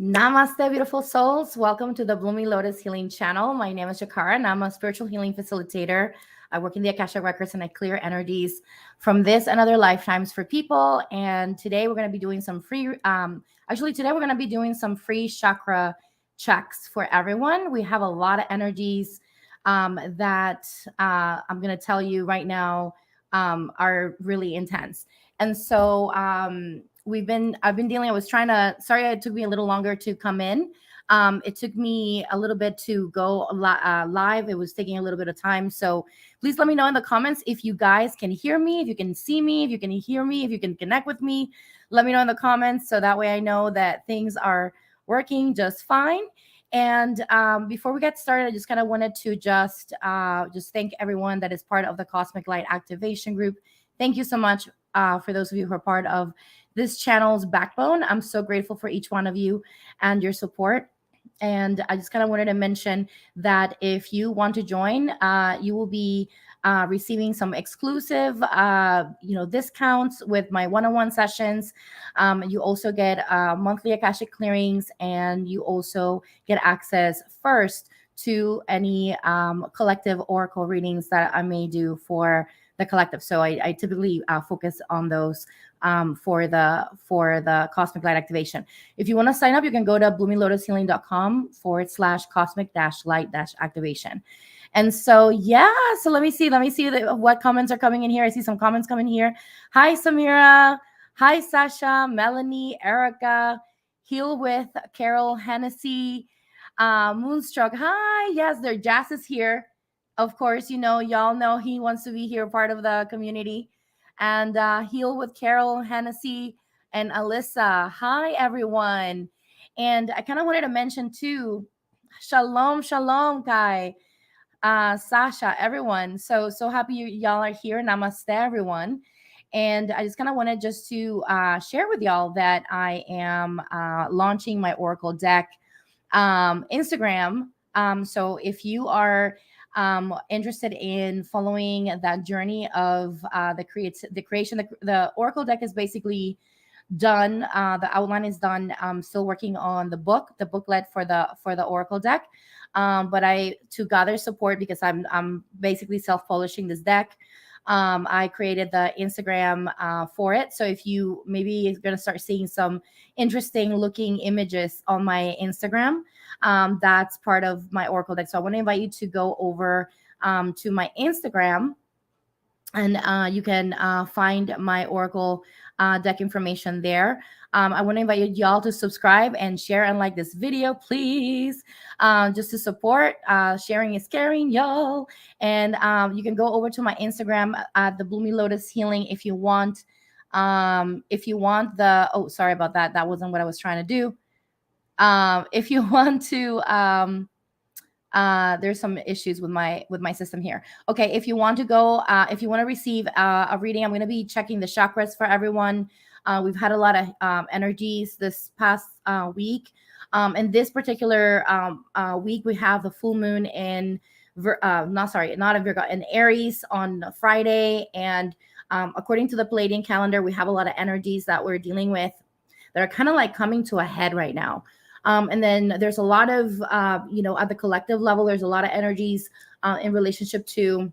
Namaste, beautiful souls. Welcome to the Blooming Lotus Healing Channel. My name is Jikara, and I'm a spiritual healing facilitator. I work in the Akasha Records and I clear energies from this and other lifetimes for people. And today we're going to be doing some today we're going to be doing some free chakra checks for everyone. We have a lot of energies that I'm going to tell you right now are really intense. And so, I've been dealing. I was trying to, sorry, it took me a little longer to come in. It took me a little bit to go live. It was taking a little bit of time. So please let me know in the comments if you guys can hear me, if you can see me, if you can hear me, if you can connect with me. Let me know in the comments so that way I know that things are working just fine. And before we get started, I just kind of wanted to just thank everyone that is part of the Cosmic Light Activation Group. Thank you so much for those of you who are part of this channel's backbone. I'm so grateful for each one of you and your support. And I just kind of wanted to mention that if you want to join, you will be receiving some exclusive, discounts with my one-on-one sessions. You also get monthly Akashic clearings, and you also get access first to any collective oracle readings that I may do for the collective. So I typically focus on those for the Cosmic Light Activation. If you want to sign up, you can go to bloominglotushealing.com/cosmic-light-activation. And so, yeah, so let me see what comments are coming in here. I see some comments coming here. Hi, Samira. Hi, Sasha, Melanie, Erica, Heal with Carol, Hennessy, Moonstruck. Hi, yes, there. Jazz is here. Of course, y'all know he wants to be here, part of the community. And Heal with Carol, Hennessy, and Alyssa. Hi, everyone. And I kind of wanted to mention too, Shalom, Shalom, Kai, Sasha, everyone. So happy y'all are here. Namaste, everyone. And I just kind of wanted just to share with y'all that I am launching my Oracle deck Instagram. So if you are interested in following that journey of the creation, the Oracle deck is basically done. The outline is done. I'm still working on the booklet for the Oracle deck. But to gather support, because I'm basically self-publishing this deck. I created the Instagram for it. So if you maybe going to start seeing some interesting looking images on my Instagram, that's part of my Oracle deck. So I want to invite you to go over to my Instagram, and you can find my Oracle deck information there. I want to invite y'all to subscribe and share and like this video, please, just to support. Sharing is caring, y'all. And you can go over to my Instagram at the Blooming Lotus Healing if you want. Sorry about that. That wasn't what I was trying to do. If you want to, there's some issues with my system here. Okay, if you want to receive a reading, I'm going to be checking the chakras for everyone. We've had a lot of energies this past week. And this particular week, we have the full moon in in Aries on Friday. And according to the Palladian calendar, we have a lot of energies that we're dealing with that are kind of like coming to a head right now. And then there's a lot of, at the collective level, there's a lot of energies in relationship to,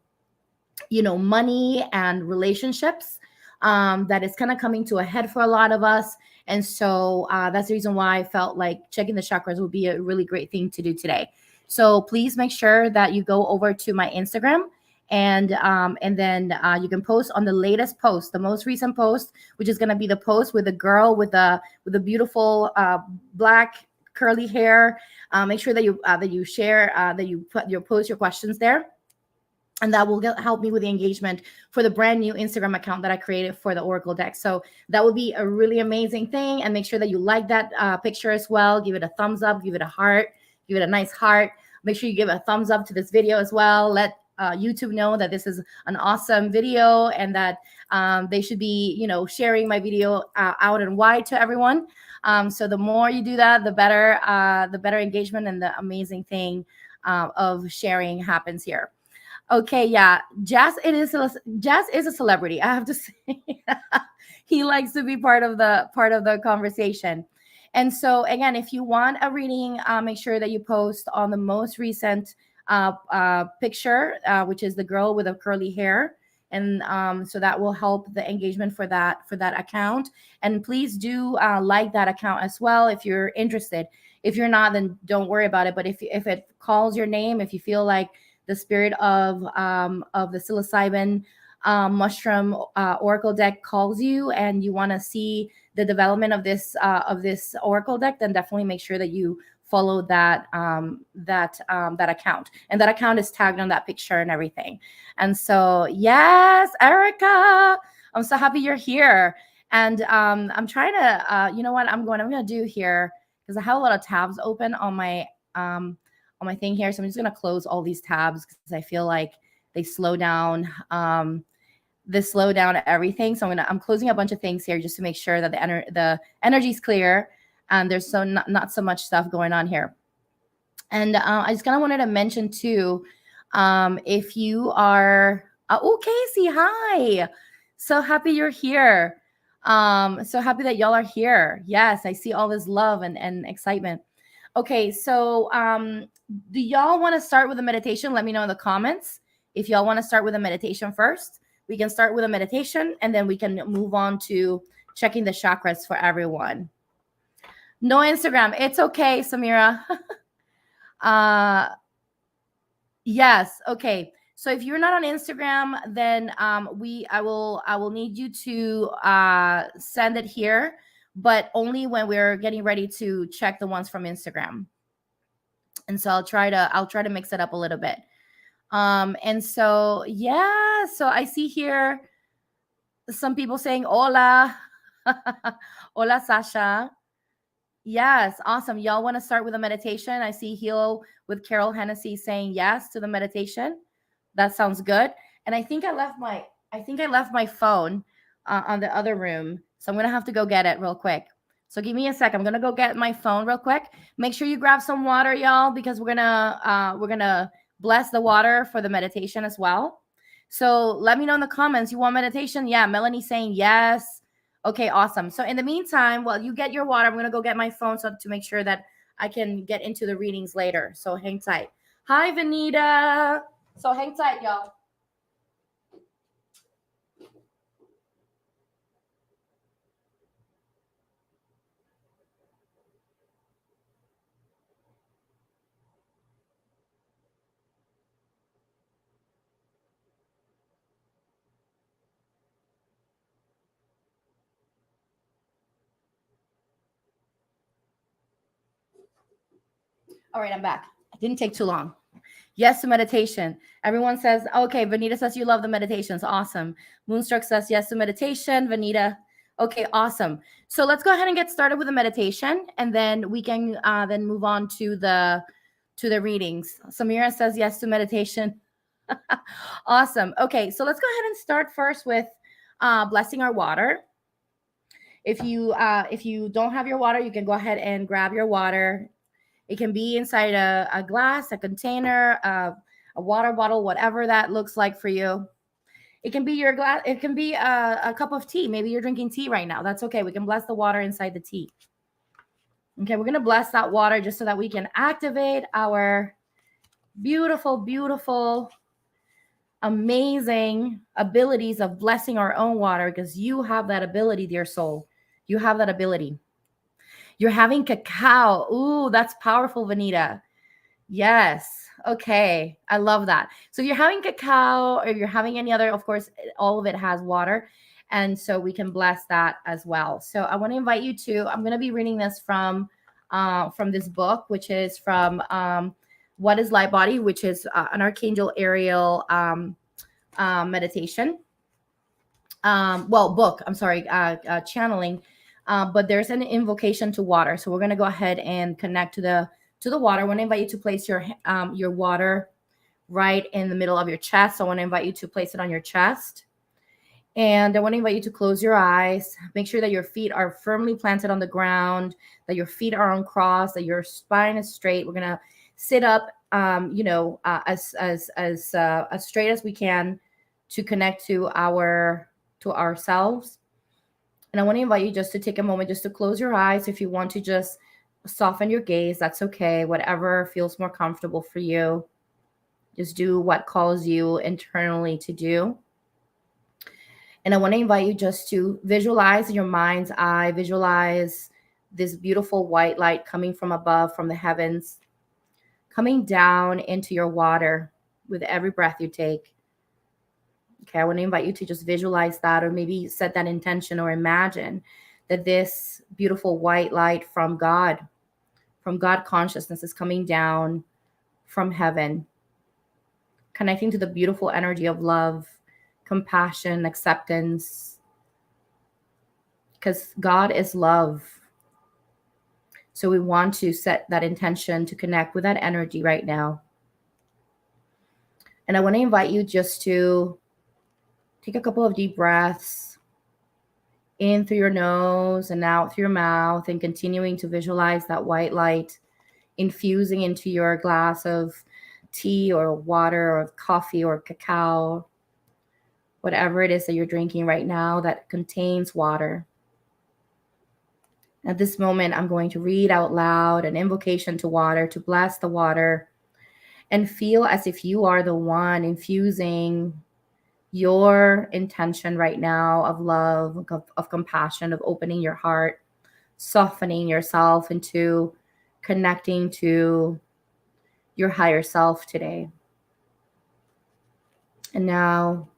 money and relationships that is kind of coming to a head for a lot of us. And so that's the reason why I felt like checking the chakras would be a really great thing to do today. So please make sure that you go over to my Instagram, and then you can post on the latest post, the most recent post, which is going to be the post with a girl with a beautiful black curly hair. Make sure that you share, that you post your questions there, and that will help me with the engagement for the brand new Instagram account that I created for the Oracle deck. So that would be a really amazing thing. And make sure that you like that picture as well. Give it a thumbs up, give it a heart, give it a nice heart. Make sure you give a thumbs up to this video as well. Let YouTube know that this is an awesome video, and that they should be, sharing my video out and wide to everyone. So the more you do that, the better engagement and the amazing thing of sharing happens here. Okay, yeah, Jazz is a celebrity. I have to say, he likes to be part of the conversation. And so again, if you want a reading, make sure that you post on the most recent picture, which is the girl with the curly hair. And so that will help the engagement for that account. And please do like that account as well if you're interested. If you're not, then don't worry about it. But if it calls your name, if you feel like the spirit of the psilocybin mushroom oracle deck calls you, and you want to see the development of this oracle deck, then definitely make sure that you follow that account, and that account is tagged on that picture and everything. And so yes, Erica, I'm so happy you're here. And I'm trying to you know what I'm gonna do here, because I have a lot of tabs open on my thing here, so I'm just gonna close all these tabs because I feel like they slow down everything. So I'm closing a bunch of things here just to make sure that the energy is clear and there's not so much stuff going on here. And I just kind of wanted to mention too, if you are Casey, hi, so happy you're here. So happy that y'all are here. Yes, I see all this love and excitement. Okay, so do y'all want to start with a meditation? Let me know in the comments if y'all want to start with a meditation first. We can start with a meditation, and then we can move on to checking the chakras for everyone. No Instagram. It's okay, Samira. Yes. Okay. So if you're not on Instagram, then I will need you to send it here, but only when we're getting ready to check the ones from Instagram. And so I'll try to mix it up a little bit. And so yeah, so I see here some people saying hola. Hola, Sasha. Yes, awesome. Y'all want to start with a meditation? I see Heal with Carol Hennessy saying yes to the meditation. That sounds good. And I think I left my phone on the other room, so I'm gonna have to go get it real quick. So give me a sec. I'm gonna go get my phone real quick. Make sure you grab some water, y'all, because we're gonna bless the water for the meditation as well. So let me know in the comments. You want meditation? Yeah, Melanie saying yes. Okay, awesome. So in the meantime, while you get your water, I'm going to go get my phone to make sure that I can get into the readings later. So hang tight. Hi, Vanita. So hang tight, y'all. All right, I'm back. It didn't take too long. Yes to meditation. Everyone says, okay, Vanita says you love the meditations. Awesome. Moonstruck says yes to meditation. Vanita. Okay, awesome. So let's go ahead and get started with the meditation, and then we can then move on to the readings. Samira says yes to meditation. Awesome. Okay, so let's go ahead and start first with blessing our water. If you don't have your water, you can go ahead and grab your water. It can be inside a glass, a container, a water bottle, whatever that looks like for you. It can be your glass. It can be a cup of tea. Maybe you're drinking tea right now. That's okay. We can bless the water inside the tea. Okay, we're going to bless that water just so that we can activate our beautiful, beautiful, amazing abilities of blessing our own water, because you have that ability, dear soul. You have that ability. You're having cacao. Ooh, that's powerful, Vanita. Yes. Okay. I love that. So if you're having cacao or you're having any other, of course, all of it has water. And so we can bless that as well. So I want to invite you to, I'm going to be reading this from this book, which is from What is Light Body, which is an Archangel Ariel meditation. Book, I'm sorry, channeling. But there's an invocation to water. So we're going to go ahead and connect to the water. I want to invite you to place your water right in the middle of your chest. So I want to invite you to place it on your chest. And I want to invite you to close your eyes. Make sure that your feet are firmly planted on the ground, that your feet are uncrossed, that your spine is straight. We're going to sit up, as straight as we can to connect to ourselves. And I want to invite you just to take a moment, just to close your eyes. If you want to just soften your gaze, that's okay. Whatever feels more comfortable for you. Just do what calls you internally to do. And I want to invite you just to visualize in your mind's eye, visualize this beautiful white light coming from above, from the heavens, coming down into your water with every breath you take. Okay, I want to invite you to just visualize that, or maybe set that intention, or imagine that this beautiful white light from God consciousness is coming down from heaven, connecting to the beautiful energy of love, compassion, acceptance, because God is love. So we want to set that intention to connect with that energy right now. And I want to invite you just to take a couple of deep breaths in through your nose and out through your mouth, and continuing to visualize that white light infusing into your glass of tea or water or coffee or cacao, whatever it is that you're drinking right now that contains water. At this moment, I'm going to read out loud an invocation to water, to bless the water, and feel as if you are the one infusing your intention right now of love, of compassion, of opening your heart, softening yourself into connecting to your higher self today. And now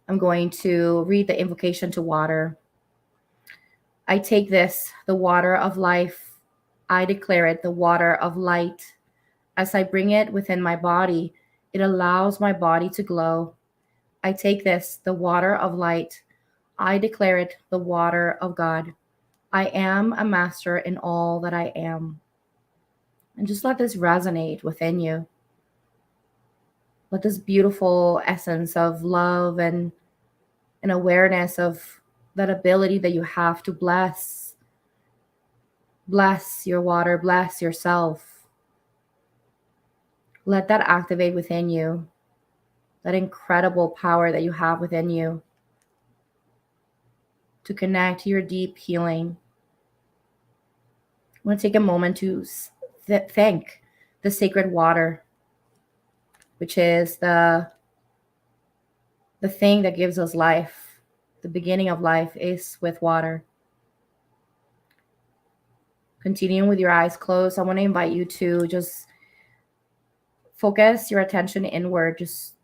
I'm going to read the invocation to water. I take this, the water of life. I declare it the water of light. As I bring it within my body, it allows my body to glow. I take this, the water of light. I declare it the water of God. I am a master in all that I am. And just let this resonate within you. Let this beautiful essence of love and an awareness of that ability that you have to bless your water, bless yourself. Let that activate within you, that incredible power that you have within you to connect to your deep healing. I want to take a moment to thank the sacred water, which is the thing that gives us life. The beginning of life is with water. Continuing with your eyes closed, I want to invite you to just focus your attention inward. Just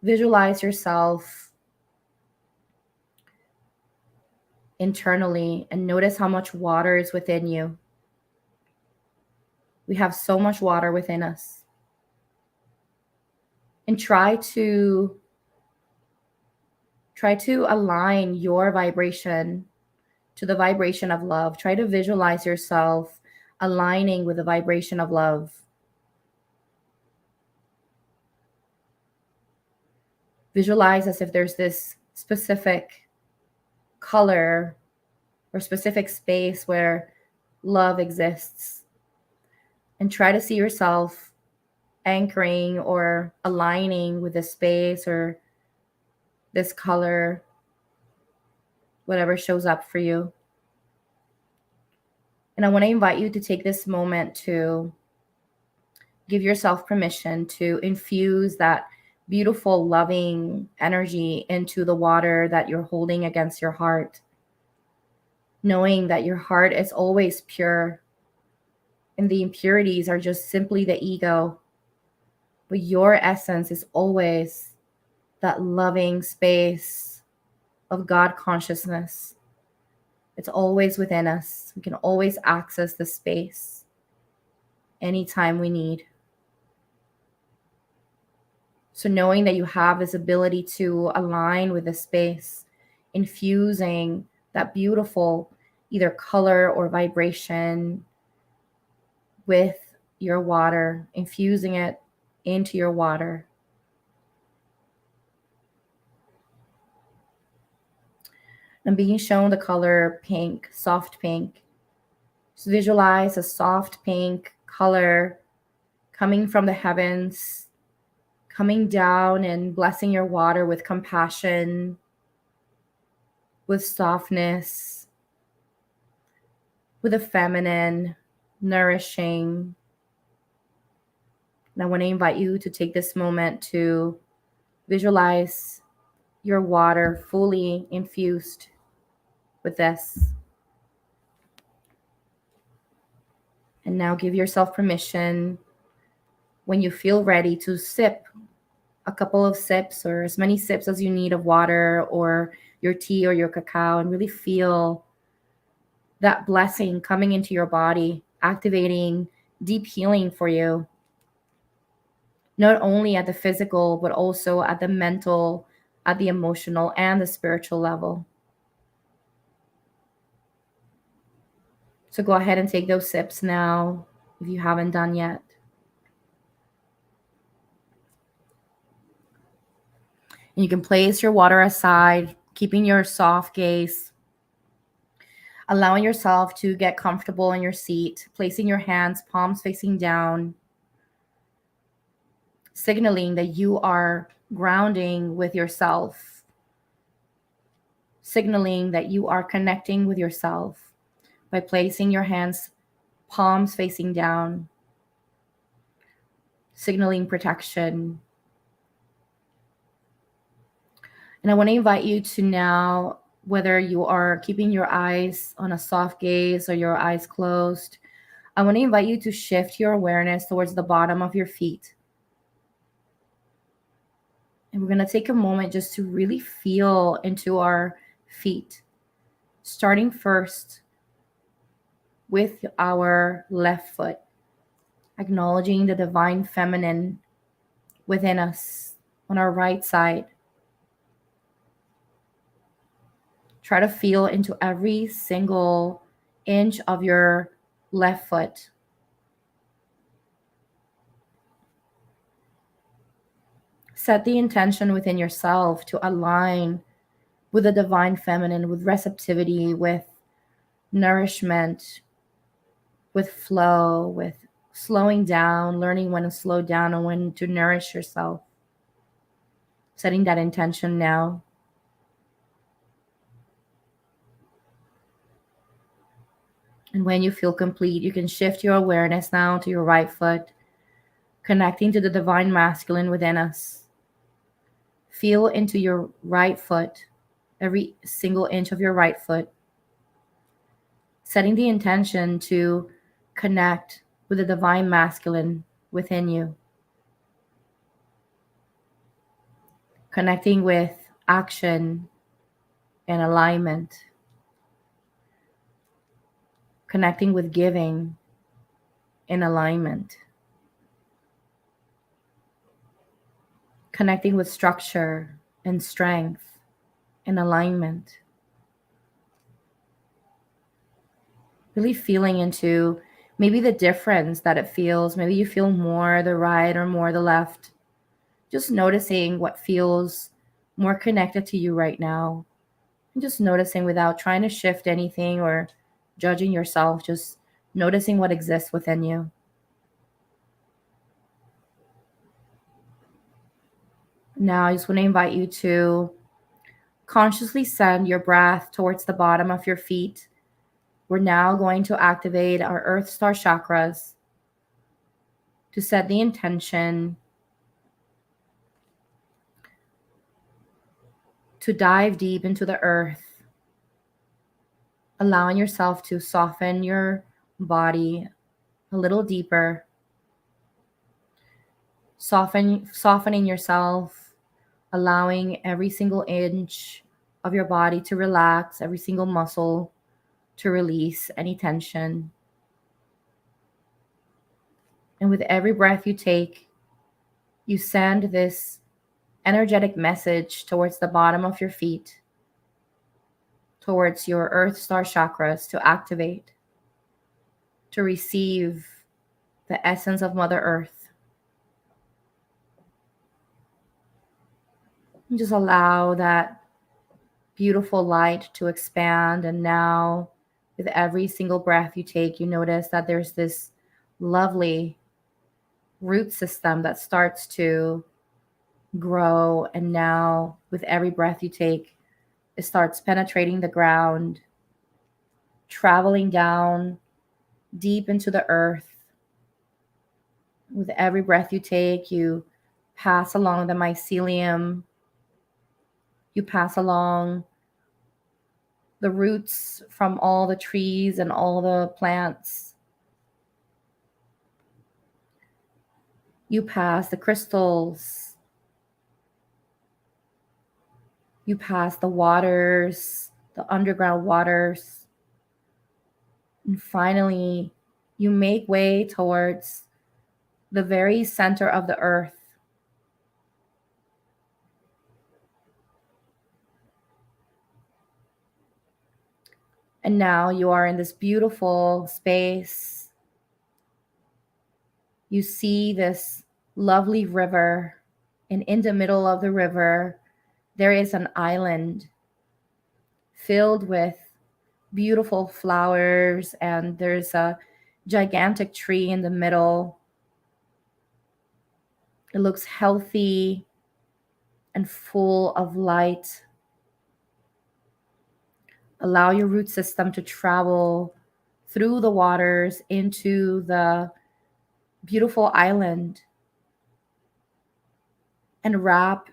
visualize yourself internally and notice how much water is within you. We have so much water within us. And try to align your vibration to the vibration of love. Try to visualize yourself aligning with the vibration of love. Visualize as if there's this specific color or specific space where love exists. And try to see yourself anchoring or aligning with this space or this color, whatever shows up for you. And I want to invite you to take this moment to give yourself permission to infuse that beautiful, loving energy into the water that you're holding against your heart, knowing that your heart is always pure and the impurities are just simply the ego. But your essence is always that loving space of God consciousness. It's always within us. We can always access the space anytime we need. So knowing that you have this ability to align with the space, infusing that beautiful either color or vibration with your water, infusing it into your water. I'm being shown the color pink, soft pink. So visualize a soft pink color coming from the heavens, coming down and blessing your water with compassion, with softness, with a feminine, nourishing. And I want to invite you to take this moment to visualize your water fully infused with this. And now give yourself permission when you feel ready to sip a couple of sips or as many sips as you need of water or your tea or your cacao, and really feel that blessing coming into your body, activating deep healing for you, not only at the physical, but also at the mental, at the emotional, and the spiritual level. So go ahead and take those sips now if you haven't done yet. And you can place your water aside, keeping your soft gaze, allowing yourself to get comfortable in your seat, placing your hands, palms facing down, signaling that you are grounding with yourself, signaling that you are connecting with yourself by placing your hands, palms facing down, signaling protection. And I want to invite you to now, whether you are keeping your eyes on a soft gaze or your eyes closed, I want to invite you to shift your awareness towards the bottom of your feet. And we're going to take a moment just to really feel into our feet, starting first with our left foot, acknowledging the divine feminine within us on our right side. Try to feel into every single inch of your left foot. Set the intention within yourself to align with the divine feminine, with receptivity, with nourishment, with flow, with slowing down, learning when to slow down and when to nourish yourself. Setting that intention now. And when you feel complete, you can shift your awareness now to your right foot, connecting to the divine masculine within us. Feel into your right foot, every single inch of your right foot, setting the intention to connect with the divine masculine within you. Connecting with action and alignment. Connecting with giving in alignment. Connecting with structure and strength in alignment. Really feeling into maybe the difference that it feels. Maybe you feel more the right or more the left. Just noticing what feels more connected to you right now. And just noticing without trying to shift anything or judging yourself, just noticing what exists within you. Now, I just want to invite you to consciously send your breath towards the bottom of your feet. We're now going to activate our Earth Star chakras to set the intention to dive deep into the earth, allowing yourself to soften your body a little deeper, softening yourself, allowing every single inch of your body to relax, every single muscle to release any tension. And with every breath you take, you send this energetic message towards the bottom of your feet, towards your Earth Star chakras to activate, to receive the essence of Mother Earth. And just allow that beautiful light to expand. And now, with every single breath you take, you notice that there's this lovely root system that starts to grow. And now, with every breath you take, It starts penetrating the ground, traveling down deep into the earth. With every breath you take, you pass along the mycelium, you pass along the roots from all the trees and all the plants. You pass the crystals. You pass the waters, the underground waters. And finally, you make way towards the very center of the earth. And now you are in this beautiful space. You see this lovely river, and in the middle of the river, there is an island filled with beautiful flowers, and there's a gigantic tree in the middle. It looks healthy and full of light. Allow your root system to travel through the waters into the beautiful island and wrap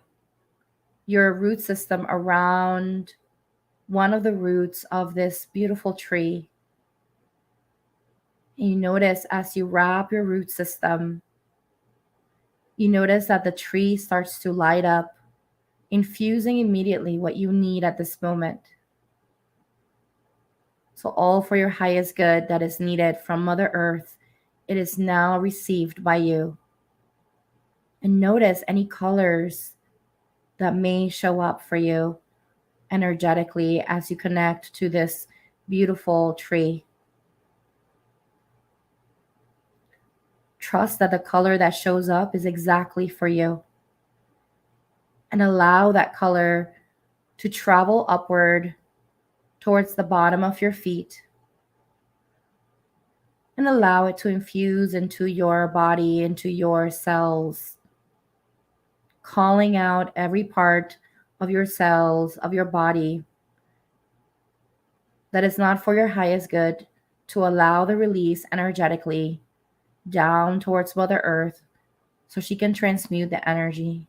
your root system around one of the roots of this beautiful tree. And you notice as you wrap your root system, you notice that the tree starts to light up, infusing immediately what you need at this moment. So, all for your highest good that is needed from Mother Earth, it is now received by you. And notice any colors that may show up for you energetically as you connect to this beautiful tree. Trust that the color that shows up is exactly for you. And allow that color to travel upward towards the bottom of your feet. And allow it to infuse into your body, into your cells, calling out every part of your cells, of your body that is not for your highest good, to allow the release energetically down towards Mother Earth so she can transmute the energy.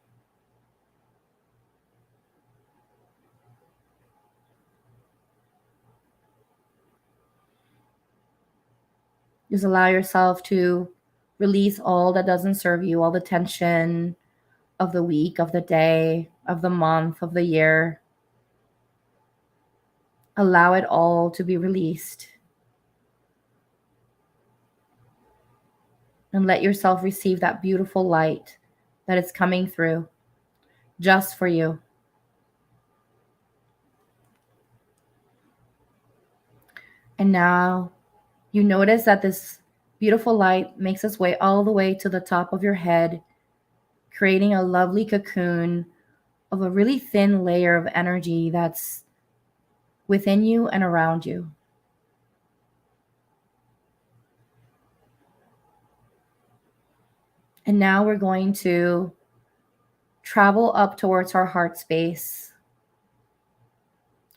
Just allow yourself to release all that doesn't serve you, all the tension of the week, of the day, of the month, of the year. Allow it all to be released. And let yourself receive that beautiful light that is coming through just for you. And now you notice that this beautiful light makes its way all the way to the top of your head, creating a lovely cocoon of a really thin layer of energy that's within you and around you. And now we're going to travel up towards our heart space.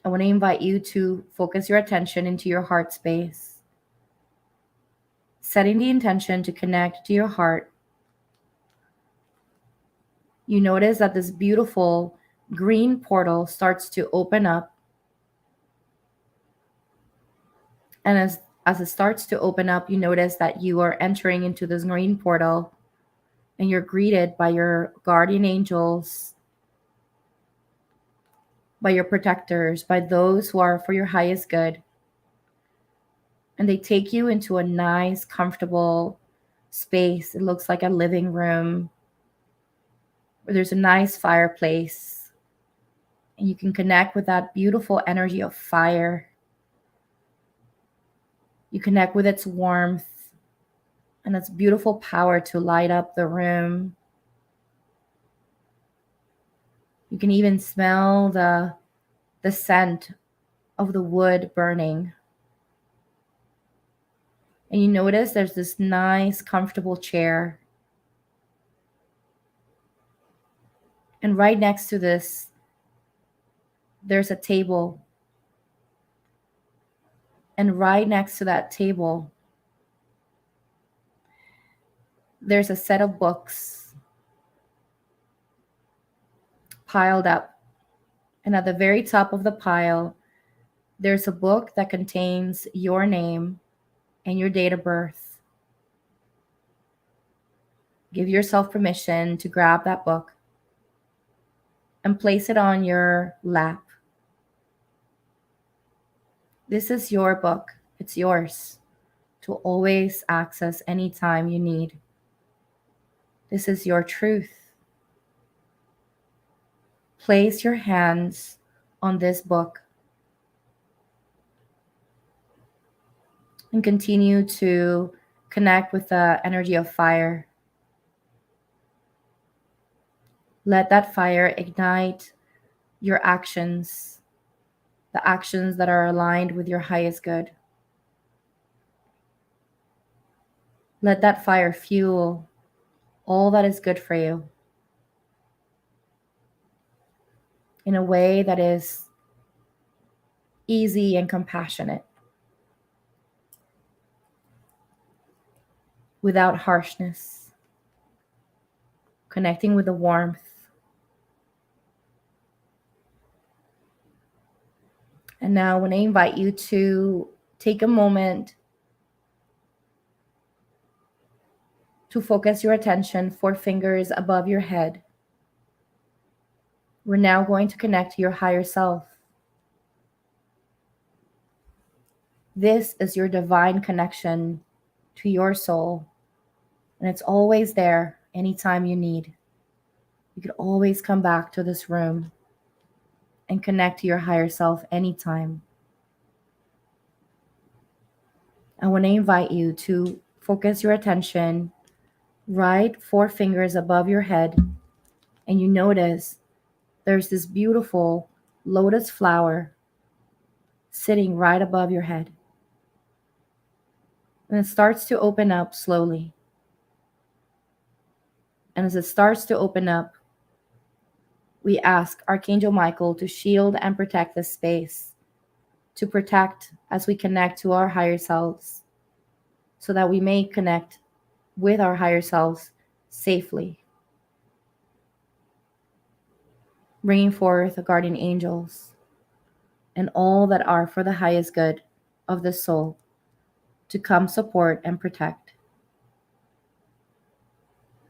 I want to invite you to focus your attention into your heart space, setting the intention to connect to your heart. You notice that this beautiful green portal starts to open up. And as it starts to open up, you notice that you are entering into this green portal and you're greeted by your guardian angels, by your protectors, by those who are for your highest good. And they take you into a nice, comfortable space. It looks like a living room where there's a nice fireplace. And you can connect with that beautiful energy of fire. You connect with its warmth and its beautiful power to light up the room. You can even smell the scent of the wood burning. And you notice there's this nice, comfortable chair. And right next to this there's a table. And right next to that table, there's a set of books piled up. And at the very top of the pile, there's a book that contains your name and your date of birth. Give yourself permission to grab that book and place it on your lap. This is your book. It's yours to always access anytime you need. This is your truth. Place your hands on this book and continue to connect with the energy of fire. Let that fire ignite your actions, the actions that are aligned with your highest good. Let that fire fuel all that is good for you in a way that is easy and compassionate, without harshness, connecting with the warmth. And now, when I invite you to take a moment to focus your attention 4 fingers above your head, we're now going to connect to your higher self. This is your divine connection to your soul, and it's always there anytime you need. You could always come back to this room and connect to your higher self anytime. I want to invite you to focus your attention right 4 fingers above your head, and you notice there's this beautiful lotus flower sitting right above your head. And it starts to open up slowly. And as it starts to open up, we ask Archangel Michael to shield and protect this space, to protect as we connect to our higher selves, so that we may connect with our higher selves safely. Bringing forth the guardian angels and all that are for the highest good of the soul to come support and protect.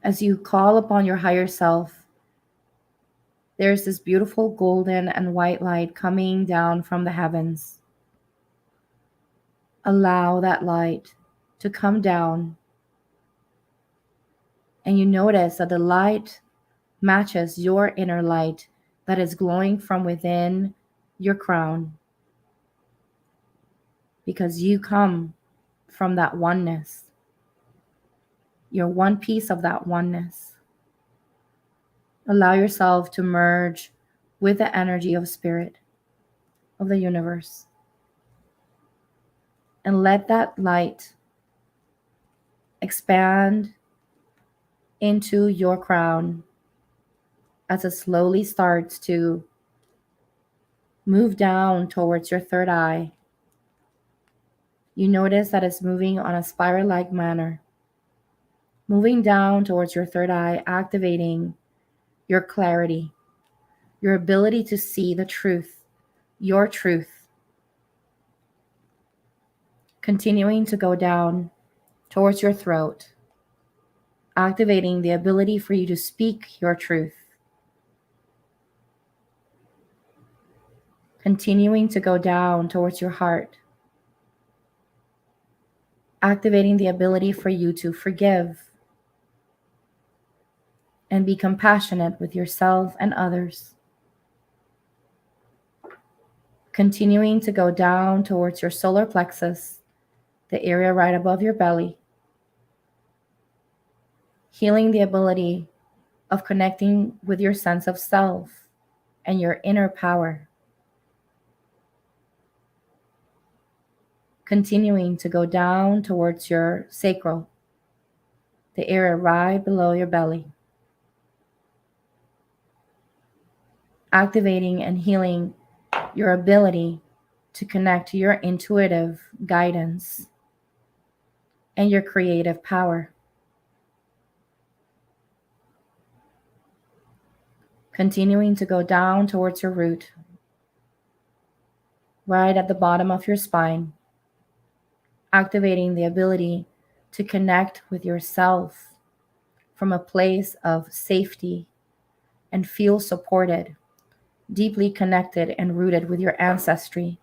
As you call upon your higher self, there's this beautiful golden and white light coming down from the heavens. Allow that light to come down, and you notice that the light matches your inner light that is glowing from within your crown, because you come from that oneness. You're one piece of that oneness. Allow yourself to merge with the energy of spirit of the universe, and let that light expand into your crown as it slowly starts to move down towards your third eye. You notice that it's moving on a spiral-like manner, moving down towards your third eye, activating your clarity, your ability to see the truth, your truth. Continuing to go down towards your throat, activating the ability for you to speak your truth. Continuing to go down towards your heart, activating the ability for you to forgive and be compassionate with yourself and others. Continuing to go down towards your solar plexus, the area right above your belly, healing the ability of connecting with your sense of self and your inner power. Continuing to go down towards your sacral, the area right below your belly, activating and healing your ability to connect to your intuitive guidance and your creative power. Continuing to go down towards your root, right at the bottom of your spine, activating the ability to connect with yourself from a place of safety and feel supported, deeply connected and rooted with your ancestry.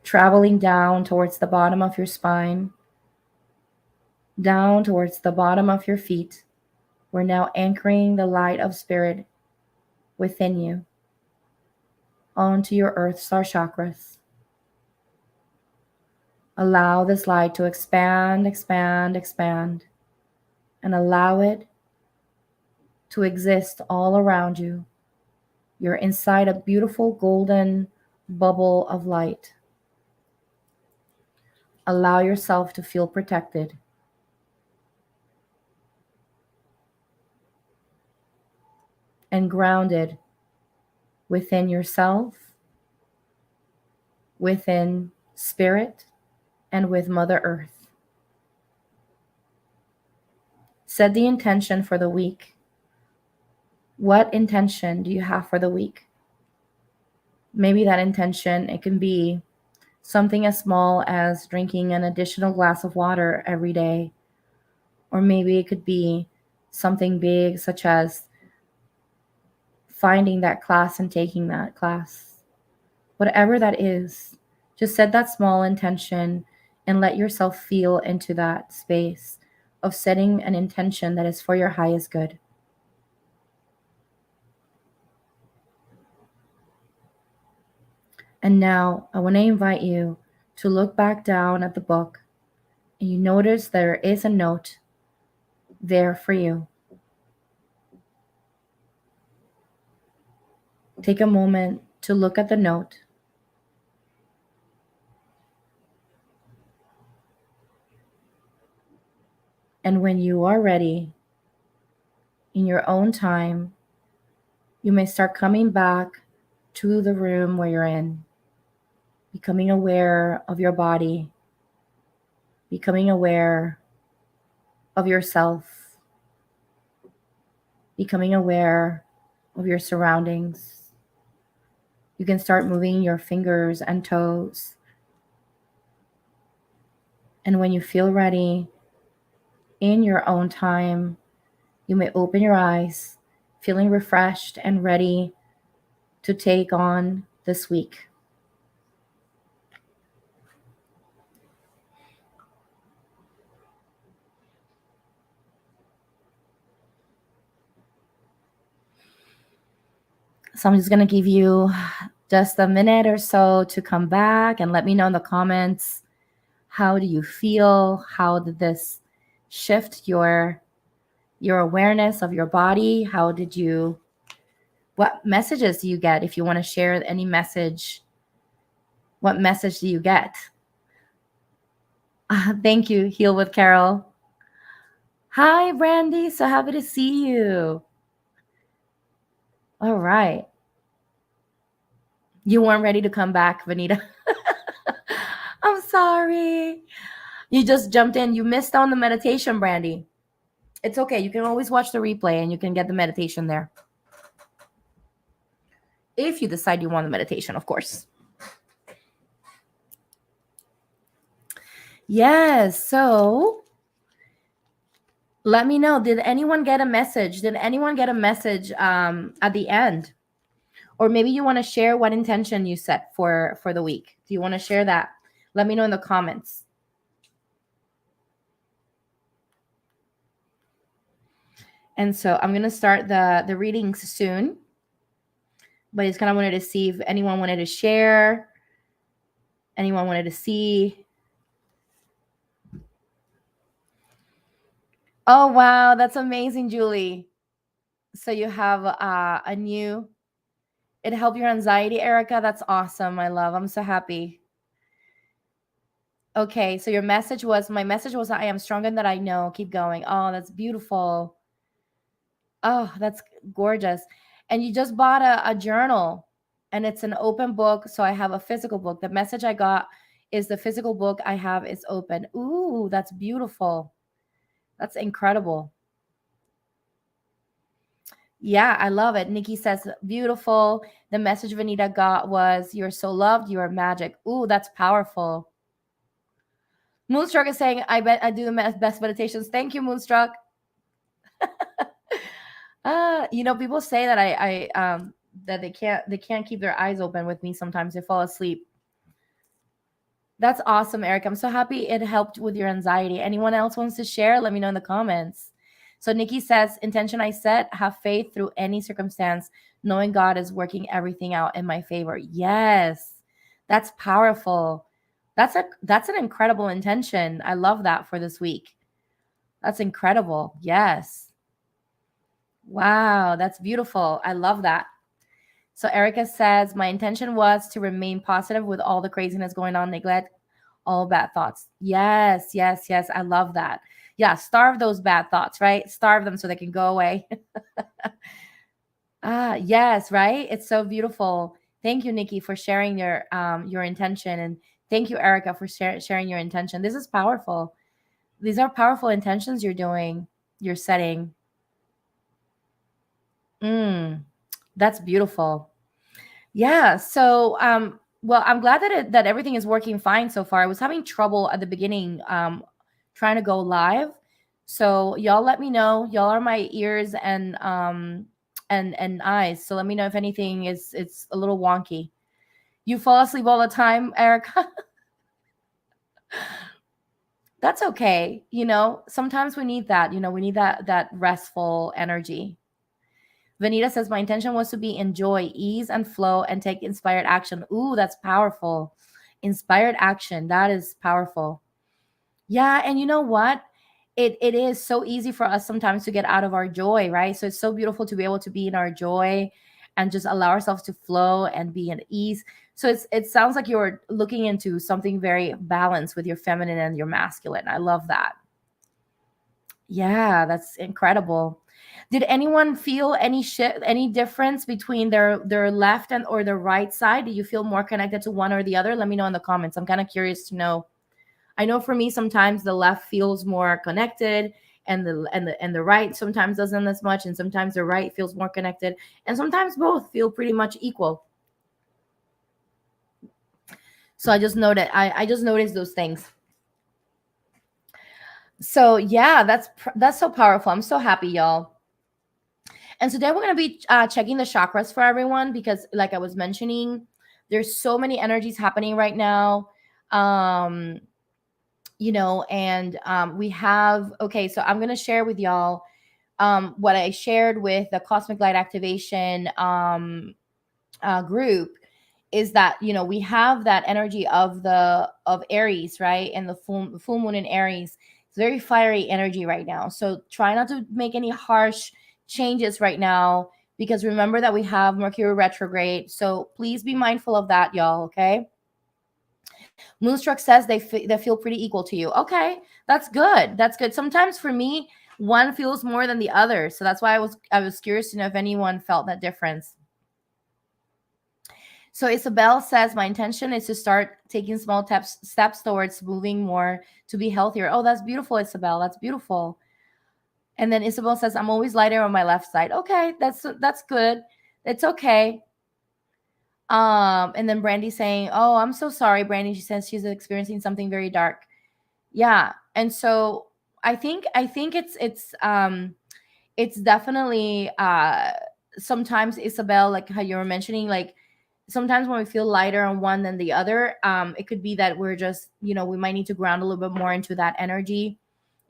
Traveling down towards the bottom of your spine, down towards the bottom of your feet. We're now anchoring the light of spirit within you onto your earth star chakras. Allow this light to expand, expand, expand, and allow it to exist all around you. You're inside a beautiful golden bubble of light. Allow yourself to feel protected. And grounded within yourself, within spirit, and with Mother Earth. Set the intention for the week. What intention do you have for the week? Maybe that intention, it can be something as small as drinking an additional glass of water every day. Or maybe it could be something big, such as finding that class and taking that class. Whatever that is, just set that small intention and let yourself feel into that space of setting an intention that is for your highest good. And now I want to invite you to look back down at the book, and you notice there is a note there for you. Take a moment to look at the note. And when you are ready, in your own time, you may start coming back to the room where you're in, becoming aware of your body, becoming aware of yourself, becoming aware of your surroundings. You can start moving your fingers and toes. And when you feel ready, in your own time, you may open your eyes, feeling refreshed and ready to take on this week. So I'm just going to give you just a minute or so to come back and let me know in the comments, how do you feel? How did this shift your awareness of your body? What messages do you get? If you want to share any message, what message do you get? Thank you, Heal with Carol. Hi, Brandy. So happy to see you. All right. You weren't ready to come back, Vanita. I'm sorry. You just jumped in. You missed on the meditation, Brandy. It's okay. You can always watch the replay and you can get the meditation there. If you decide you want the meditation, of course. Yes. So let me know. Did anyone get a message? Did anyone get a message at the end? Or maybe you want to share what intention you set for the week. Do you want to share that? Let me know in the comments. And so I'm going to start the readings soon. But I just kind of wanted to see if anyone wanted to share. Anyone wanted to see. Oh, wow. That's amazing, Julie. So you have a new... It helped your anxiety, Erica. That's awesome, my love. I'm so happy. Okay, so my message was, I am stronger than I know. Keep going. Oh, that's beautiful. Oh, that's gorgeous. And you just bought a journal, and it's an open book. So I have a physical book. The message I got is the physical book I have is open. Ooh, that's beautiful. That's incredible. Yeah, I love it. Nikki says, beautiful. The message Vanita got was, you're so loved, you are magic. Ooh, that's powerful. Moonstruck is saying, I bet I do the best meditations. Thank you, Moonstruck. People say that that they can't keep their eyes open with me sometimes. They fall asleep. That's awesome, Eric. I'm so happy it helped with your anxiety. Anyone else wants to share? Let me know in the comments. So Nikki says, intention I set, have faith through any circumstance, knowing God is working everything out in my favor. Yes. That's powerful. That's an incredible intention. I love that for this week. That's incredible. Yes. Wow, that's beautiful. I love that. So Erica says, my intention was to remain positive with all the craziness going on, neglect all bad thoughts. Yes, yes, yes. I love that. Yeah, starve those bad thoughts, right? Starve them so they can go away. Yes, right? It's so beautiful. Thank you, Nikki, for sharing your intention. And thank you, Erica, for sharing your intention. This is powerful. These are powerful intentions you're setting. That's beautiful. Yeah. So, well, I'm glad that everything is working fine so far. I was having trouble at the beginning, trying to go live. So y'all let me know. Y'all are my ears and eyes. So let me know if anything is it's a little wonky. You fall asleep all the time, Erica. That's okay. Sometimes we need that. We need that restful energy. Vanita says, my intention was to be enjoy, ease, and flow and take inspired action. Ooh, that's powerful. Inspired action. That is powerful. Yeah. And you know what? It is so easy for us sometimes to get out of our joy, right? So it's so beautiful to be able to be in our joy and just allow ourselves to flow and be at ease. So it sounds like you're looking into something very balanced with your feminine and your masculine. I love that. Yeah, that's incredible. Did anyone feel any difference between their left and or their right side? Do you feel more connected to one or the other? Let me know in the comments. I'm kind of curious to know. I know for me sometimes the left feels more connected and the right sometimes doesn't as much, and sometimes the right feels more connected, and sometimes both feel pretty much equal. So I just noticed those things. So yeah, that's so powerful. I'm so happy, y'all. And today we're going to be checking the chakras for everyone because, like I was mentioning, there's so many energies happening right now. Um, and we have, okay, so I'm going to share with y'all what I shared with the Cosmic Light Activation group is that, we have that energy of Aries, right? And the full moon in Aries. It's very fiery energy right now. So try not to make any harsh changes right now because remember that we have Mercury retrograde. So please be mindful of that, y'all. Okay. Moonstruck says they feel pretty equal to you. Okay, that's good. That's good. Sometimes for me, one feels more than the other. So that's why I was curious to know if anyone felt that difference. So Isabel says, my intention is to start taking small steps towards moving more to be healthier. Oh, that's beautiful, Isabel. That's beautiful. And then Isabel says, I'm always lighter on my left side. Okay, that's good. It's okay. And then Brandy saying, oh, I'm so sorry, Brandy. She says she's experiencing something very dark. Yeah. And so I think it's definitely sometimes, Isabel, like how you were mentioning, like sometimes when we feel lighter on one than the other, it could be that we're just, we might need to ground a little bit more into that energy.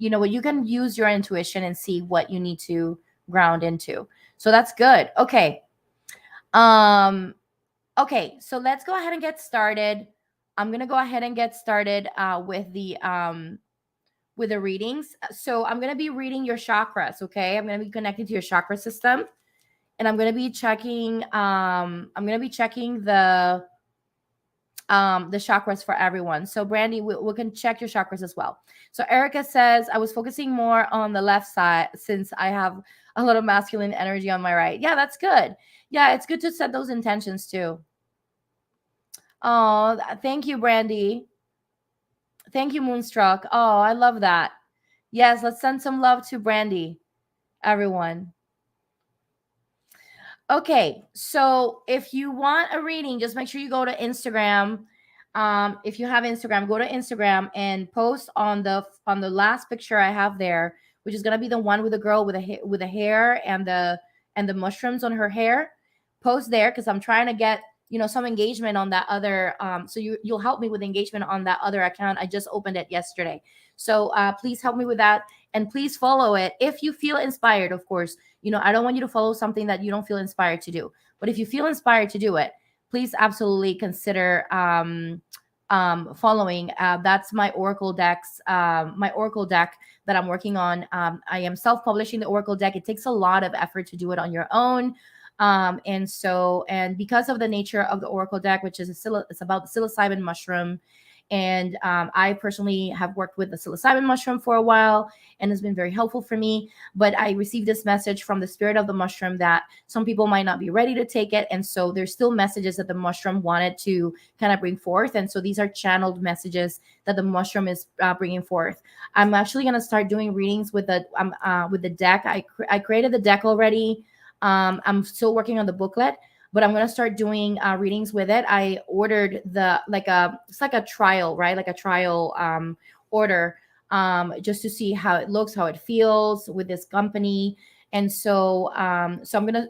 What you can use your intuition and see what you need to ground into. So that's good. Okay. Okay, so let's go ahead and get started. I'm gonna go ahead and get started with the readings. So I'm gonna be reading your chakras. Okay, I'm gonna be connected to your chakra system, and I'm gonna be checking. I'm gonna be checking the chakras for everyone. So Brandy, we can check your chakras as well. So Erica says, I was focusing more on the left side since I have a lot of masculine energy on my right. Yeah, that's good. Yeah, it's good to set those intentions too. Oh, thank you, Brandy. Thank you, Moonstruck. Oh, I love that. Yes, let's send some love to Brandy, everyone. Okay, so if you want a reading, just make sure you go to Instagram. If you have Instagram, go to Instagram and post on the last picture I have there, which is gonna be the one with the girl with with the hair and the mushrooms on her hair. Post there because I'm trying to get some engagement on that other. So you'll help me with engagement on that other account. I just opened it yesterday, so please help me with that and please follow it if you feel inspired. Of course, I don't want you to follow something that you don't feel inspired to do. But if you feel inspired to do it, please absolutely consider following. That's my Oracle decks, my Oracle deck that I'm working on. I am self-publishing the Oracle deck. It takes a lot of effort to do it on your own. And because of the nature of the Oracle deck, which is it's about the psilocybin mushroom. And I personally have worked with the psilocybin mushroom for a while, and it's been very helpful for me. But I received this message from the spirit of the mushroom that some people might not be ready to take it. And so there's still messages that the mushroom wanted to kind of bring forth. And so these are channeled messages that the mushroom is bringing forth. I'm actually going to start doing readings with the deck. I created the deck already. I'm still working on the booklet, but I'm gonna start doing readings with it. I ordered it's like a trial, right? Like a trial order, just to see how it looks, how it feels with this company. And so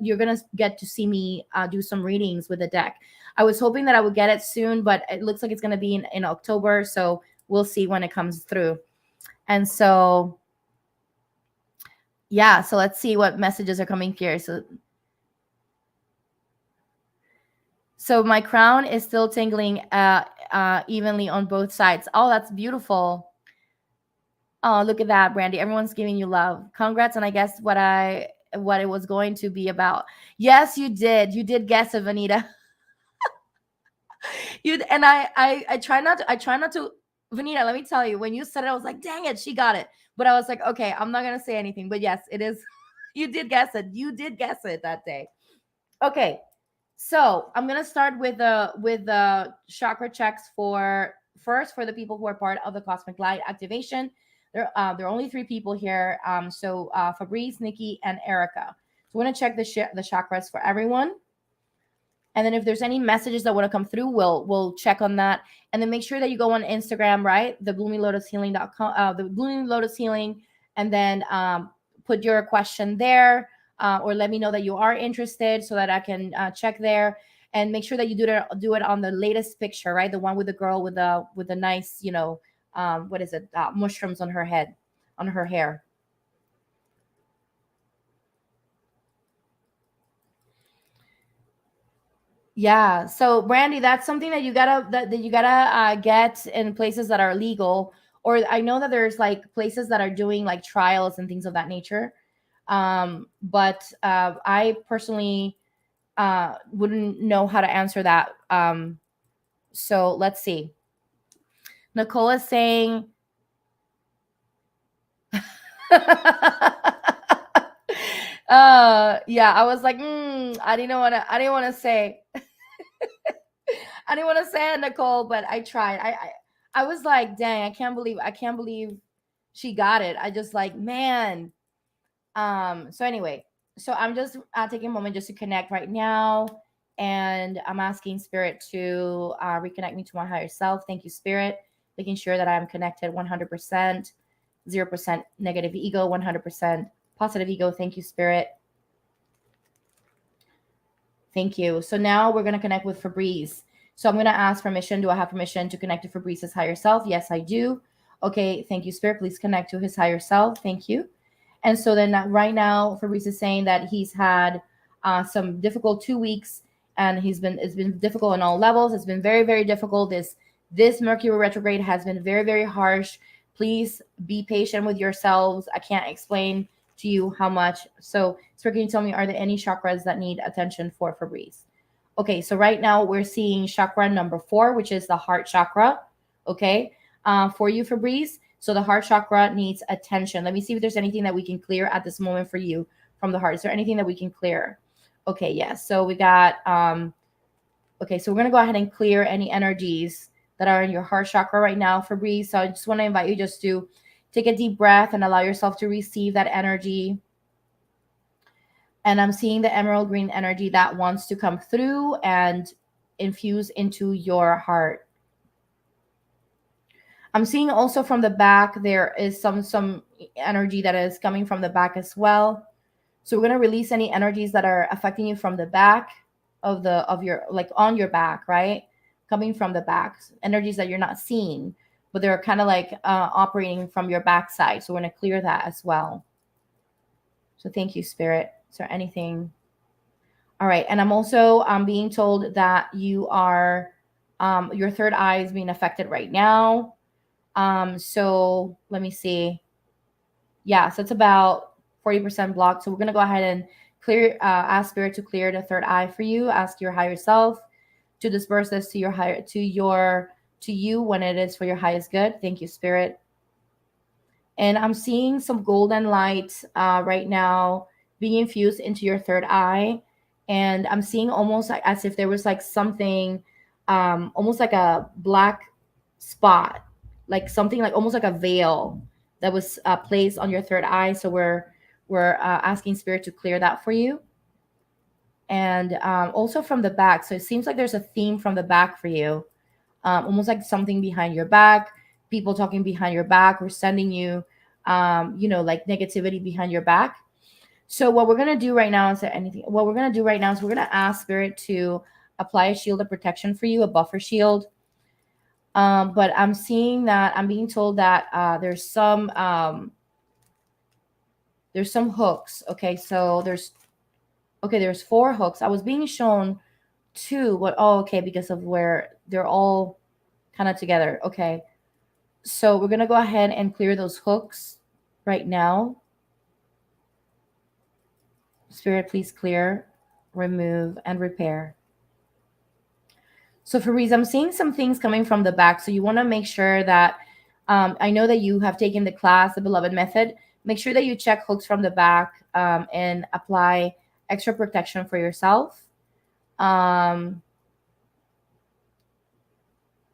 you're gonna get to see me do some readings with the deck. I was hoping that I would get it soon, but it looks like it's gonna be in October. So we'll see when it comes through. And so yeah, so let's see what messages are coming here. So my crown is still tingling evenly on both sides. Oh, that's beautiful. Oh, look at that, Brandy. Everyone's giving you love. Congrats, and I guess what it was going to be about. Yes, you did. You did guess it, Vanita. I try not to Vanita, let me tell you, when you said it, I was like, dang it, she got it. But I was like, okay, I'm not gonna say anything. But yes, it is. You did guess it. You did guess it that day. Okay. So I'm gonna start with the chakra checks for the people who are part of the Cosmic Light activation. There are only 3 people here. So Fabrice, Nikki, and Erica. So we're gonna check the chakras for everyone. And then if there's any messages that want to come through, we'll check on that. And then make sure that you go on Instagram, right? The bloominglotushealing.com, the Blooming Lotus Healing, and then put your question there, or let me know that you are interested so that I can check there. And make sure that you do it on the latest picture, right? The one with the girl with the nice, what is it? Mushrooms on her head, on her hair. Yeah. So Brandy, that's something that you gotta get in places that are legal. Or I know that there's like places that are doing like trials and things of that nature. But I personally wouldn't know how to answer that. So let's see. Nicole is saying yeah, I was like, I didn't want to say I didn't want to say it, Nicole, but I tried. I was like, dang, I can't believe she got it. I just like, man. So anyway, so I'm just taking a moment just to connect right now. And I'm asking Spirit to reconnect me to my higher self. Thank you, Spirit. Making sure that I'm connected 100%, 0% negative ego, 100% positive ego. Thank you, Spirit. Thank you. So now we're going to connect with Fabrice. So I'm going to ask permission. Do I have permission to connect to Fabrice's higher self? Yes, I do. Okay. Thank you, Spirit. Please connect to his higher self. Thank you. And so then right now, Fabrice is saying that he's had some difficult 2 weeks, and it's been difficult on all levels. It's been very, very difficult. This Mercury retrograde has been very, very harsh. Please be patient with yourselves. I can't explain to you how much. So, Spirit, can you tell me, are there any chakras that need attention for Fabrice? Okay, so right now we're seeing chakra number 4, which is the heart chakra. Okay, for you, Fabrice. So the heart chakra needs attention. Let me see if there's anything that we can clear at this moment for you from the heart. Is there anything that we can clear? Okay, yes. So we got, okay, so we're going to go ahead and clear any energies that are in your heart chakra right now, Fabrice. So I just want to invite you just to take a deep breath and allow yourself to receive that energy. And I'm seeing the emerald green energy that wants to come through and infuse into your heart. I'm seeing also from the back, there is some energy that is coming from the back as well. So we're going to release any energies that are affecting you from the back of your, like on your back, right? Coming from the back, energies that you're not seeing, but they're kind of like operating from your backside. So we're going to clear that as well. So thank you, Spirit. Is there anything? All right. And I'm also being told that you are, your third eye is being affected right now. So let me see. Yeah, so it's about 40% blocked. So we're going to go ahead and clear, ask Spirit to clear the third eye for you. Ask your higher self to disperse this to your higher, to you when it is for your highest good. Thank you, Spirit. And I'm seeing some golden light right now being infused into your third eye. And I'm seeing almost like as if there was like something, almost like a black spot, like something like almost like a veil that was placed on your third eye. So we're asking Spirit to clear that for you. And also from the back. So it seems like there's a theme from the back for you, almost like something behind your back, people talking behind your back or sending you, like negativity behind your back. So what we're going to do right now is what we're going to do right now is we're going to ask Spirit to apply a shield of protection for you, a buffer shield. But I'm seeing that I'm being told that there's some hooks. Okay. So there's 4 hooks. I was being shown 2, but okay, because of where they're all kind of together. Okay. So we're going to go ahead and clear those hooks right now. Spirit, please clear, remove, and repair. So for reason, I'm seeing some things coming from the back. So you want to make sure that, I know that you have taken the class, the Beloved Method. Make sure that you check hooks from the back and apply extra protection for yourself. And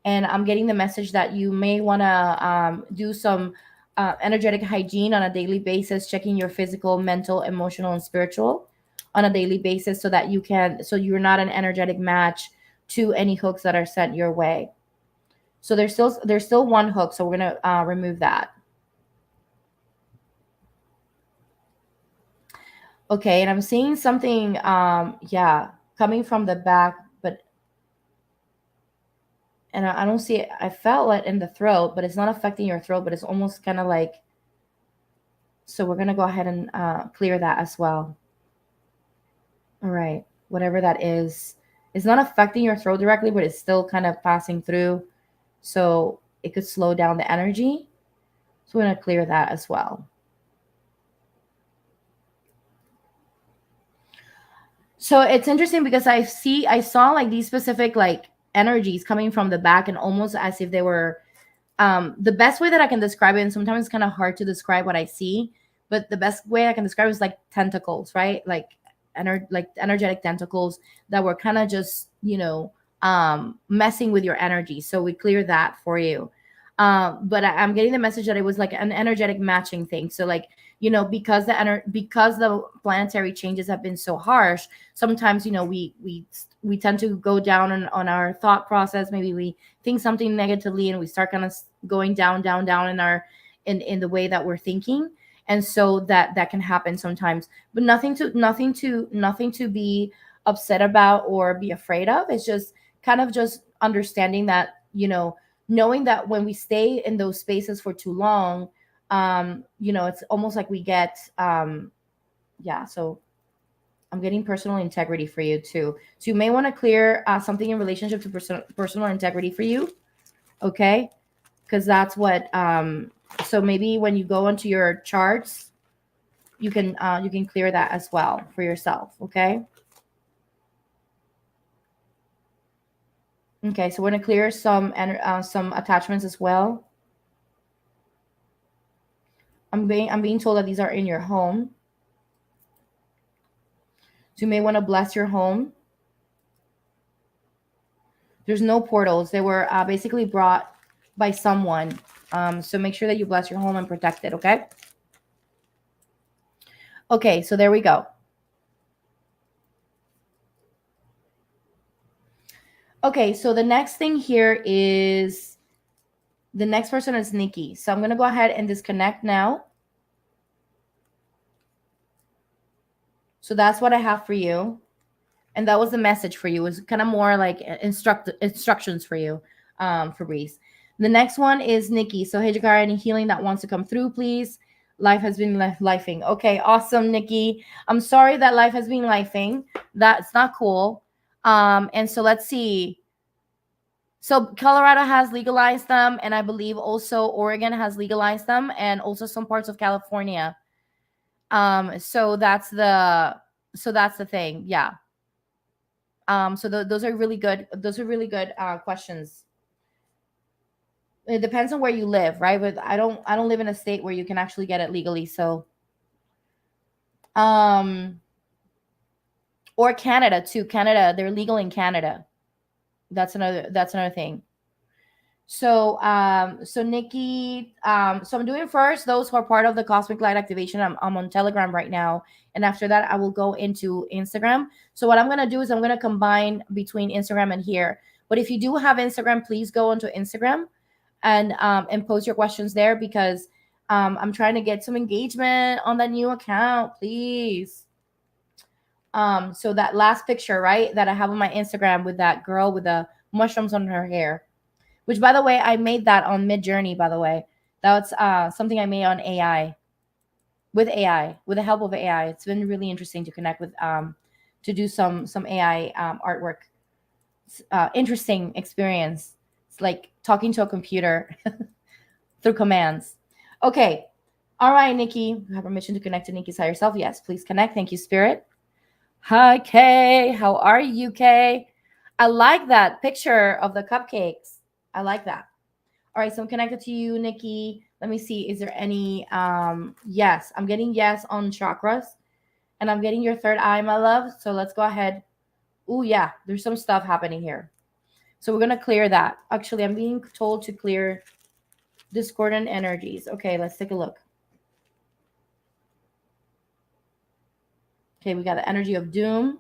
I'm getting the message that you may want to do some energetic hygiene on a daily basis, checking your physical, mental, emotional, and spiritual on a daily basis so that so you're not an energetic match to any hooks that are sent your way. So there's still 1 hook. So we're going to remove that. Okay. And I'm seeing something, coming from the back, and I don't see it. I felt it in the throat, but it's not affecting your throat, but it's almost kind of like, so we're going to go ahead and clear that as well. All right. Whatever that is, it's not affecting your throat directly, but it's still kind of passing through. So it could slow down the energy. So we're going to clear that as well. So it's interesting because I saw like these specific like energies coming from the back and almost as if they were, the best way that I can describe it, and sometimes it's kind of hard to describe what I see, but the best way I can describe it is like tentacles, right? Like energetic tentacles that were kind of just, messing with your energy. So we clear that for you. But I'm getting the message that it was like an energetic matching thing. So like, because the planetary changes have been so harsh, sometimes, we tend to go down on our thought process. Maybe we think something negatively and we start kind of going down in the way that we're thinking. And so that can happen sometimes, but nothing to be upset about or be afraid of. It's just kind of just understanding that, knowing that when we stay in those spaces for too long, it's almost like we get, so I'm getting personal integrity for you too. So you may want to clear something in relationship to personal integrity for you. Okay. Because that's what, so maybe when you go into your charts, you can clear that as well for yourself. Okay. Okay, so we're gonna clear some attachments as well. I'm being told that these are in your home. So you may want to bless your home. There's no portals. They were basically brought by someone. So make sure that you bless your home and protect it, okay? Okay, so there we go. Okay, so the next thing here is the next person is Nikki. So I'm going to go ahead and disconnect now. So that's what I have for you. And that was the message for you. It was kind of more like instructions for you, Fabrice. The next one is Nikki. So, hey, Jikara, any healing that wants to come through, please? Life has been lifing. Okay, awesome, Nikki. I'm sorry that life has been lifing. That's not cool. And so let's see. So Colorado has legalized them, and I believe also Oregon has legalized them, and also some parts of California. So that's the thing. Yeah. So those are really good. Those are really good questions. It depends on where you live, right? But I don't live in a state where you can actually get it legally. So, or Canada too. Canada, they're legal in Canada. That's another thing. So, so Nikki, so I'm doing first those who are part of the Cosmic Light Activation. I'm on Telegram right now, and after that, I will go into Instagram. So what I'm gonna do is I'm gonna combine between Instagram and here. But if you do have Instagram, please go onto Instagram and post your questions there because I'm trying to get some engagement on that new account, please. So that last picture, right, that I have on my Instagram with that girl with the mushrooms on her hair. Which, by the way, I made that on Midjourney. By the way, that's something I made on AI, with the help of AI. It's been really interesting to connect with, to do some AI artwork. Interesting experience. It's like talking to a computer through commands. Okay, all right, Nikki. You have permission to connect to Nikki's higher self. Yes, please connect. Thank you, Spirit. Hi, Kay. How are you, Kay? I like that picture of the cupcakes. I like that. All right, so I'm connected to you, Nikki. Let me see. Is there any yes? I'm getting yes on chakras. And I'm getting your third eye, my love. So let's go ahead. Oh, yeah, there's some stuff happening here. So we're gonna clear that. Actually, I'm being told to clear discordant energies. Okay, let's take a look. Okay, we got the energy of doom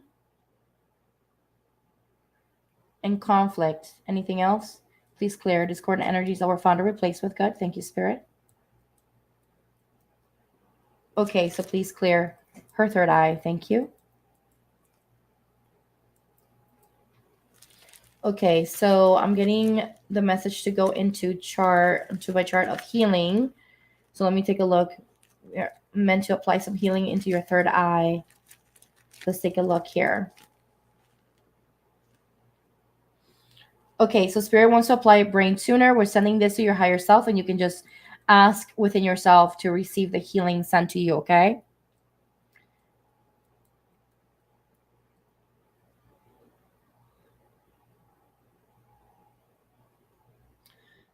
and conflict. Anything else? Please clear discordant energies that were found to replace with good. Thank you, Spirit. Okay, so please clear her third eye. Thank you. Okay, so I'm getting the message to go into my chart of healing. So let me take a look. We're meant to apply some healing into your third eye. Let's take a look here. Okay, so Spirit wants to apply brain sooner. We're sending this to your higher self, and you can just ask within yourself to receive the healing sent to you, okay?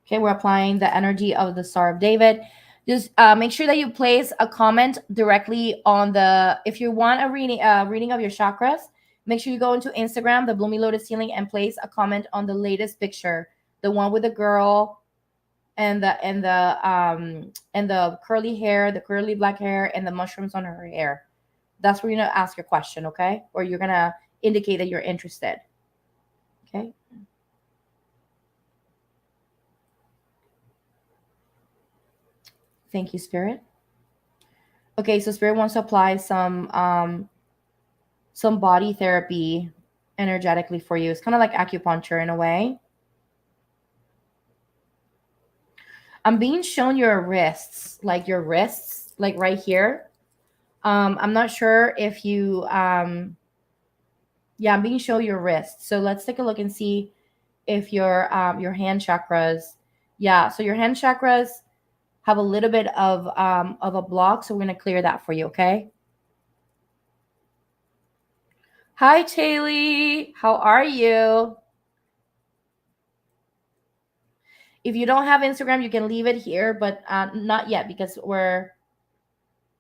Okay, we're applying the energy of the Star of David. Just make sure that you place a comment directly on if you want a reading of your chakras, make sure you go into Instagram, the Bloomy Lotus Healing, and place a comment on the latest picture, the one with the girl and the curly hair, the curly black hair, and the mushrooms on her hair. That's where you're gonna ask your question, okay? Or you're gonna indicate that you're interested. Okay. Thank you, Spirit. Okay, so Spirit wants to apply some body therapy energetically for you. It's kind of like acupuncture in a way. I'm being shown your wrists, like right here. I'm not sure if you yeah, I'm being shown your wrists. So let's take a look and see if your hand chakras, yeah, so your hand chakras have a little bit of a block, so we're going to clear that for you, okay? Hi, Taylor. How are you? If you don't have Instagram, you can leave it here, but not yet, because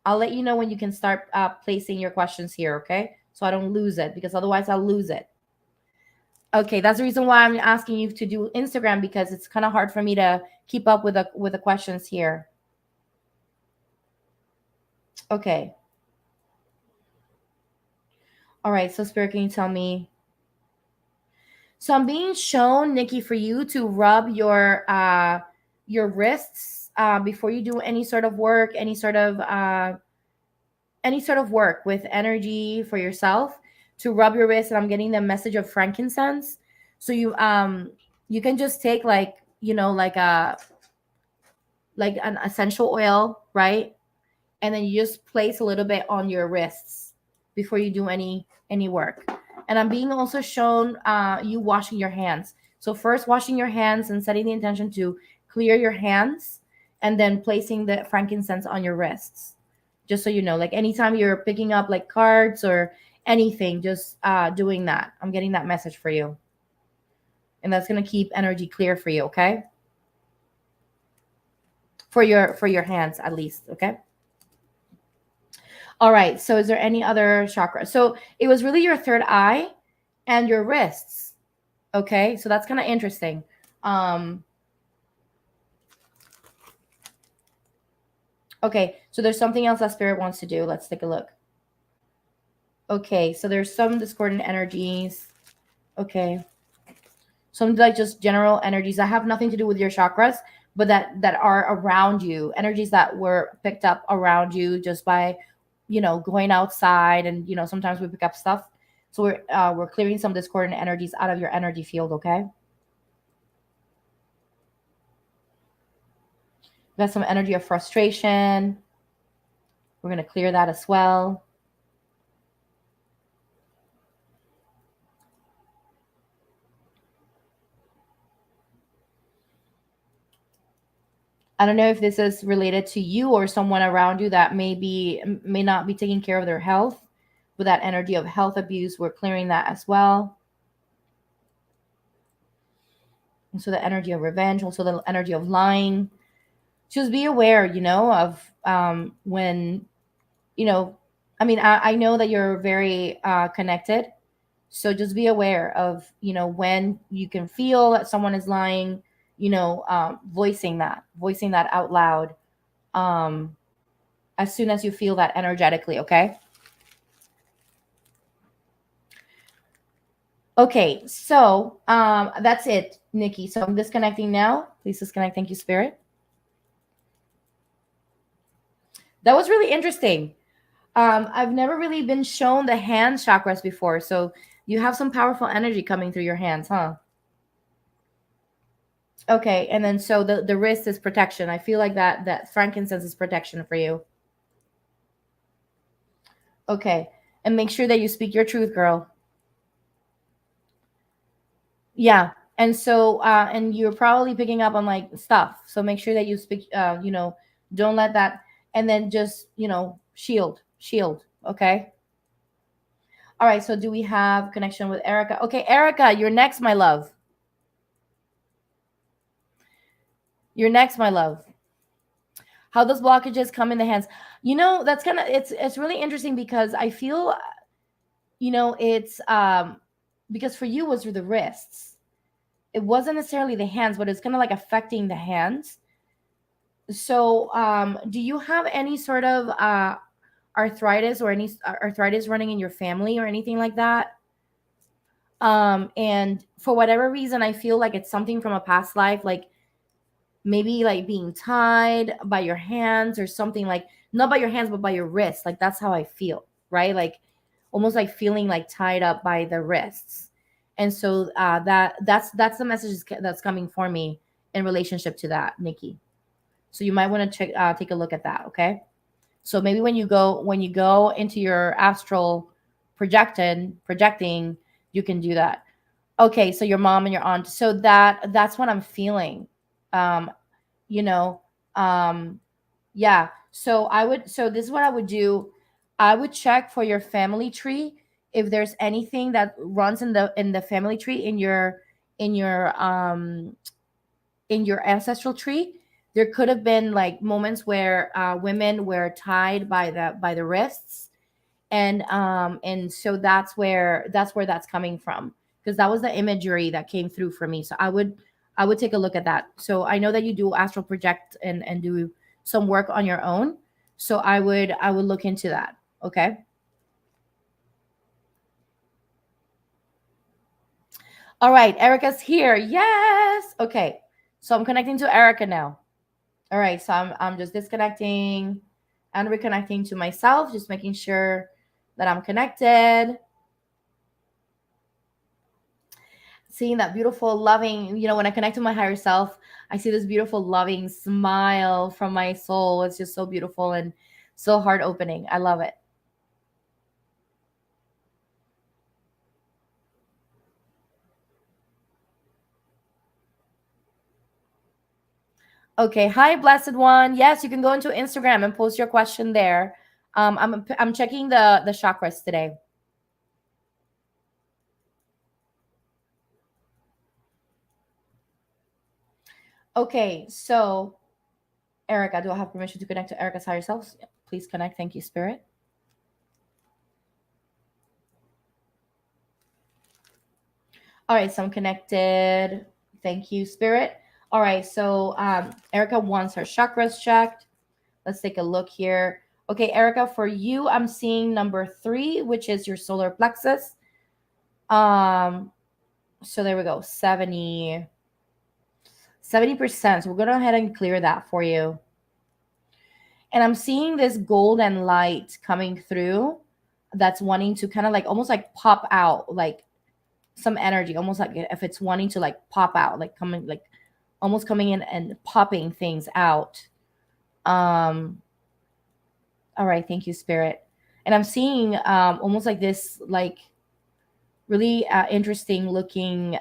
I'll let you know when you can start placing your questions here, okay? So I don't lose it, because otherwise I'll lose it. Okay, that's the reason why I'm asking you to do Instagram, because it's kind of hard for me to keep up with the questions here. Okay. All right, so Spirit, can you tell me? So I'm being shown, Nikki, for you to rub your wrists before you do any sort of work, any sort of work with energy for yourself, to rub your wrist. And I'm getting the message of frankincense. So you can just take, like, like an essential oil, right? And then you just place a little bit on your wrists before you do any work. And I'm being also shown you washing your hands. So first washing your hands and setting the intention to clear your hands, and then placing the frankincense on your wrists. Just so you know, like anytime you're picking up like cards or anything, just doing that. I'm getting that message for you. And that's going to keep energy clear for you, okay? For your hands at least, okay? All right. So is there any other chakra? So it was really your third eye and your wrists. Okay. So that's kind of interesting. Okay. So there's something else that Spirit wants to do. Let's take a look. Okay. So there's some discordant energies. Okay. Some like just general energies that have nothing to do with your chakras, but that are around you. Energies that were picked up around you just by going outside, and sometimes we pick up stuff. So we're clearing some discordant energies out of your energy field, okay? We got some energy of frustration. We're going to clear that as well. I don't know if this is related to you or someone around you that may not be taking care of their health. With that energy of health abuse, we're clearing that as well. And so the energy of revenge, also the energy of lying. Just be aware, of when, I know that you're very connected. So just be aware of, when you can feel that someone is lying, voicing that out loud as soon as you feel that energetically, okay? Okay, so that's it, Nikki. So I'm disconnecting now. Please disconnect. Thank you, Spirit. That was really interesting. I've never really been shown the hand chakras before. So you have some powerful energy coming through your hands, huh? Okay, and then so the wrist is protection. I feel like that frankincense is protection for you. Okay, and make sure that you speak your truth, girl. Yeah, and so and you're probably picking up on like stuff. So make sure that you speak. Don't let that. And then just shield. Okay. All right. So do we have connection with Erica? Okay, Erica, you're next, my love. You're next, my love. How those blockages come in the hands? That's kind of it's really interesting, because I feel, it's because for you was through the wrists. It wasn't necessarily the hands, but it's kind of like affecting the hands. So do you have any sort of arthritis, or any arthritis running in your family or anything like that? And for whatever reason, I feel like it's something from a past life, like maybe like being tied by your hands or something, like not by your hands but by your wrists. Like that's how I feel, right? Like almost like feeling like tied up by the wrists. And so that's the message that's coming for me in relationship to that, Nikki. So you might want to take a look at that, okay? So maybe when you go into your astral projecting, you can do that. Okay, so your mom and your aunt. So that's what I'm feeling. Um, you know, yeah. So this is what I would do. I would check for your family tree if there's anything that runs in the family tree in your in your ancestral tree, there could have been like moments where women were tied by the wrists, and so that's coming from, because that was the imagery that came through for me. So I would take a look at that. So I know that you do astral project and do some work on your own, so I would look into that. Okay. All right, Erica's here. Yes. Okay. So I'm connecting to Erica now. All right. So I'm just disconnecting and reconnecting to myself, just making sure that I'm connected. Seeing that beautiful, loving, when I connect to my higher self, I see this beautiful, loving smile from my soul. It's just so beautiful and so heart opening. I love it. Okay. Hi, blessed one. Yes, you can go into Instagram and post your question there. I'm checking the chakras today. Okay. So, Erica, do I have permission to connect to Erica's higher self? Please connect. Thank you, Spirit. All right. So I'm connected. Thank you, Spirit. All right. So Erica wants her chakras checked. Let's take a look here. Okay, Erica, for you, I'm seeing number 3, which is your solar plexus. So there we go, 70%. So we're gonna go ahead and clear that for you. And I'm seeing this golden light coming through that's wanting to kind of like almost like pop out, like some energy, almost like if it's wanting to like pop out, like coming, like almost coming in and popping things out. All right, thank you, Spirit. And I'm seeing almost like this, like really interesting looking,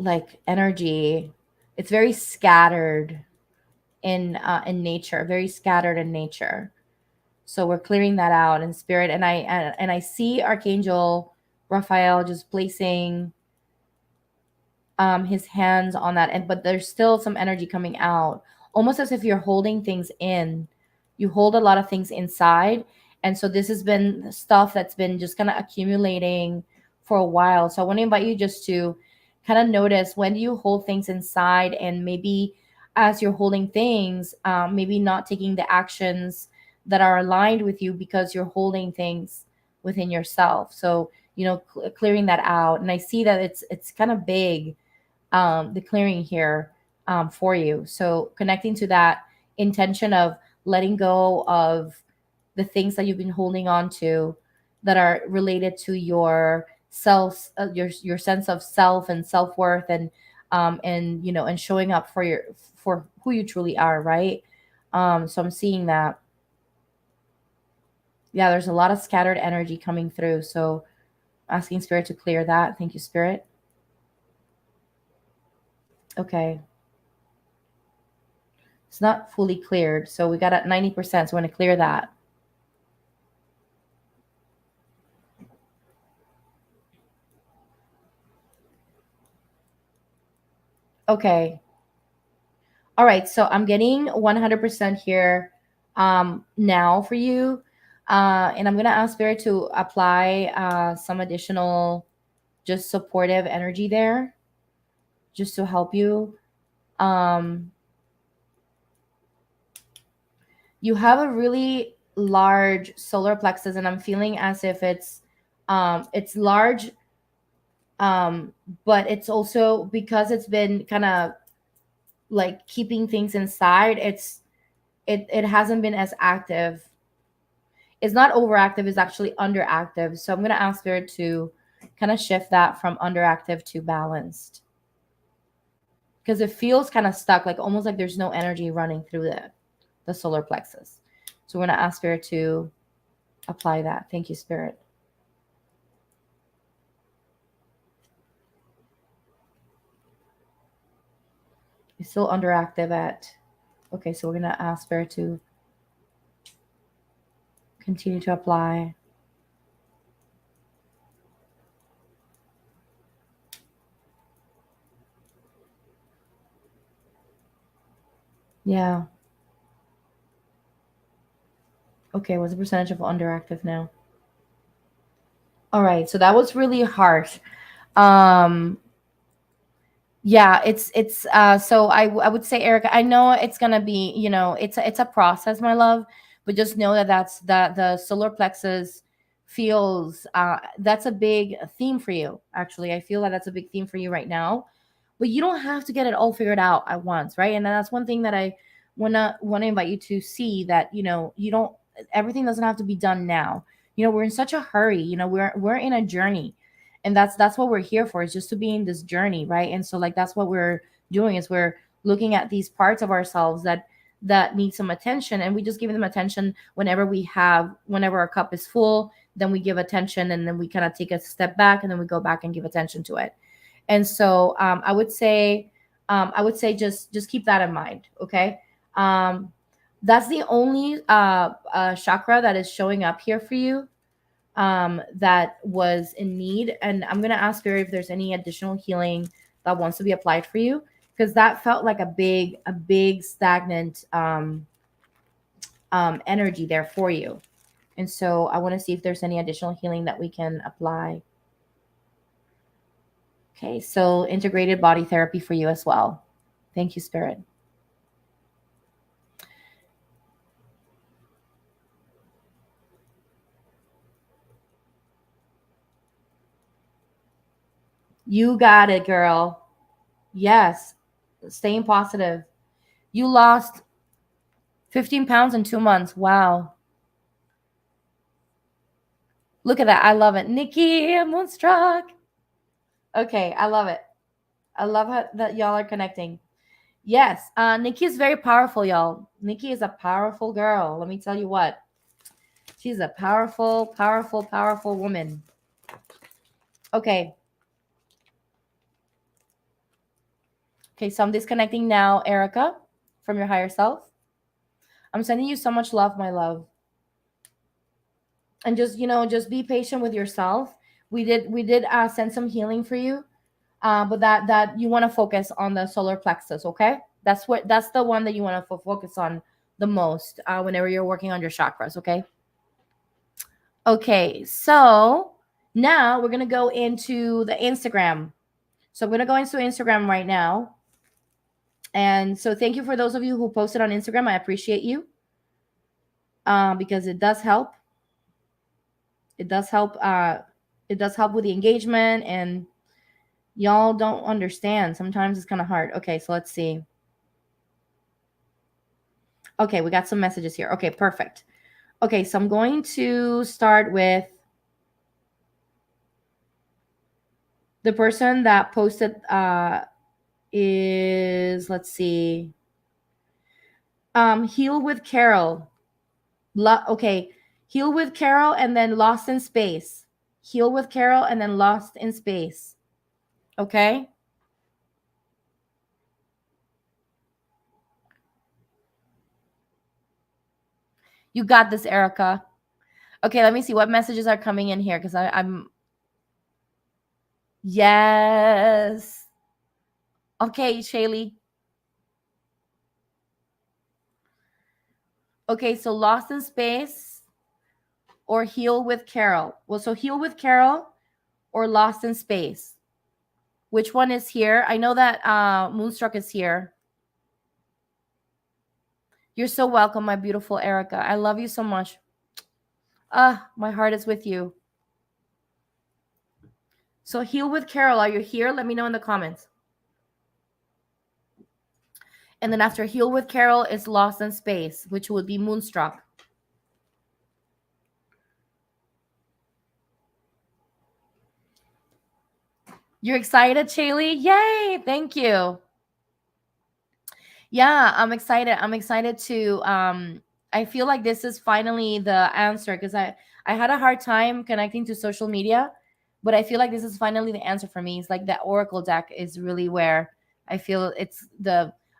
like energy. It's very scattered in nature, very scattered in nature. So we're clearing that out in spirit, and I see Archangel Raphael just placing his hands on that, and but there's still some energy coming out, almost as if you're holding things in. You hold a lot of things inside, and so this has been stuff that's been just kind of accumulating for a while. So I want to invite you just to kind of notice, when do you hold things inside, and maybe as you're holding things, maybe not taking the actions that are aligned with you because you're holding things within yourself. So clearing that out, and I see that it's kind of big, the clearing here, for you. So connecting to that intention of letting go of the things that you've been holding on to that are related to your self, your sense of self and self-worth, and showing up for who you truly are, right? So I'm seeing that, yeah, there's a lot of scattered energy coming through. So asking Spirit to clear that. Thank you, Spirit. Okay. It's not fully cleared. So we got at 90%. So we're going to clear that. Okay. All right. So I'm getting 100% here now for you. And I'm going to ask Spirit to apply some additional, just supportive energy there, just to help you. Um, you have a really large solar plexus, and I'm feeling as if it's large, um but it's also, because it's been kind of like keeping things inside, it hasn't been as active. It's not overactive, it's actually underactive. So I'm going to ask Spirit to kind of shift that from underactive to balanced, because it feels kind of stuck, like almost like there's no energy running through the solar plexus. So we're going to ask Spirit to apply that. Thank you, Spirit. It's still underactive at, okay, so we're going to ask Spirit to continue to apply. Yeah. Okay, what's the percentage of underactive now? All right, so that was really harsh. Um, yeah, it's so I would say, Erica, I know it's gonna be, it's a process, my love, but just know that the solar plexus feels that's a big theme for you. Actually, I feel that that's a big theme for you right now, but you don't have to get it all figured out at once, right? And that's one thing that I wanna invite you to see, that you don't, everything doesn't have to be done now. We're in such a hurry. We're in a journey, and that's what we're here for, is just to be in this journey, right? And so, like, that's what we're doing, is we're looking at these parts of ourselves that need some attention, and we just give them attention whenever our cup is full. Then we give attention, and then we kind of take a step back, and then we go back and give attention to it. And so, I would say just keep that in mind. Okay. That's the only chakra that is showing up here for you, that was in need. And I'm going to ask her if there's any additional healing that wants to be applied for you, because that felt like a big stagnant energy there for you. And so I want to see if there's any additional healing that we can apply. Okay, so integrated body therapy for you as well. Thank you, Spirit. You got it, girl. Yes, staying positive. You lost 15 pounds in 2 months. Wow. Look at that. I love it. Nikki, I'm moonstruck. Okay, I love it. I love that y'all are connecting. Yes, Nikki is very powerful, y'all. Nikki is a powerful girl. Let me tell you what. She's a powerful, powerful, powerful woman. Okay. Okay, so I'm disconnecting now, Erica, from your higher self. I'm sending you so much love, my love. And just be patient with yourself. We did send some healing for you, but that you want to focus on the solar plexus. Okay, that's the one that you want to focus on the most, whenever you're working on your chakras. Okay, so now we're gonna go into the Instagram. So I'm gonna go into Instagram right now. And so thank you for those of you who posted on Instagram. I appreciate you, because it does help. It does help. It does help with the engagement, and y'all don't understand. Sometimes it's kind of hard. Okay, so let's see. Okay, we got some messages here. Okay, perfect. Okay, so I'm going to start with the person that posted, is, let's see, Heal with Carol. Okay, Heal with Carol, and then Lost in Space. Heal with Carol, and then Lost in Space. Okay. You got this, Erica. Okay, let me see what messages are coming in here, because I'm. Yes. Okay, Shaylee. Okay, so Lost in Space or Heal with Carol. Well, so Heal with Carol or Lost in Space. Which one is here? I know that Moonstruck is here. You're so welcome, my beautiful Erica. I love you so much. My heart is with you. So Heal with Carol, are you here? Let me know in the comments. And then after Heal with Carol is Lost in Space, which would be Moonstruck. You're excited, Shaylee? Yay! Thank you. Yeah, I'm excited. I'm excited to I feel like this is finally the answer, because I had a hard time connecting to social media, but I feel like this is finally the answer for me. It's like the Oracle deck is really where I feel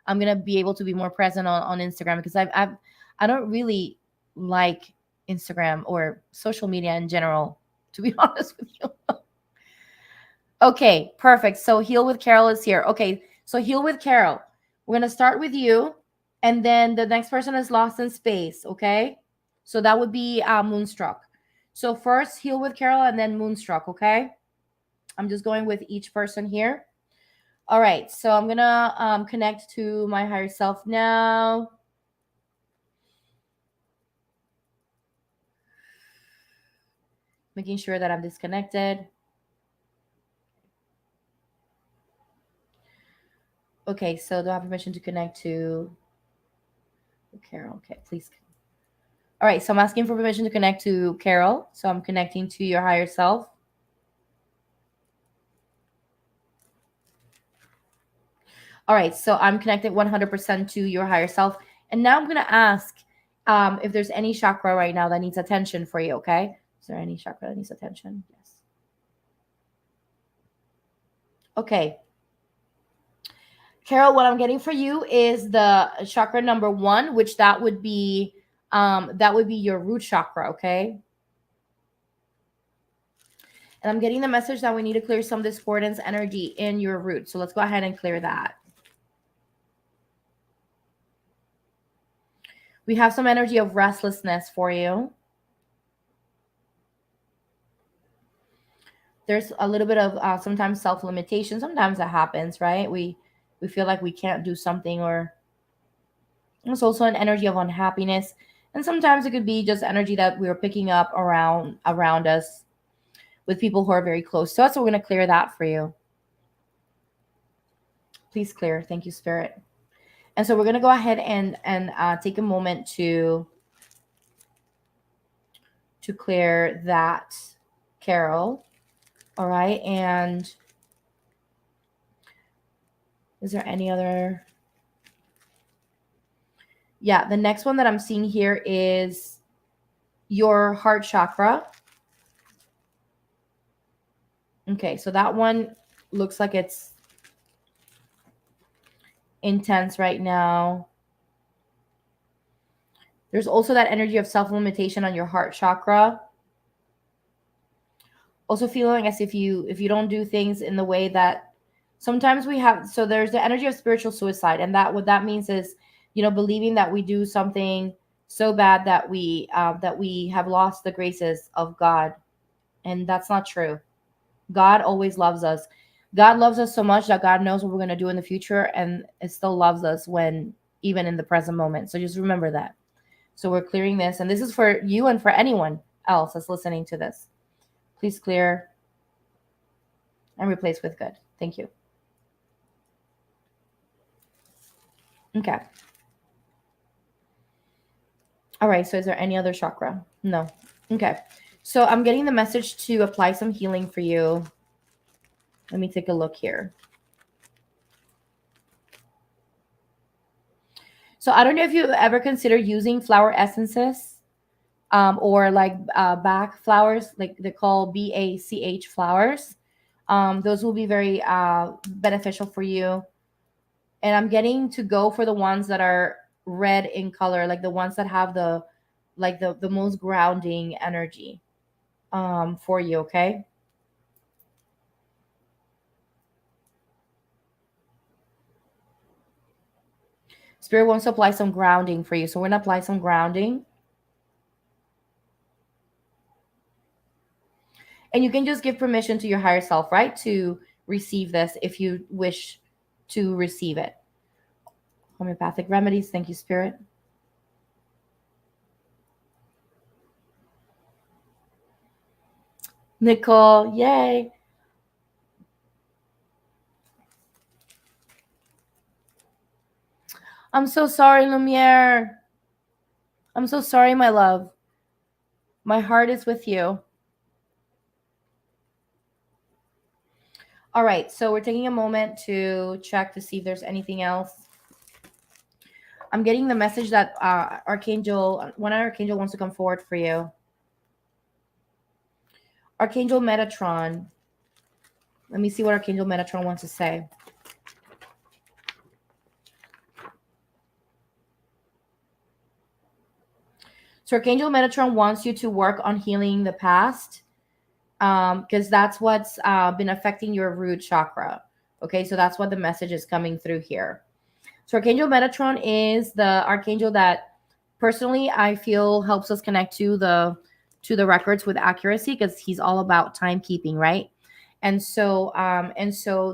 I'm gonna be able to be more present on Instagram, because I don't really like Instagram or social media in general, to be honest with you. Okay, perfect. So Heal with Carol is here. Okay, so Heal with Carol. We're gonna start with you. And then the next person is lost in space, okay? So that would be Moonstruck. So first heal with Carol and then Moonstruck, okay? I'm just going with each person here. All right, so I'm gonna connect to my higher self now. Making sure that I'm disconnected. Okay, so do I have permission to connect to Carol? Okay, please. All right, so I'm asking for permission to connect to Carol. So I'm connecting to your higher self. All right, so I'm connected 100% to your higher self. And now I'm going to ask if there's any chakra right now that needs attention for you, okay? Is there any chakra that needs attention? Yes. Okay. Carol, what I'm getting for you is the chakra number 1, which that would be your root chakra, okay? And I'm getting the message that we need to clear some discordance energy in your root. So let's go ahead and clear that. We have some energy of restlessness for you. There's a little bit of sometimes self-limitation. Sometimes that happens, right? We feel like we can't do something, or it's also an energy of unhappiness. And sometimes it could be just energy that we're picking up around us with people who are very close to us. So we're going to clear that for you. Please clear. Thank you, Spirit. And so we're going to go ahead and take a moment to clear that, Carol. All right. And is there any other? Yeah, the next one that I'm seeing here is your heart chakra. Okay, so that one looks like it's intense right now. There's also that energy of self-limitation on your heart chakra. Also feeling as if you don't do things in the way that sometimes we have. So there's the energy of spiritual suicide, and that what that means is, believing that we do something so bad that we have lost the graces of God, and that's not true. God always loves us. God loves us so much that God knows what we're going to do in the future, and it still loves us when even in the present moment. So just remember that. So we're clearing this, and this is for you and for anyone else that's listening to this. Please clear and replace with good. Thank you. Okay. All right. So is there any other chakra? No. Okay. So I'm getting the message to apply some healing for you. Let me take a look here. So I don't know if you've ever considered using flower essences or like Bach flowers, like they call BACH flowers. Those will be very beneficial for you. And I'm getting to go for the ones that are red in color, like the ones that have the most grounding energy for you, okay? Spirit wants to apply some grounding for you. So we're going to apply some grounding. And you can just give permission to your higher self, right? To receive this if you wish to receive it. Homeopathic remedies. Thank you, Spirit. Nicole, yay. I'm so sorry, Lumiere. I'm so sorry, my love. My heart is with you. All right, so we're taking a moment to check to see if there's anything else. I'm getting the message that one Archangel wants to come forward for you. Archangel Metatron. Let me see what Archangel Metatron wants to say. So Archangel Metatron wants you to work on healing the past because that's what's been affecting your root chakra. Okay, so that's what the message is coming through here. So Archangel Metatron is the archangel that personally I feel helps us connect to the records with accuracy, because he's all about timekeeping, right? And so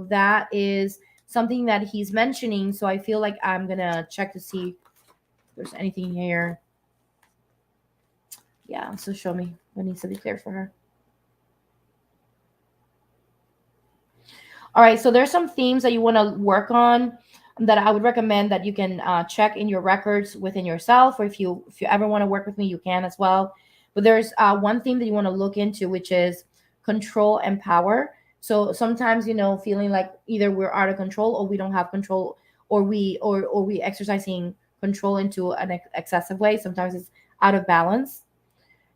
that is something that he's mentioning. So I feel like I'm gonna check to see if there's anything here. Yeah, so show me what needs to be clear for her. All right, so there's some themes that you want to work on that I would recommend that you can check in your records within yourself, or if you ever want to work with me, you can as well. But there's one theme that you want to look into, which is control and power. So sometimes, feeling like either we're out of control or we don't have control, or we exercising control into an excessive way. Sometimes it's out of balance.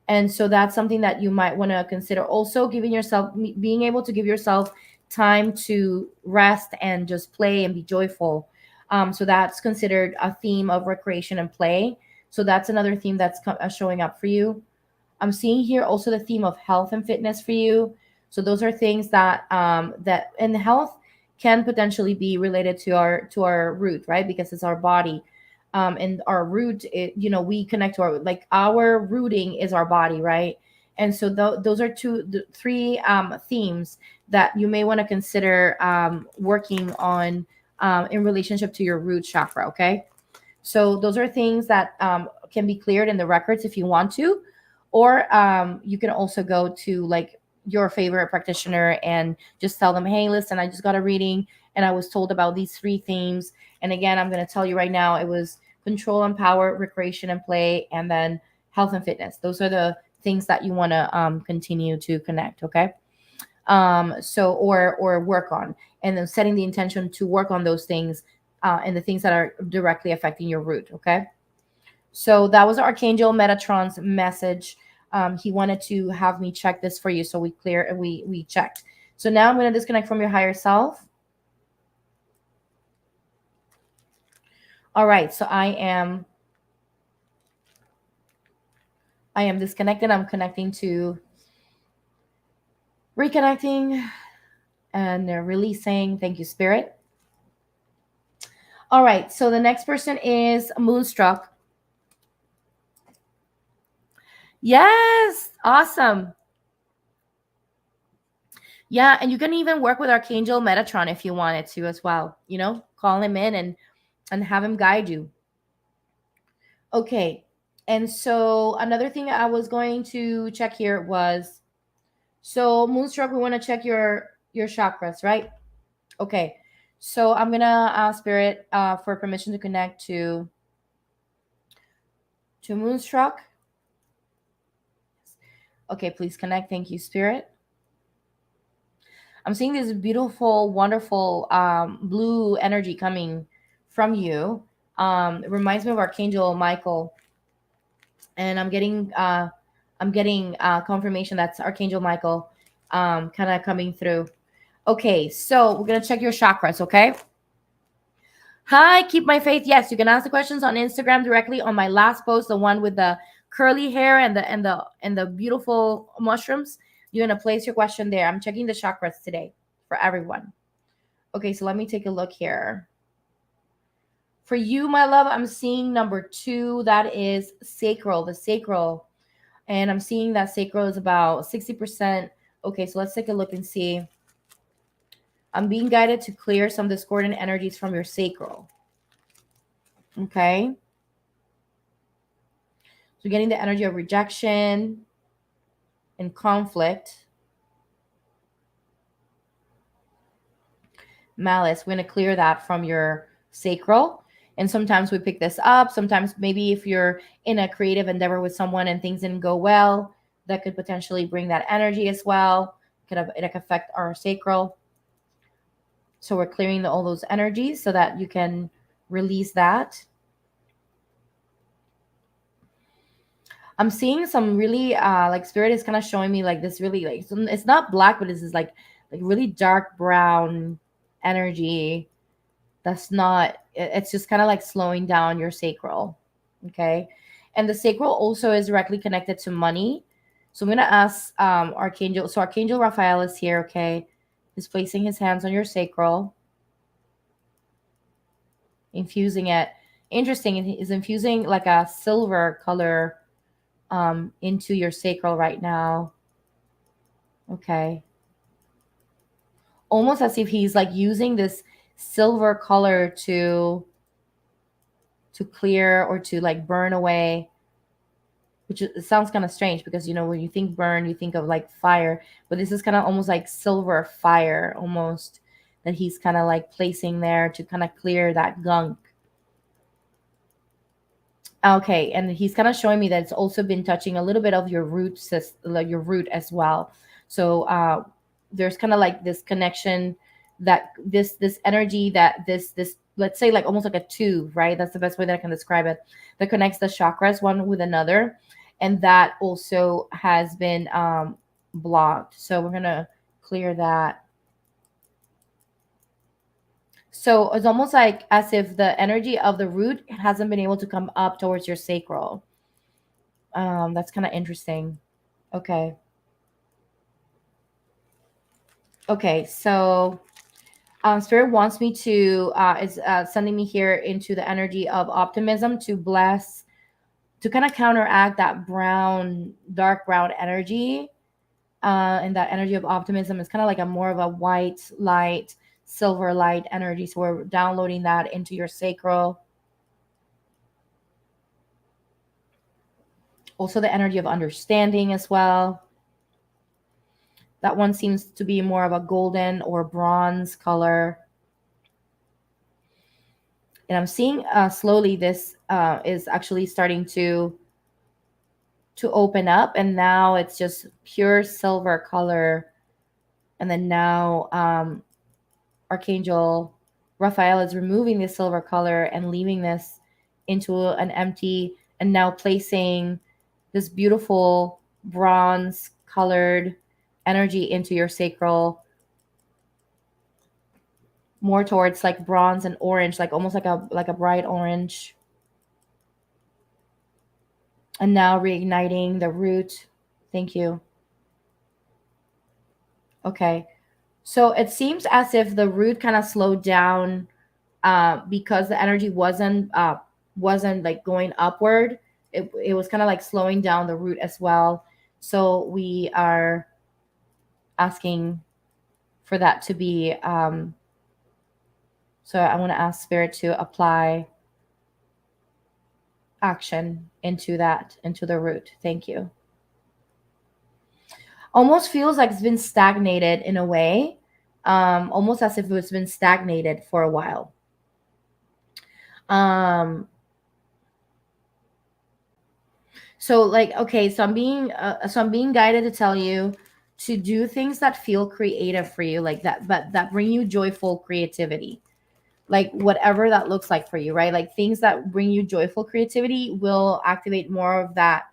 And so that's something that you might want to consider. Also, being able to give yourself time to rest and just play and be joyful. So that's considered a theme of recreation and play. So that's another theme that's showing up for you. I'm seeing here also the theme of health and fitness for you. So those are things that and health can potentially be related to our root, right? Because it's our body. And our root, we connect to our rooting is our body, right? And so those are three themes that you may want to consider working on in relationship to your root chakra. Okay, so those are things that can be cleared in the records if you want to, or you can also go to like your favorite practitioner and just tell them, hey, listen, I just got a reading and I was told about these three themes. And again, I'm going to tell you right now, it was control and power, recreation and play, and then health and fitness. Those are the things that you want to continue to connect. Okay. So or work on, and then setting the intention to work on those things and the things that are directly affecting your root. Okay. So that was Archangel Metatron's message. He wanted to have me check this for you, so we checked. So now I'm going to disconnect from your higher self. All right, so I am disconnected. I'm connecting to reconnecting and releasing. Thank you, Spirit. All right, so the next person is Moonstruck. Yes, awesome. Yeah, and you can even work with Archangel Metatron if you wanted to as well. Call him in and have him guide you. Okay. And so another thing I was going to check here was, so Moonstruck, we want to check your chakras, right? Okay. So I'm gonna ask Spirit for permission to connect to Moonstruck. Okay, please connect. Thank you, Spirit. I'm seeing this beautiful, wonderful blue energy coming from you. It reminds me of Archangel Michael, and I'm getting confirmation that's Archangel Michael kind of coming through. Okay, so we're gonna check your chakras. Okay. Hi, keep my faith. Yes, you can ask the questions on Instagram directly on my last post, the one with the curly hair and the beautiful mushrooms. You're gonna place your question there. I'm checking the chakras today for everyone. Okay, so let me take a look here. For you, my love, I'm seeing number 2. That is sacral, the sacral. And I'm seeing that sacral is about 60%. Okay, so let's take a look and see. I'm being guided to clear some discordant energies from your sacral. Okay. So getting the energy of rejection and conflict. Malice. We're going to clear that from your sacral. And sometimes we pick this up. Sometimes maybe if you're in a creative endeavor with someone and things didn't go well, that could potentially bring that energy as well. It could affect our sacral. So we're clearing all those energies so that you can release that. I'm seeing some really like Spirit is kind of showing me like this really like it's not black, but it's like really dark brown energy. That's not, it's just kind of like slowing down your sacral. Okay. And the sacral also is directly connected to money. So I'm going to ask Archangel. So Archangel Raphael is here. Okay. He's placing his hands on your sacral. infusing it. Interesting. He's infusing like a silver color into your sacral right now. Okay. Almost as if he's like using this silver color to clear or to like burn away, which it sounds kind of strange because you know when you think burn you think of like fire, but this is kind of almost like silver fire almost that he's kind of like placing there to kind of clear that gunk. Okay, and he's kind of showing me that it's also been touching a little bit of your root like your root as well. So there's kind of like this connection that this energy that this let's say like almost like a tube, right? That's the best way that I can describe it. That connects the chakras one with another, and that also has been blocked. So we're gonna clear that. So it's almost like as if the energy of the root hasn't been able to come up towards your sacral. That's kind of interesting. Okay. Okay. So Spirit wants me to is sending me here into the energy of optimism to bless, to kind of counteract that brown, dark brown energy. And that energy of optimism is kind of like a more of a white light, silver light energy. So we're downloading that into your sacral. Also the energy of understanding as well. That one seems to be more of a golden or bronze color. And I'm seeing slowly this is actually starting to open up, and now it's just pure silver color. And then now Archangel Raphael is removing this silver color and leaving this into an empty, and now placing this beautiful bronze colored energy into your sacral, more towards like bronze and orange, like almost like a bright orange. And now reigniting the root. Thank you. Okay. So it seems as if the root kind of slowed down because the energy wasn't like going upward. It was kind of like slowing down the root as well. So we are asking for that to be. So I want to ask Spirit to apply action into that, into the root. Thank you. Almost feels like it's been stagnated in a way, almost as if it's been stagnated for a while. Um, so like, okay, so I'm being guided to tell you to do things that feel creative for you, like that, but that bring you joyful creativity, like whatever that looks like for you, right? Like things that bring you joyful creativity will activate more of that,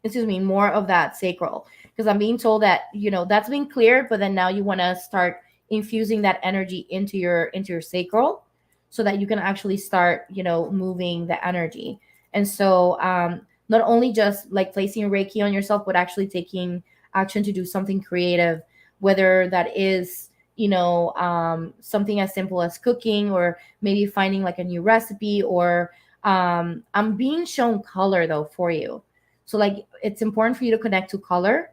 excuse me, more of that sacral, because I'm being told that you know that's been cleared, but then now you want to start infusing that energy into your sacral so that you can actually start, you know, moving the energy. And so not only just like placing reiki on yourself, but actually taking action to do something creative, whether that is, you know, something as simple as cooking, or maybe finding like a new recipe, or I'm being shown color though for you. So like it's important for you to connect to color.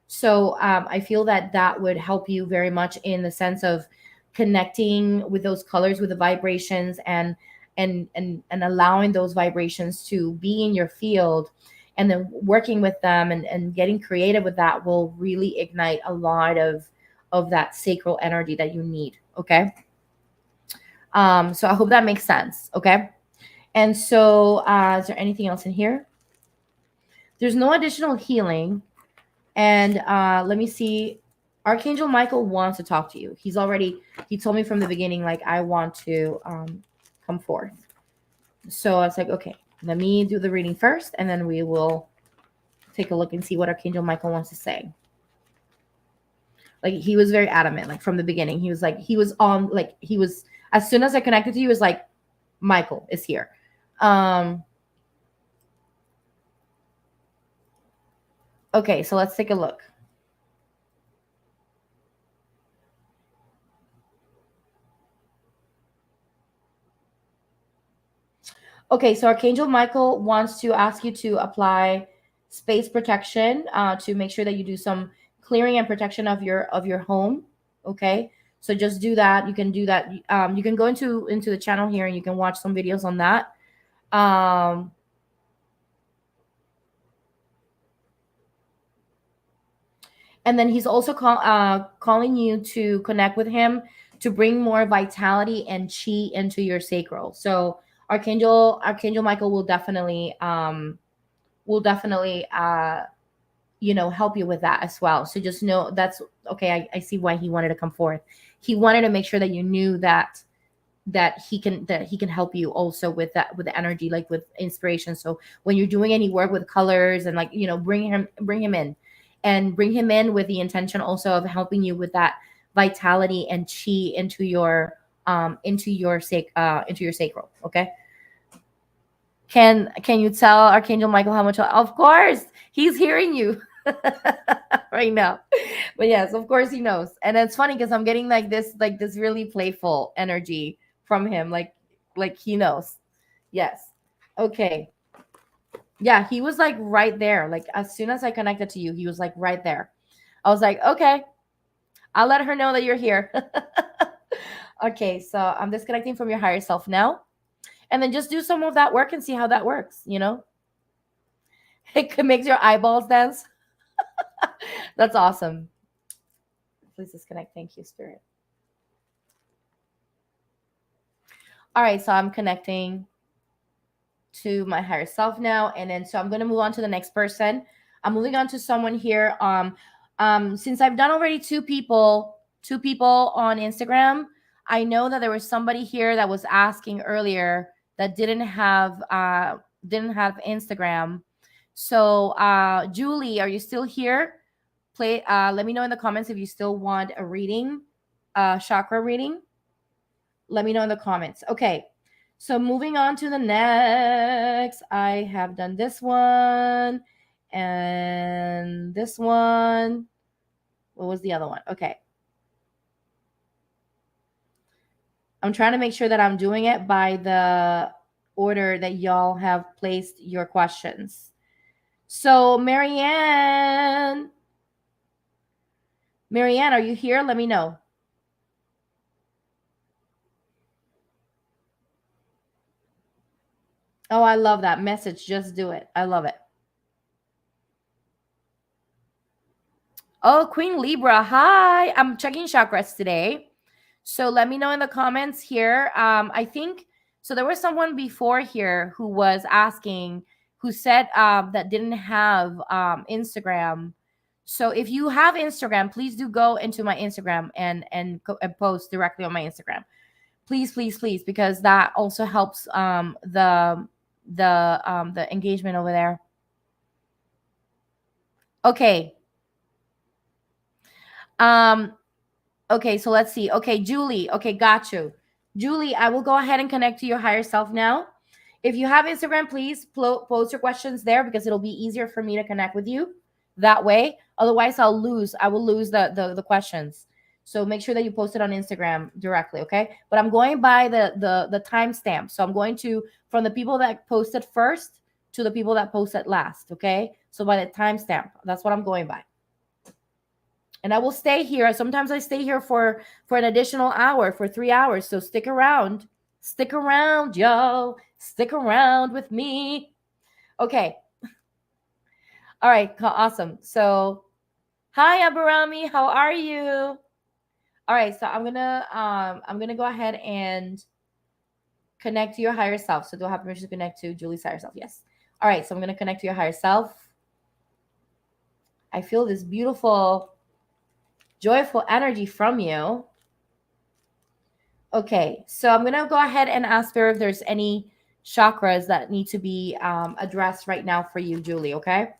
So I feel that that would help you very much in the sense of connecting with those colors, with the vibrations, and allowing those vibrations to be in your field, and then working with them and getting creative with that will really ignite a lot of that sacral energy that you need. Okay. So I hope that makes sense. Okay. And so is there anything else in here? There's no additional healing. And let me see. Archangel Michael wants to talk to you. He told me from the beginning, like, I want to come forth. So I was like, okay, let me do the reading first, and then we will take a look and see what Archangel Michael wants to say. Like, he was very adamant, like, from the beginning. He was like, as soon as I connected to you, he was like, Michael is here. Okay, so let's take a look. Okay, so Archangel Michael wants to ask you to apply space protection to make sure that you do some clearing and protection of your home. Okay, so just do that. You can do that. You can go into the channel here and you can watch some videos on that. Um, and then he's also calling you to connect with him to bring more vitality and chi into your sacral. So Archangel Michael will definitely help you with that as well. So just know that's okay. I see why he wanted to come forth. He wanted to make sure that you knew that he can help you also with that, with the energy, like with inspiration. So when you're doing any work with colors and like, bring him in, and bring him in with the intention also of helping you with that vitality and chi into your sacral. Okay. Can you tell Archangel Michael how much? Of course, he's hearing you right now. But yes, of course he knows. And it's funny because I'm getting like this really playful energy from him, like he knows. Yes. Okay. Yeah, he was like right there. Like as soon as I connected to you, he was like right there. I was like, okay, I'll let her know that you're here. Okay, so I'm disconnecting from your higher self now. And then just do some of that work and see how that works, It makes your eyeballs dance. That's awesome. Please disconnect. Thank you, Spirit. All right, so I'm connecting to my higher self now. And then so I'm going to move on to the next person. I'm moving on to someone here. Since I've done already two people on Instagram, I know that there was somebody here that was asking earlier that didn't have Instagram. So Julie, are you still here? Let me know in the comments if you still want a reading, chakra reading. Let me know in the comments. Okay. So moving on to the next, I have done this one and this one. What was the other one? Okay. I'm trying to make sure that I'm doing it by the order that y'all have placed your questions. So Marianne, are you here? Let me know. Oh, I love that message. Just do it. I love it. Oh, Queen Libra. Hi. I'm checking chakras today. So let me know in the comments here. I think so. There was someone before here who was asking, who said that didn't have Instagram. So if you have Instagram, please do go into my Instagram and post directly on my Instagram. Please, please, please, because that also helps the engagement over there. Okay. Um, Okay, so let's see. Okay, Julie. Okay, got you. Julie, I will go ahead and connect to your higher self now. If you have Instagram, please post your questions there because it'll be easier for me to connect with you that way. Otherwise, I will lose the questions. So make sure that you post it on Instagram directly, okay? But I'm going by the timestamp. So I'm going to from the people that posted first to the people that posted last, okay? So by the timestamp, that's what I'm going by. And I will stay here. Sometimes I stay here for an additional hour, for 3 hours. So stick around. Stick around, yo. Stick around with me. Okay. All right. Awesome. So, hi, Abarami. How are you? All right. So I'm gonna go ahead and connect to your higher self. So do I have permission to connect to Julie's higher self? Yes. All right. So I'm gonna connect to your higher self. I feel this beautiful, joyful energy from you. Okay, so I'm going to go ahead and ask her if there's any chakras that need to be addressed right now for you, Julie, okay?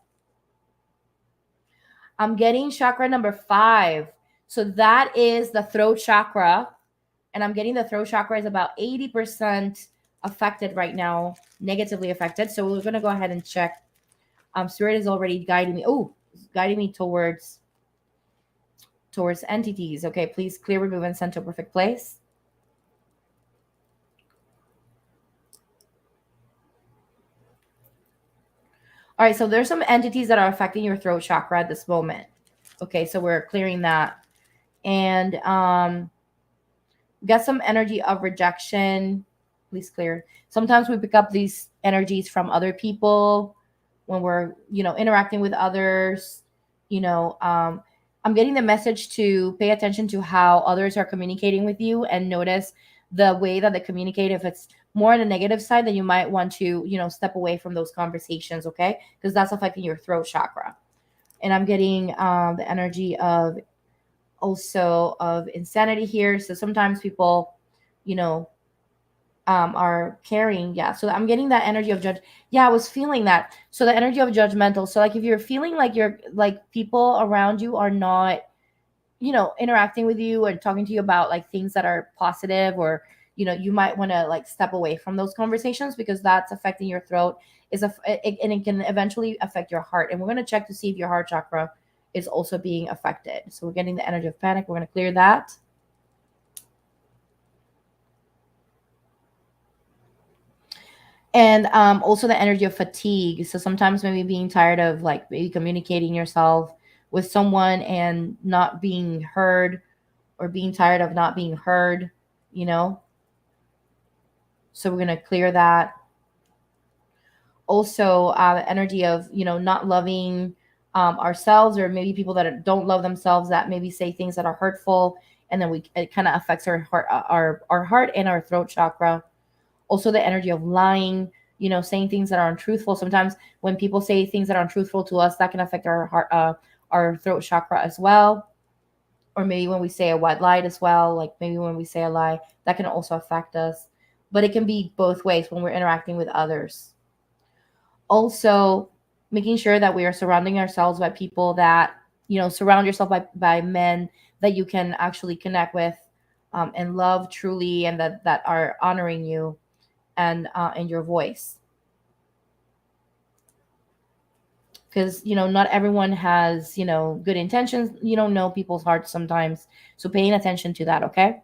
I'm getting chakra number 5. So that is the throat chakra. And I'm getting the throat chakra is about 80% affected right now, negatively affected. So we're going to go ahead and check. Spirit is already guiding me. Oh, guiding me towards entities. Okay, please clear, remove, and send to a perfect place. All right, so there's some entities that are affecting your throat chakra at this moment. Okay, so we're clearing that. And get some energy of rejection. Please clear. Sometimes we pick up these energies from other people when we're, interacting with others. I'm getting the message to pay attention to how others are communicating with you and notice the way that they communicate. If it's more on the negative side, then you might want to, step away from those conversations, okay? Because that's affecting your throat chakra. And I'm getting the energy of also of insanity here. So sometimes people, you know, are carrying, yeah. So I'm getting that energy of judge. Yeah, I was feeling that. So the energy of judgmental. So like if you're feeling like you're like people around you are not, interacting with you and talking to you about like things that are positive, or you might want to like step away from those conversations because that's affecting your throat and it can eventually affect your heart. And we're going to check to see if your heart chakra is also being affected. So we're getting the energy of panic. We're going to clear that. And also the energy of fatigue. So sometimes maybe being tired of like maybe communicating yourself with someone and not being heard, or being tired of not being heard, you know. So we're going to clear that. Also the energy of not loving ourselves, or maybe people that don't love themselves that maybe say things that are hurtful, and then it kind of affects our heart, our heart and our throat chakra. Also the energy of lying, saying things that are untruthful. Sometimes when people say things that are untruthful to us, that can affect our heart, our throat chakra as well. Or maybe when we say a white lie as well, like maybe when we say a lie, that can also affect us. But it can be both ways when we're interacting with others. Also making sure that we are surrounding ourselves by people that, surround yourself by men that you can actually connect with, and love truly, and that are honoring you and your voice. Because not everyone has good intentions. You don't know people's hearts sometimes, so paying attention to that. Okay.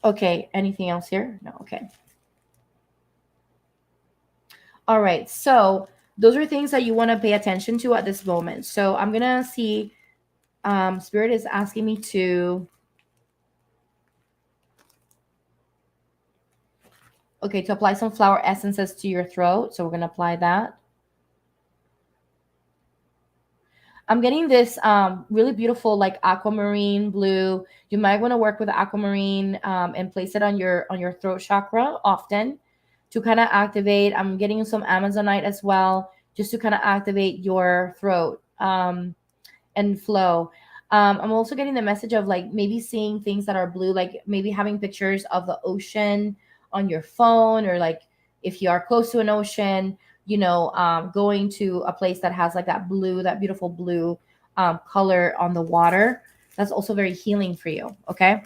Okay, anything else here? No. Okay. All right, so those are things that you want to pay attention to at this moment. So I'm gonna see, spirit is asking me to, okay, to apply some flower essences to your throat. So we're gonna apply that. I'm getting this really beautiful like aquamarine blue. You might want to work with aquamarine, and place it on your throat chakra often to kind of activate. I'm getting some Amazonite as well, just to kind of activate your throat, and flow. I'm also getting the message of like maybe seeing things that are blue, like maybe having pictures of the ocean on your phone, or like if you are close to an ocean, going to a place that has like that blue, that beautiful blue color on the water. That's also very healing for you. Okay.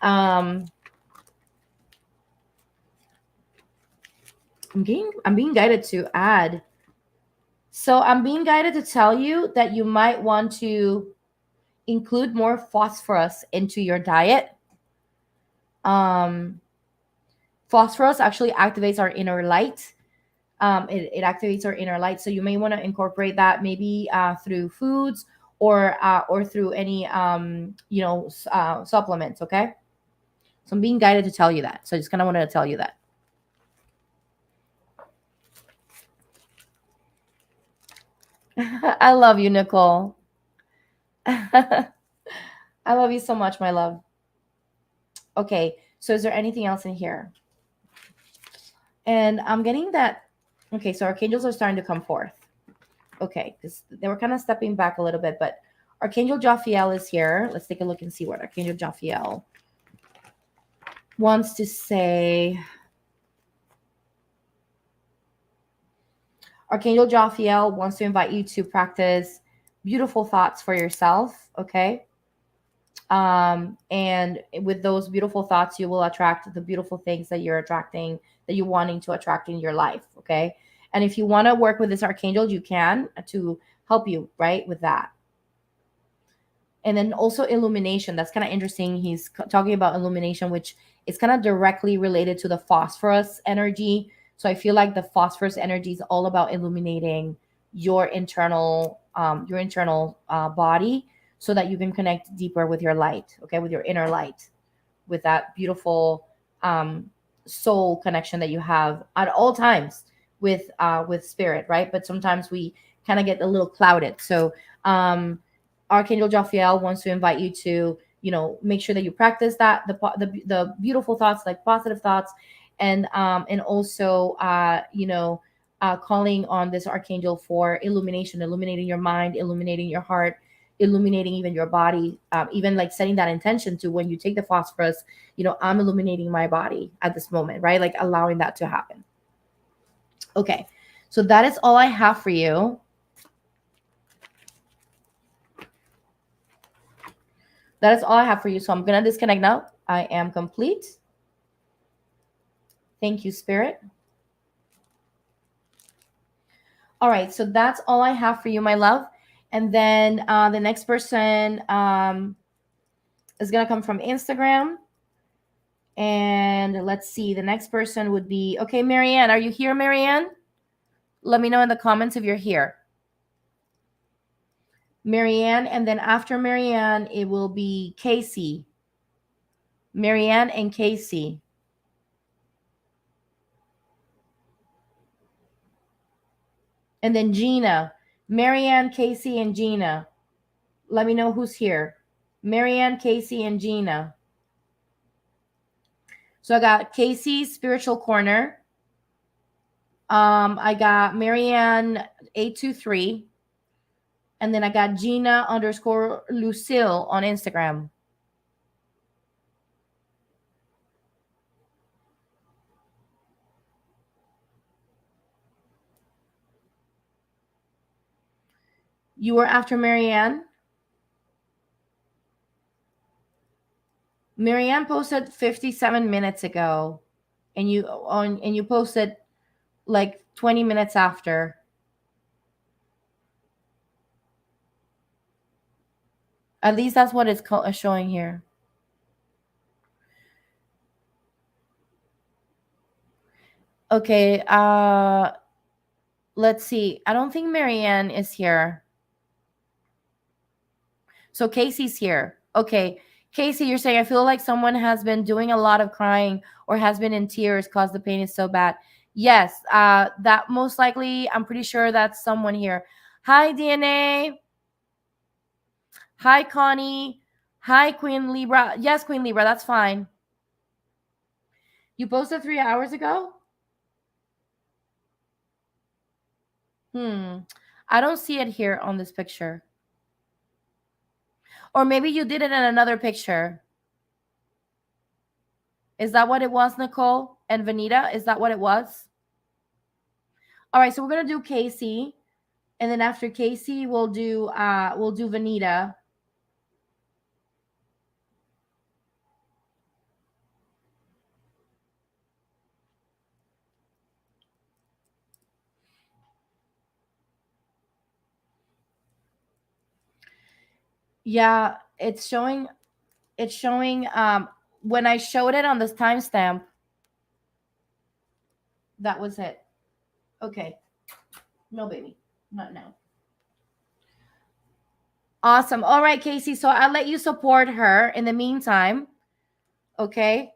Um, I'm being guided to add. So I'm being guided to tell you that you might want to include more phosphorus into your diet. Um, Phosphorus actually activates our inner light. It activates our inner light. So you may want to incorporate that maybe through foods, or through any supplements. Okay. So I'm being guided to tell you that. So I just kind of wanted to tell you that. I love you, Nicole. I love you so much, my love. Okay. So is there anything else in here? And I'm getting that. Okay. So archangels are starting to come forth. Okay. Because they were kind of stepping back a little bit, but Archangel Jophiel is here. Let's take a look and see what Archangel Jophiel wants to say. Archangel Jophiel wants to invite you to practice beautiful thoughts for yourself. Okay. And with those beautiful thoughts, you will attract the beautiful things that you're attracting, that you're wanting to attract in your life. Okay. And if you want to work with this archangel, you can, to help you, right, with that. And then also illumination. That's kind of interesting. He's talking about illumination, which It's kind of directly related to the phosphorus energy. So I feel like the phosphorus energy is all about illuminating your internal body, so that you can connect deeper with your light, okay, with your inner light, with that beautiful um, soul connection that you have at all times with spirit, right? But sometimes we kind of get a little clouded. So Archangel Jophiel wants to invite you to, make sure that you practice that, the beautiful thoughts, like positive thoughts, and also calling on this archangel for illumination, illuminating your mind, illuminating your heart, illuminating even your body, even like setting that intention to when you take the phosphorus, I'm illuminating my body at this moment, right? Like allowing that to happen. Okay, so that is all I have for you. That is all I have for you. So I'm going to disconnect now. I am complete. Thank you, Spirit. All right, so that's all I have for you, my love. And then the next person is going to come from Instagram. And let's see, the next person would be, okay, Marianne, are you here, Marianne? Let me know in the comments if you're here. Marianne, and then after Marianne, it will be Casey. Marianne and Casey. And then Gina. Marianne, Casey, and Gina. Let me know who's here. Marianne, Casey, and Gina. So I got Casey's Spiritual Corner. I got Marianne 823. And then I got Gina _ Lucille on Instagram. You were after Marianne? Marianne posted 57 minutes ago, and you posted like 20 minutes after. At least that's what it's showing here. Okay, let's see. I don't think Marianne is here. So Casey's here. Okay. Casey, you're saying, I feel like someone has been doing a lot of crying or has been in tears because the pain is so bad. Yes, that most likely, I'm pretty sure that's someone here. Hi, DNA. Hi, Connie. Hi, Queen Libra. Yes, Queen Libra, that's fine. You posted 3 hours ago? I don't see it here on this picture. Or maybe you did it in another picture. Is that what it was, Nicole and Vanita? Is that what it was? All right, so we're gonna do Casey, and then after Casey, we'll do Vanita. Yeah, it's showing. It's showing. When I showed it on this timestamp, that was it. Okay. No, baby, not now. Awesome. All right, Casey. So I'll let you support her in the meantime. Okay.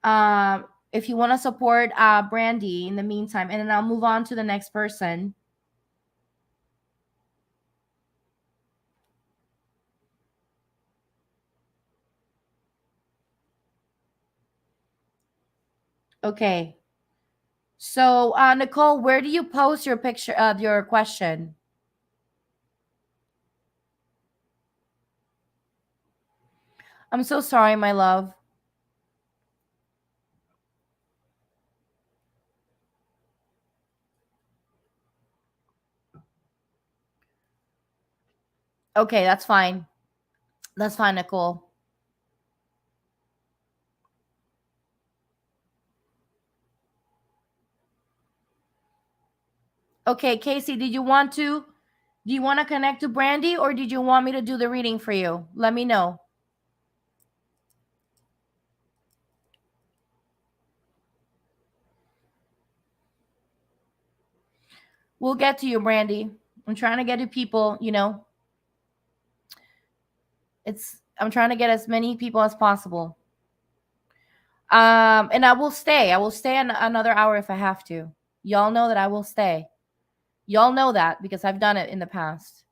If you want to support Brandy in the meantime, and then I'll move on to the next person. Okay. So Nicole, where do you post your picture of your question? I'm so sorry, my love. Okay, that's fine. That's fine, Nicole. Okay, Casey, do you want to connect to Brandy, or did you want me to do the reading for you? Let me know. We'll get to you, Brandy. I'm trying to get to people, I'm trying to get as many people as possible. And I will stay. I will stay another hour if I have to. Y'all know that I will stay. Y'all know that because I've done it in the past.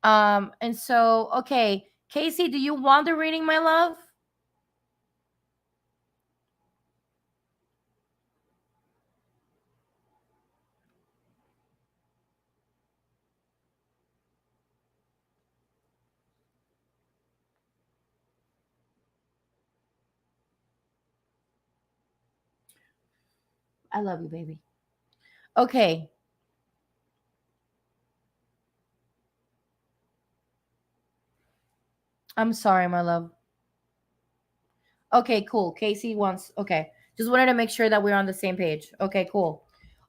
And so, okay, Casey, do you want the reading, my love? I love you, baby. Okay. I'm sorry, my love. Okay, cool. Casey wants, okay. Just wanted to make sure that we're on the same page. Okay, cool.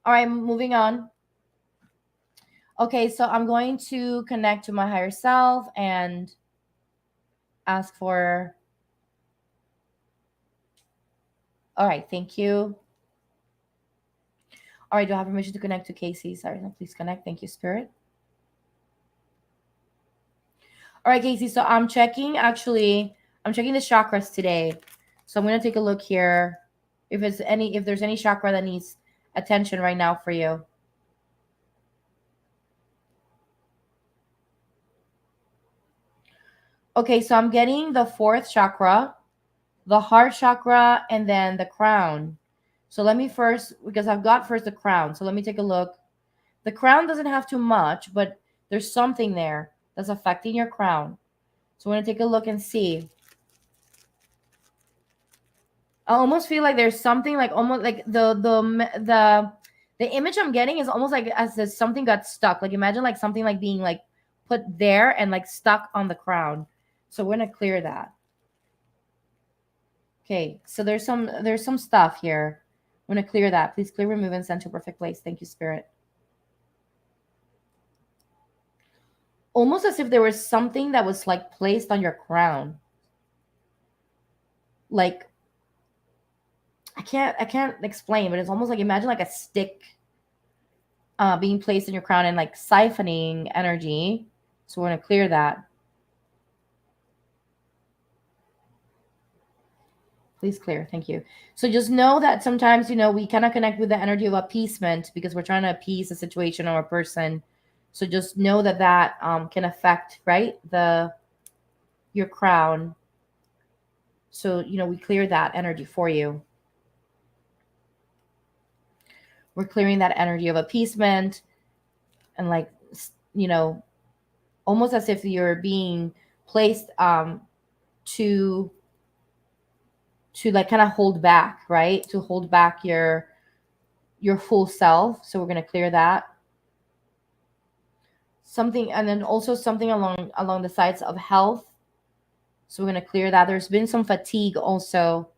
All right, moving on. Okay, so I'm going to connect to my higher self and ask for. All right, thank you. All right, do I have permission to connect to Casey? Sorry, no, please connect. Thank you, Spirit. All right, Casey. So I'm checking. Actually, I'm checking the chakras today. So I'm gonna take a look here. If there's any chakra that needs attention right now for you. Okay, so I'm getting the fourth chakra, the heart chakra, and then the crown. So let me first, because I've got first the crown. So let me take a look. The crown doesn't have too much, but there's something there that's affecting your crown. So we're gonna take a look and see. I almost feel like there's something like almost like the image I'm getting is almost like as if something got stuck. Like imagine like something like being like put there and like stuck on the crown. So we're gonna clear that. Okay, so there's some stuff here. I'm gonna clear that. Please clear, remove, and send to perfect place. Thank you, Spirit. Almost as if there was something that was like placed on your crown. Like I can't explain, but it's almost like imagine like a stick being placed in your crown and like siphoning energy. So we're going to clear that. Please clear. Thank you. So just know that sometimes, we cannot connect with the energy of appeasement because we're trying to appease a situation or a person. So just know that can affect, right, your crown. So, we clear that energy for you. We're clearing that energy of appeasement and like, you know, almost as if you're being placed to like kind of hold back, right? To hold back your full self. So we're going to clear that. Something, and then also something along the sides of health. So we're going to clear that. There's been some fatigue also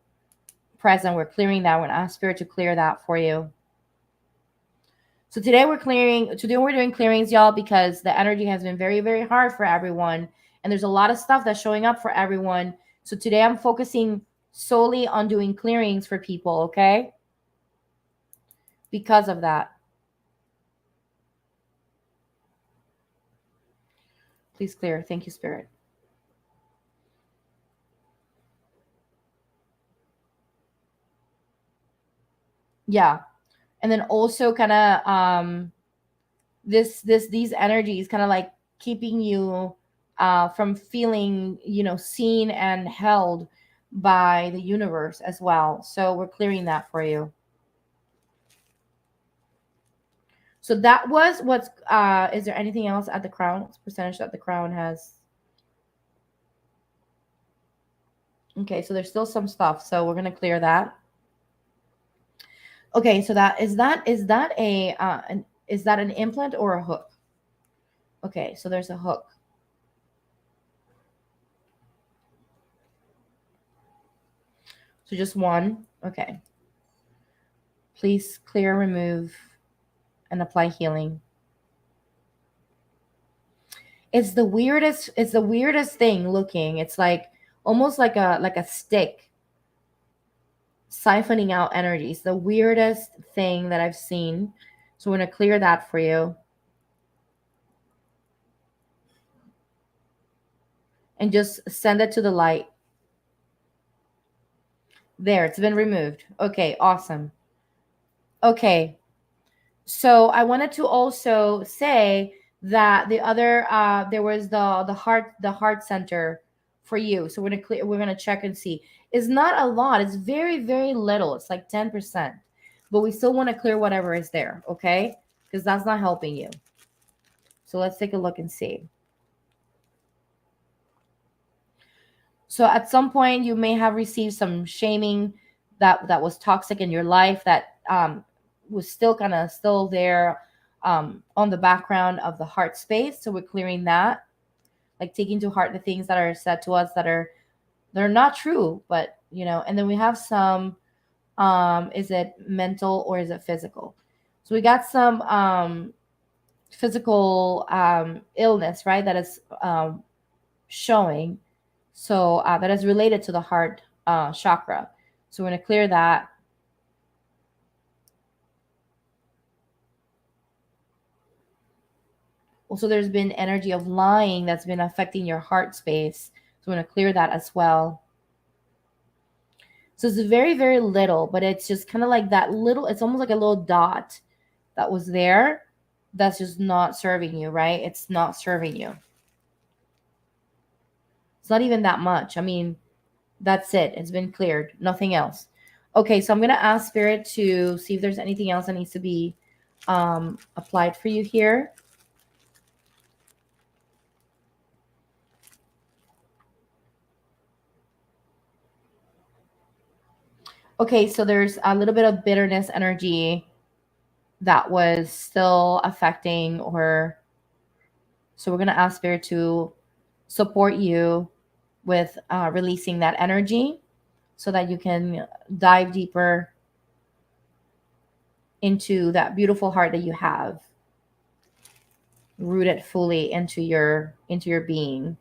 present. We're clearing that. We're going to ask Spirit to clear that for you. So today we're doing clearings, y'all, because the energy has been very, very hard for everyone. And there's a lot of stuff that's showing up for everyone. So today I'm focusing solely on doing clearings for people, okay? Because of that. Please clear. Thank you, Spirit. Yeah. And then also kind of these energies kind of like keeping you from feeling, seen and held by the universe as well. So we're clearing that for you. So that was what's is there anything else at the crown? What's the percentage that the crown has? Okay, so there's still some stuff. So we're gonna clear that. Okay, so is that an implant or a hook? Okay, so there's a hook. So just one. Okay. Please clear, remove, and apply healing. It's the weirdest thing looking. It's like almost like a stick siphoning out energy. It's the weirdest thing that I've seen. So we're going to clear that for you. And just send it to the light. There, it's been removed. Okay, awesome. Okay. So I wanted to also say that the other there was the heart center for you. So we're gonna check and see. It's not a lot, it's very, very little. It's like 10%. But we still want to clear whatever is there, okay? Because that's not helping you. So let's take a look and see. So at some point you may have received some shaming that was toxic in your life, that was still kind of still there on the background of the heart space. So we're clearing that, like taking to heart the things that are said to us that are not true, but and then we have some is it mental or is it physical? So we got some physical illness, right? That is showing. So that is related to the heart chakra. So we're going to clear that. Also, there's been energy of lying that's been affecting your heart space. So we're going to clear that as well. So it's very, very little, but it's just kind of like that little, it's almost like a little dot that was there that's just not serving you, right? It's not serving you. It's not even that much. I mean, that's it. It's been cleared. Nothing else. Okay, so I'm going to ask Spirit to see if there's anything else that needs to be applied for you here. Okay, so there's a little bit of bitterness energy that was still affecting, or so we're going to ask Spirit to support you with releasing that energy so that you can dive deeper into that beautiful heart that you have, root it fully into your being.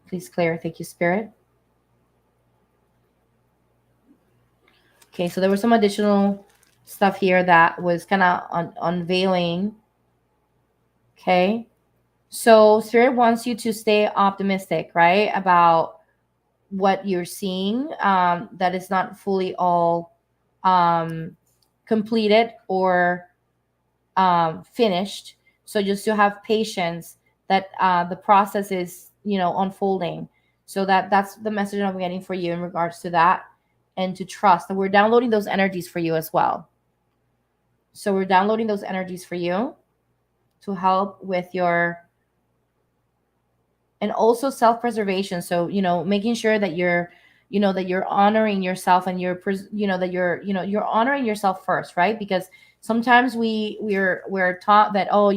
Please clear. Thank you, Spirit. Okay, so there was some additional stuff here that was kind of unveiling. Okay, so Spirit wants you to stay optimistic, right, about what you're seeing. That is not fully all completed or finished. So just to have patience that the process is unfolding. So that's the message I'm getting for you in regards to that, and to trust. And we're downloading those energies for you as well. So we're downloading those energies for you to help with your, and also self-preservation. So making sure that you're that you're honoring yourself, and that you're honoring yourself first, right? Because sometimes we're taught that, oh,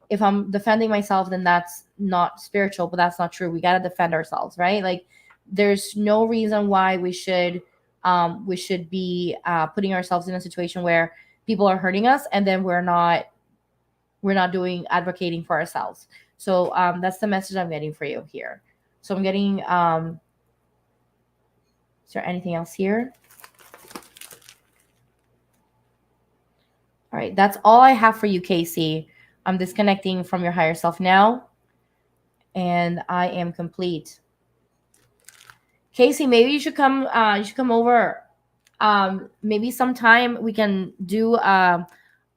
if I'm defending myself, then that's not spiritual. But that's not true. We got to defend ourselves, right? Like, there's no reason why we should be putting ourselves in a situation where people are hurting us, and then we're not doing advocating for ourselves. So that's the message I'm getting for you here. So I'm getting is there anything else here? All right, that's all I have for you, Casey. I'm disconnecting from your higher self now, and I am complete. Casey, maybe you should come. You should come over. Maybe sometime we can do a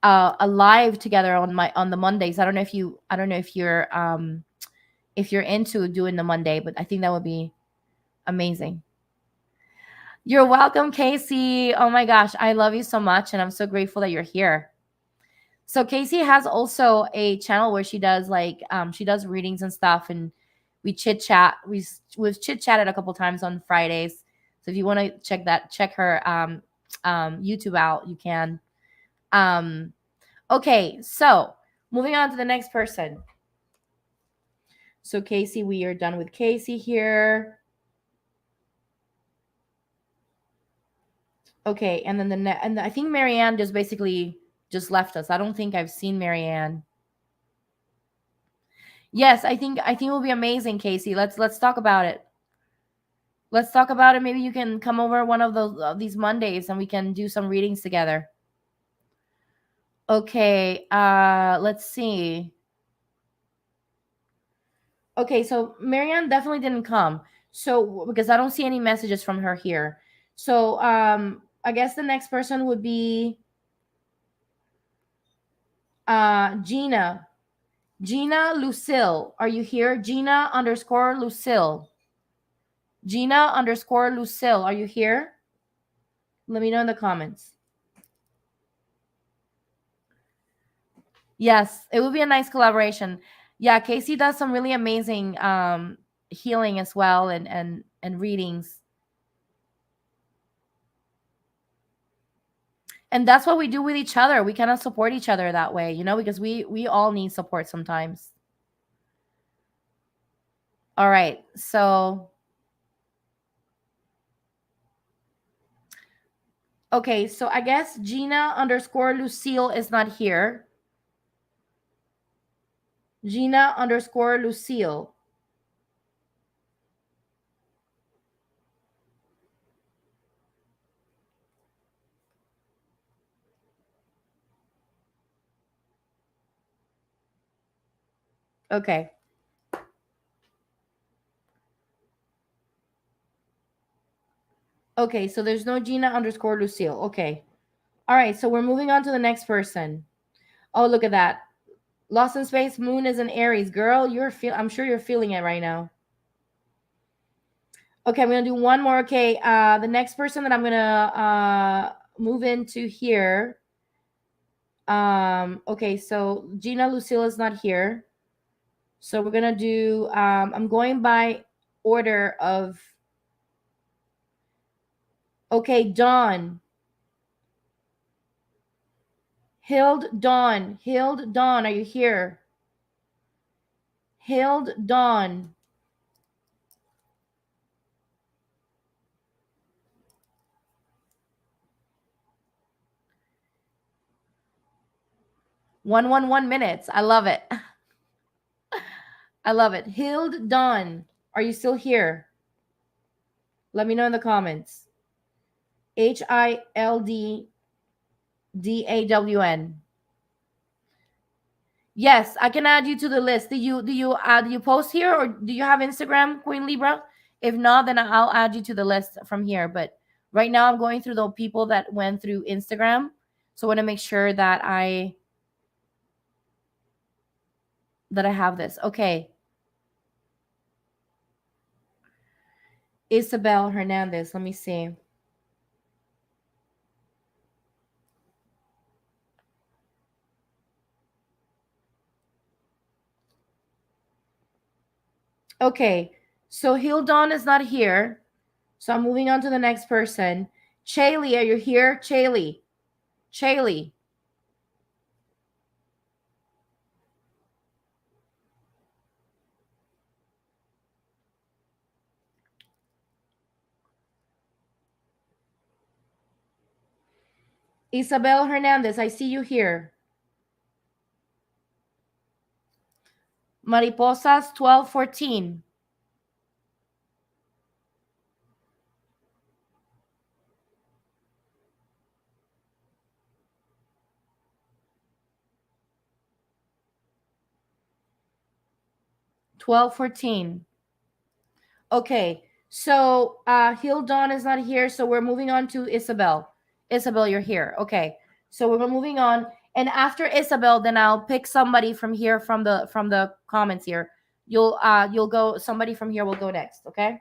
live together on the Mondays. I don't know if you're into doing the Monday, but I think that would be amazing. You're welcome, Casey. Oh my gosh, I love you so much, and I'm so grateful that you're here. So Casey has also a channel where she does she does readings and stuff, and we chit chat. We've chit chatted a couple times on Fridays. So if you want to check her YouTube out, you can. Okay, so moving on to the next person. So Casey, we are done with Casey here. Okay, and then and I think Marianne just basically just left us. I don't think I've seen Marianne. Yes, I think it will be amazing, Casey. Let's talk about it. Let's talk about it. Maybe you can come over one of these Mondays, and we can do some readings together. Okay, let's see. Okay, so Marianne definitely didn't come. So because I don't see any messages from her here. So I guess the next person would be Gina. Gina Lucille. Are you here? Gina underscore Lucille. Gina underscore Lucille. Are you here? Let me know in the comments. Yes, it would be a nice collaboration. Yeah, Casey does some really amazing healing as well, and readings. And that's what we do with each other. We kind of support each other that way, because we all need support sometimes. All right. So okay, so I guess Gina underscore Lucille is not here. Gina underscore Lucille. Okay. Okay, so there's no Gina underscore Lucille. Okay. All right, so we're moving on to the next person. Oh, look at that. Lost in Space, Moon is in Aries. Girl, I'm sure you're feeling it right now. Okay, I'm gonna do one more. Okay, the next person that I'm gonna move into here. Okay, so Gina Lucille is not here. So we're gonna do I'm going by order of. Okay, Dawn. Hild Dawn. Hild Dawn, are you here? Hild Dawn. One minutes. I love it. I love it. Hild Dawn, are you still here? Let me know in the comments. HILDDAWN. Yes, I can add you to the list. Do you post here, or do you have Instagram, Queen Libra? If not, then I'll add you to the list from here. But right now I'm going through the people that went through Instagram. So I want to make sure that I have this. Okay. Isabel Hernandez. Let me see. Okay. So Hildon is not here. So I'm moving on to the next person. Chaylee, are you here? Chaylee. Chaylee. Isabel Hernandez, I see you here. Mariposas 1214. Okay, so Hildon is not here, so we're moving on to Isabel. Isabel, you're here. Okay, so we're moving on, and after Isabel, then I'll pick somebody from here from the comments here. You'll go. Somebody from here will go next. Okay.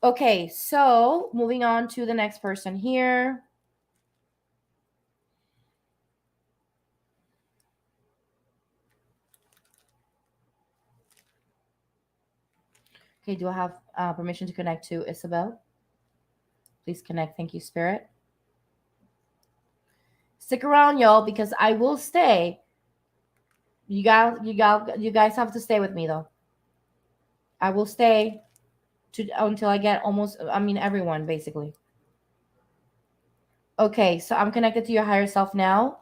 Okay, so moving on to the next person here. Okay, do I have permission to connect to Isabel? Please connect. Thank you, Spirit. Stick around, y'all, because I will stay. You guys have to stay with me though. I will stay until I get everyone basically. Okay, so I'm connected to your higher self now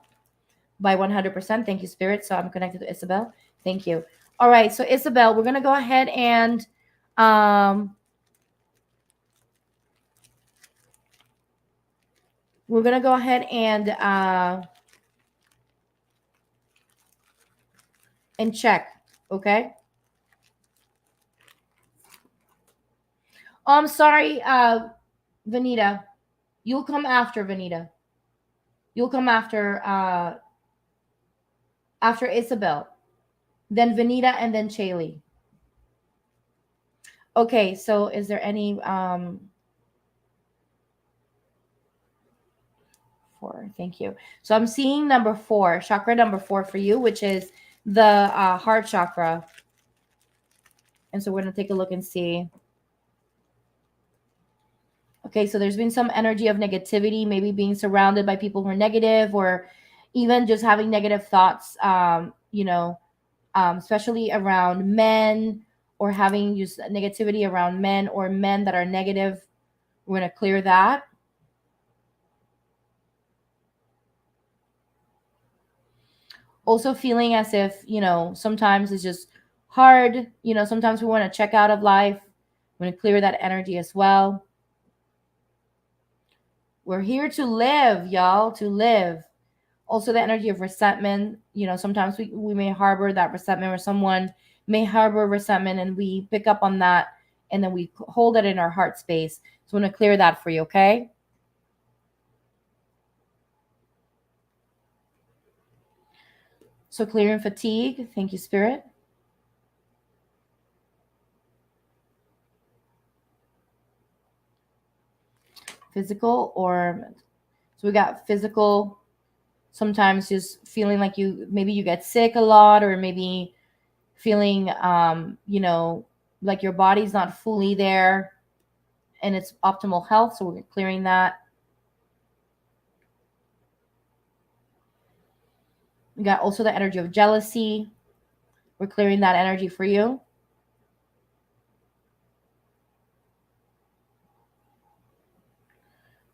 by 100%. Thank you, Spirit. So I'm connected to Isabel. Thank you. All right, so Isabel, we're gonna go ahead and um We're gonna go ahead and check. Okay. Oh, I'm sorry, Vanita. You'll come after Vanita. You'll come after Isabel, then Vanita, and then Chaley. Okay, so is there any 4? Thank you. So I'm seeing number 4, chakra number 4 for you, which is the heart chakra. And so we're gonna take a look and see. Okay, so there's been some energy of negativity, maybe being surrounded by people who are negative, or even just having negative thoughts. Especially around men, or having just negativity around men or men that are negative. We're going to clear that. Also feeling as if, sometimes it's just hard. Sometimes we want to check out of life. We're going to clear that energy as well. We're here to live, y'all, to live. Also the energy of resentment. Sometimes we may harbor that resentment, or someone may harbor resentment, and we pick up on that, and then we hold it in our heart space. So I'm going to clear that for you, okay? So clearing fatigue. Thank you, Spirit. Physical, or so we got physical. Sometimes just feeling like maybe you get sick a lot, or maybe feeling like your body's not fully there in its optimal health. So we're clearing that. We got also the energy of jealousy. We're clearing that energy for you.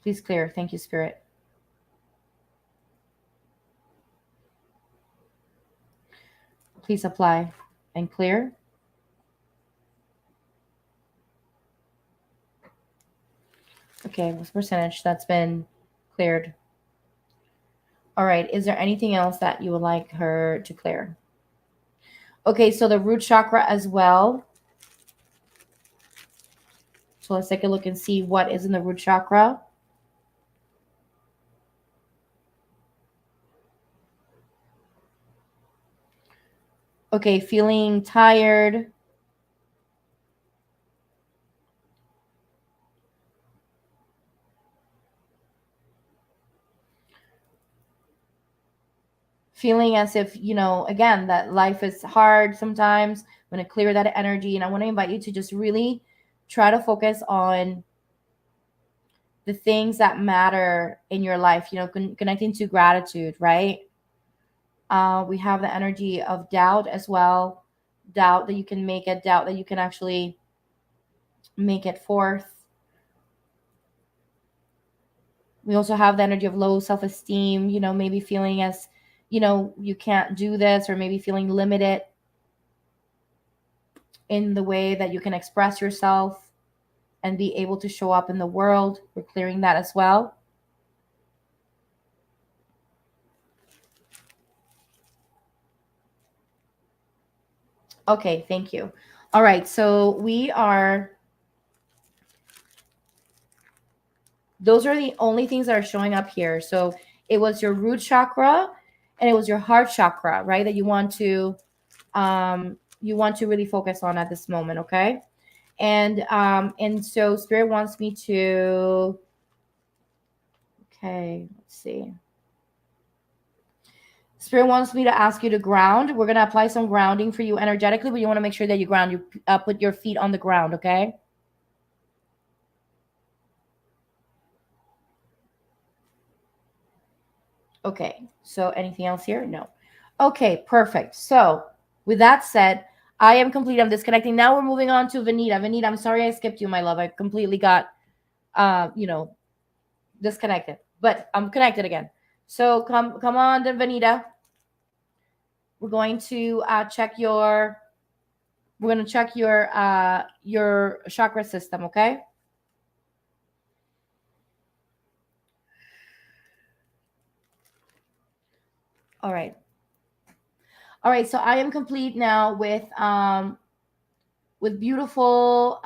Please clear. Thank you, Spirit. Please apply and clear. Okay, what percentage that's been cleared? All right. Is there anything else that you would like her to clear? Okay, so the root chakra as well. So let's take a look and see what is in the root chakra. Okay, feeling tired. Feeling as if, again, that life is hard sometimes. I'm going to clear that energy. And I want to invite you to just really try to focus on the things that matter in your life, connecting to gratitude, right? We have the energy of doubt as well. Doubt that you can make it, doubt that you can actually make it forth. We also have the energy of low self-esteem, maybe feeling as, you can't do this, or maybe feeling limited in the way that you can express yourself and be able to show up in the world. We're clearing that as well. Okay, thank you. All right, so those are the only things that are showing up here. So it was your root chakra and it was your heart chakra, right? That you want to really focus on at this moment, okay? And so Spirit wants me to, okay, let's see. Spirit wants me to ask you to ground. We're going to apply some grounding for you energetically, but you want to make sure that you ground. You put your feet on the ground, okay? Okay, so anything else here? No. Okay, perfect. So with that said, I am complete. I'm disconnecting. Now we're moving on to Vanita. Vanita, I'm sorry I skipped you, my love. I completely got, disconnected, but I'm connected again. So come on, then, Vanita. We're going to check your. We're going to check your chakra system, okay? All right. All right. So I am complete now with beautiful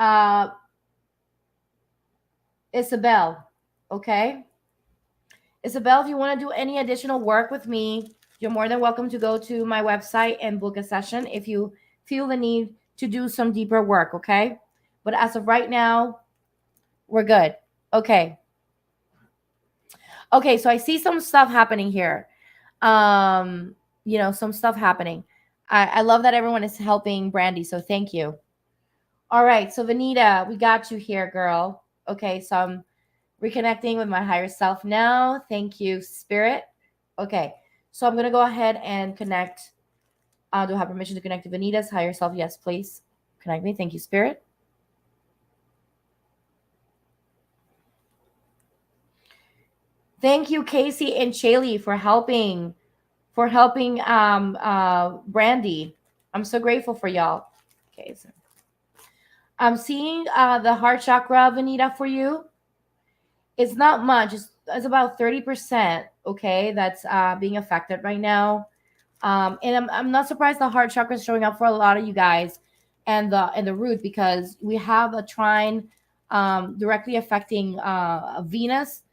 Isabel. Okay. Isabel, if you want to do any additional work with me, you're more than welcome to go to my website and book a session if you feel the need to do some deeper work, okay? But as of right now, we're good. Okay. Okay, so I see some stuff happening here. Some stuff happening. I love that everyone is helping Brandy, so thank you. All right, so Vanita, we got you here, girl. Okay, so I'm reconnecting with my higher self now. Thank you, Spirit. Okay, so I'm going to go ahead and connect. Do I have permission to connect to Vanita's higher self? Yes, please. Connect me. Thank you, Spirit. Thank you, Casey and Shaylee, for helping Brandy. I'm so grateful for y'all. Okay, so I'm seeing the heart chakra, Vanita, for you. It's not much. It's about 30%. Okay, that's being affected right now. And I'm not surprised the heart chakra is showing up for a lot of you guys, and the root, because we have a trine directly affecting Venus,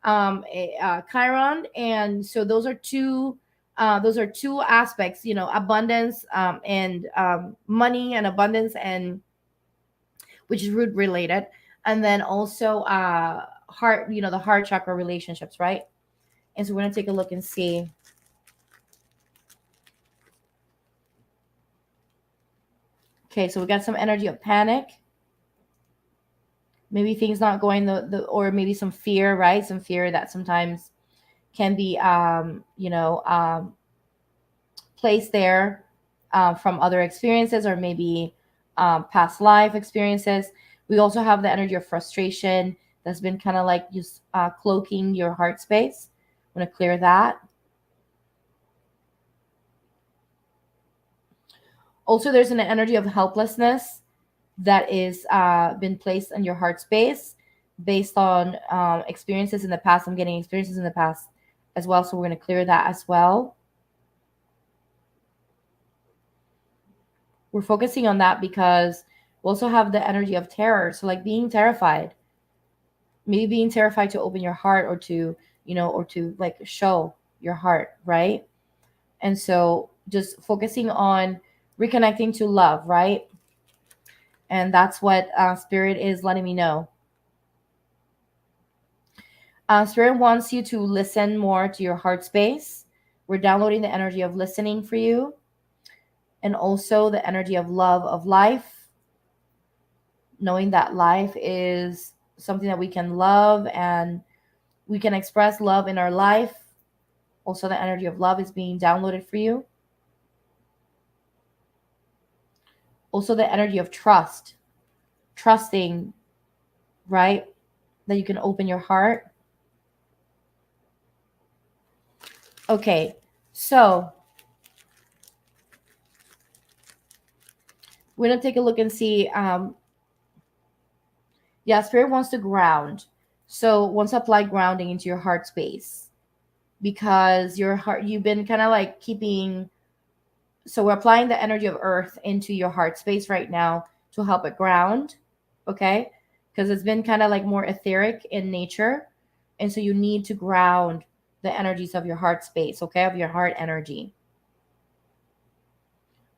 Chiron, and so those are two aspects, abundance and money and abundance, and which is root related, and then also heart, the heart chakra relationships, right? And so we're gonna take a look and see. Okay, so we got some energy of panic. Maybe things not going or maybe some fear, right? Some fear that sometimes can be, placed there from other experiences, or maybe past life experiences. We also have the energy of frustration that's been kind of like just cloaking your heart space. I'm going to clear that. Also, there's an energy of helplessness that is been placed in your heart space based on experiences in the past. I'm getting experiences in the past as well, so we're going to clear that as well. We're focusing on that because we also have the energy of terror. So like being terrified, maybe being terrified to open your heart, or to, or to like show your heart, right? And so just focusing on reconnecting to love, right? And that's what Spirit is letting me know. Spirit wants you to listen more to your heart space. We're downloading the energy of listening for you, and also the energy of love of life, knowing that life is something that we can love and we can express love in our life. Also, the energy of love is being downloaded for you. Also, the energy of trusting, right? That you can open your heart. Okay, so we're gonna take a look and see. Yeah, Spirit wants to ground. So wants to apply grounding into your heart space, because your heart, you've been kind of like keeping. So we're applying the energy of earth into your heart space right now to help it ground. Okay, because it's been kind of like more etheric in nature, and so you need to ground the energies of your heart space. Okay, of your heart energy.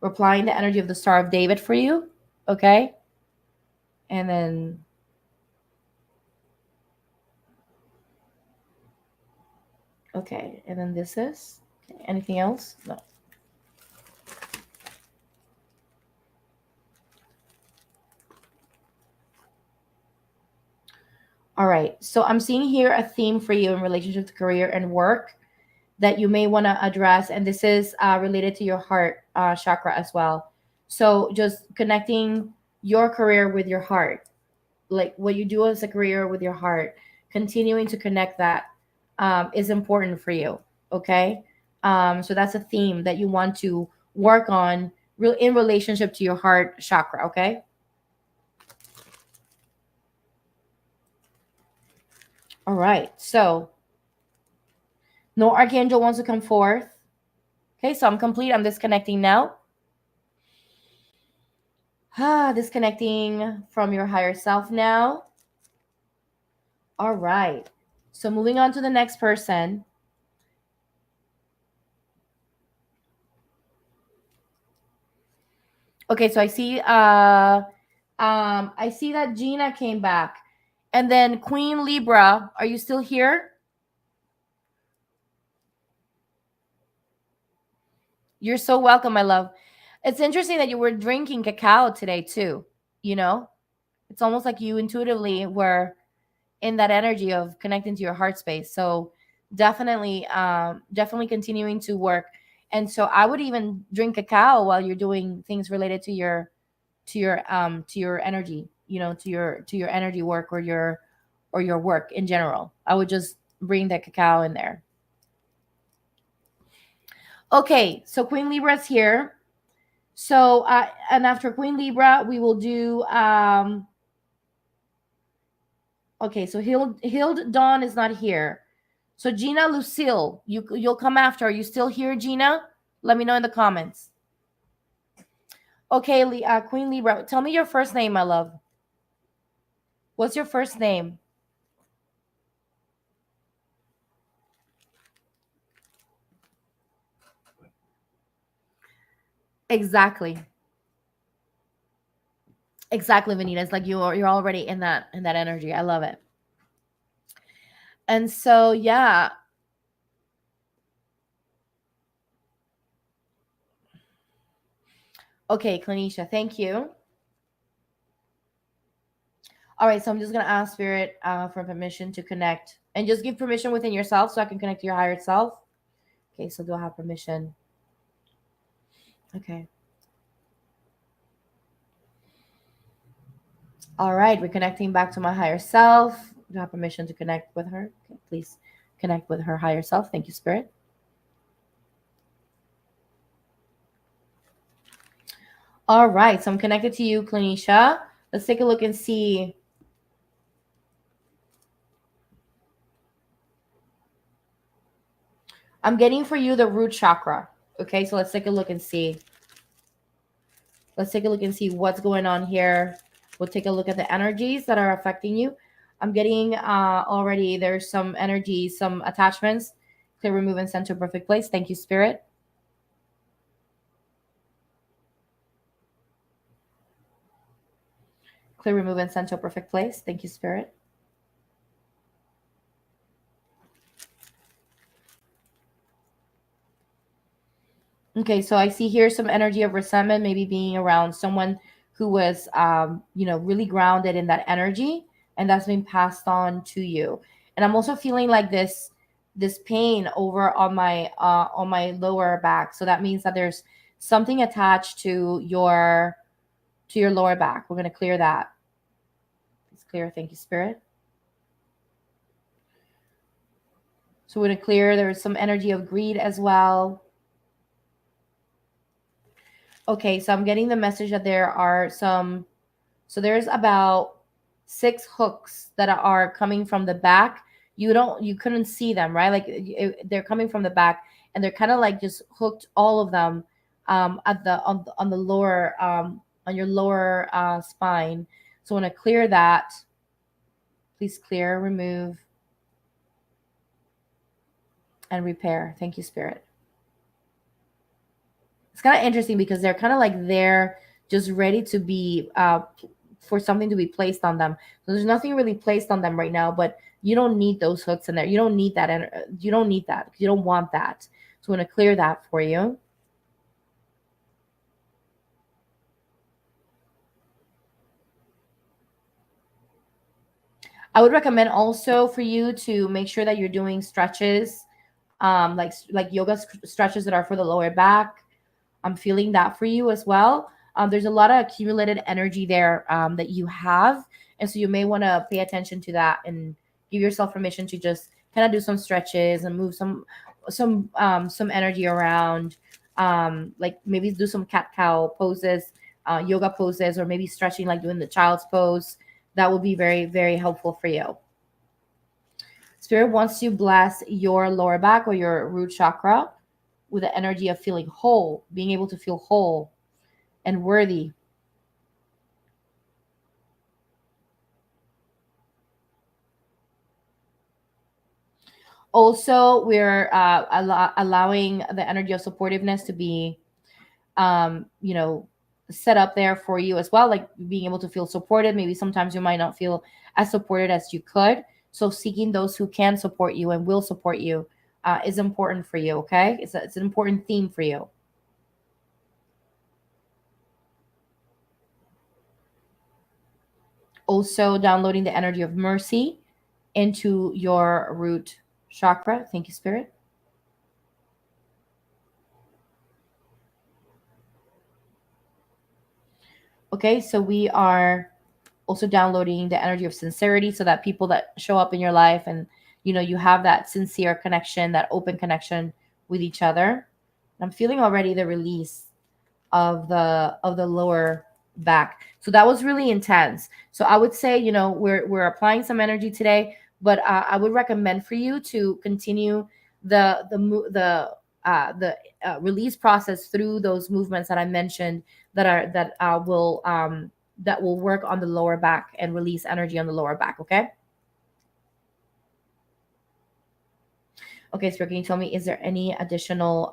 We're applying the energy of the Star of David for you. Okay, and then okay, and then this is okay. Anything else? No. All right. So I'm seeing here a theme for you in relationship to career and work that you may want to address, and this is related to your heart chakra as well. So just connecting your career with your heart, like what you do as a career with your heart, continuing to connect that is important for you. Okay. So that's a theme that you want to work on in relationship to your heart chakra. Okay. All right. So no archangel wants to come forth. Okay, so I'm complete. I'm disconnecting now. Disconnecting from your higher self now. All right. So moving on to the next person. Okay, so I see that Gina came back. And then Queen Libra, are you still here? You're so welcome, my love. It's interesting that you were drinking cacao today too, you know? It's almost like you intuitively were in that energy of connecting to your heart space. So definitely continuing to work. And so I would even drink cacao while you're doing things related to your energy, to your energy work or your work in general. I would just bring the cacao in there. Okay, so Queen Libra's here. So and after Queen Libra, we will do okay, so Hild Dawn is not here. So Gina Lucille, you'll come after. Are you still here, Gina? Let me know in the comments. Okay, Queen Libra, tell me your first name, my love. What's your first name? Exactly. Exactly, Vanita. It's like you're already in that energy. I love it. And so yeah. Okay, Clanisha, thank you. All right, so I'm just gonna ask Spirit for permission to connect, and just give permission within yourself so I can connect to your higher self. Okay, so do I have permission? Okay. All right, we're connecting back to my higher self. Do I have permission to connect with her? Okay, please connect with her higher self. Thank you, Spirit. All right, so I'm connected to you, Clanisha. Let's take a look and see. I'm getting for you the root chakra. Okay, so let's take a look and see. Let's take a look and see what's going on here. We'll take a look at the energies that are affecting you. I'm getting already there's some energy, some attachments. Clear, remove, and send to a perfect place. Thank you, Spirit. Clear, remove, and send to a perfect place. Thank you, Spirit. Okay, so I see here some energy of resentment, maybe being around someone who was, really grounded in that energy, and that's been passed on to you. And I'm also feeling like this pain over on my lower back. So that means that there's something attached to your lower back. We're gonna clear that. It's clear. Thank you, Spirit. So we're gonna clear. There's some energy of greed as well. Okay, so I'm getting the message that there are some. So there's about 6 hooks that are coming from the back. You couldn't see them, right? Like they're coming from the back, and they're kind of like just hooked, all of them, at the on the lower on your lower spine. So I want to clear that. Please clear, remove, and repair. Thank you, Spirit. It's kind of interesting because they're kind of like they're just ready to be for something to be placed on them. So there's nothing really placed on them right now, but you don't need those hooks in there. You don't need that. You don't need that. You don't want that. So I'm going to clear that for you. I would recommend also for you to make sure that you're doing stretches, like yoga stretches that are for the lower back. I'm feeling that for you as well. There's a lot of accumulated energy there that you have, and so you may want to pay attention to that and give yourself permission to just kind of do some stretches and move some energy around, like maybe do some cat cow poses, yoga poses, or maybe stretching like doing the child's pose. That will be very, very helpful for you. Spirit wants to bless your lower back or your root chakra with the energy of feeling whole, being able to feel whole and worthy. Also, we're allowing the energy of supportiveness to be, you know, set up there for you as well, like being able to feel supported. Maybe sometimes you might not feel as supported as you could. So seeking those who can support you and will support you is important for you, okay? It's an important theme for you. Also downloading the energy of mercy into your root chakra. Thank you, Spirit. Okay, so we are also downloading the energy of sincerity so that people that show up in your life and you have that sincere connection, that open connection with each other. I'm feeling already the release of the lower back. So that was really intense. So I would say, we're applying some energy today, but I would recommend for you to continue the release process through those movements that I mentioned that will work on the lower back and release energy on the lower back. Okay. Okay, so can you tell me, is there any additional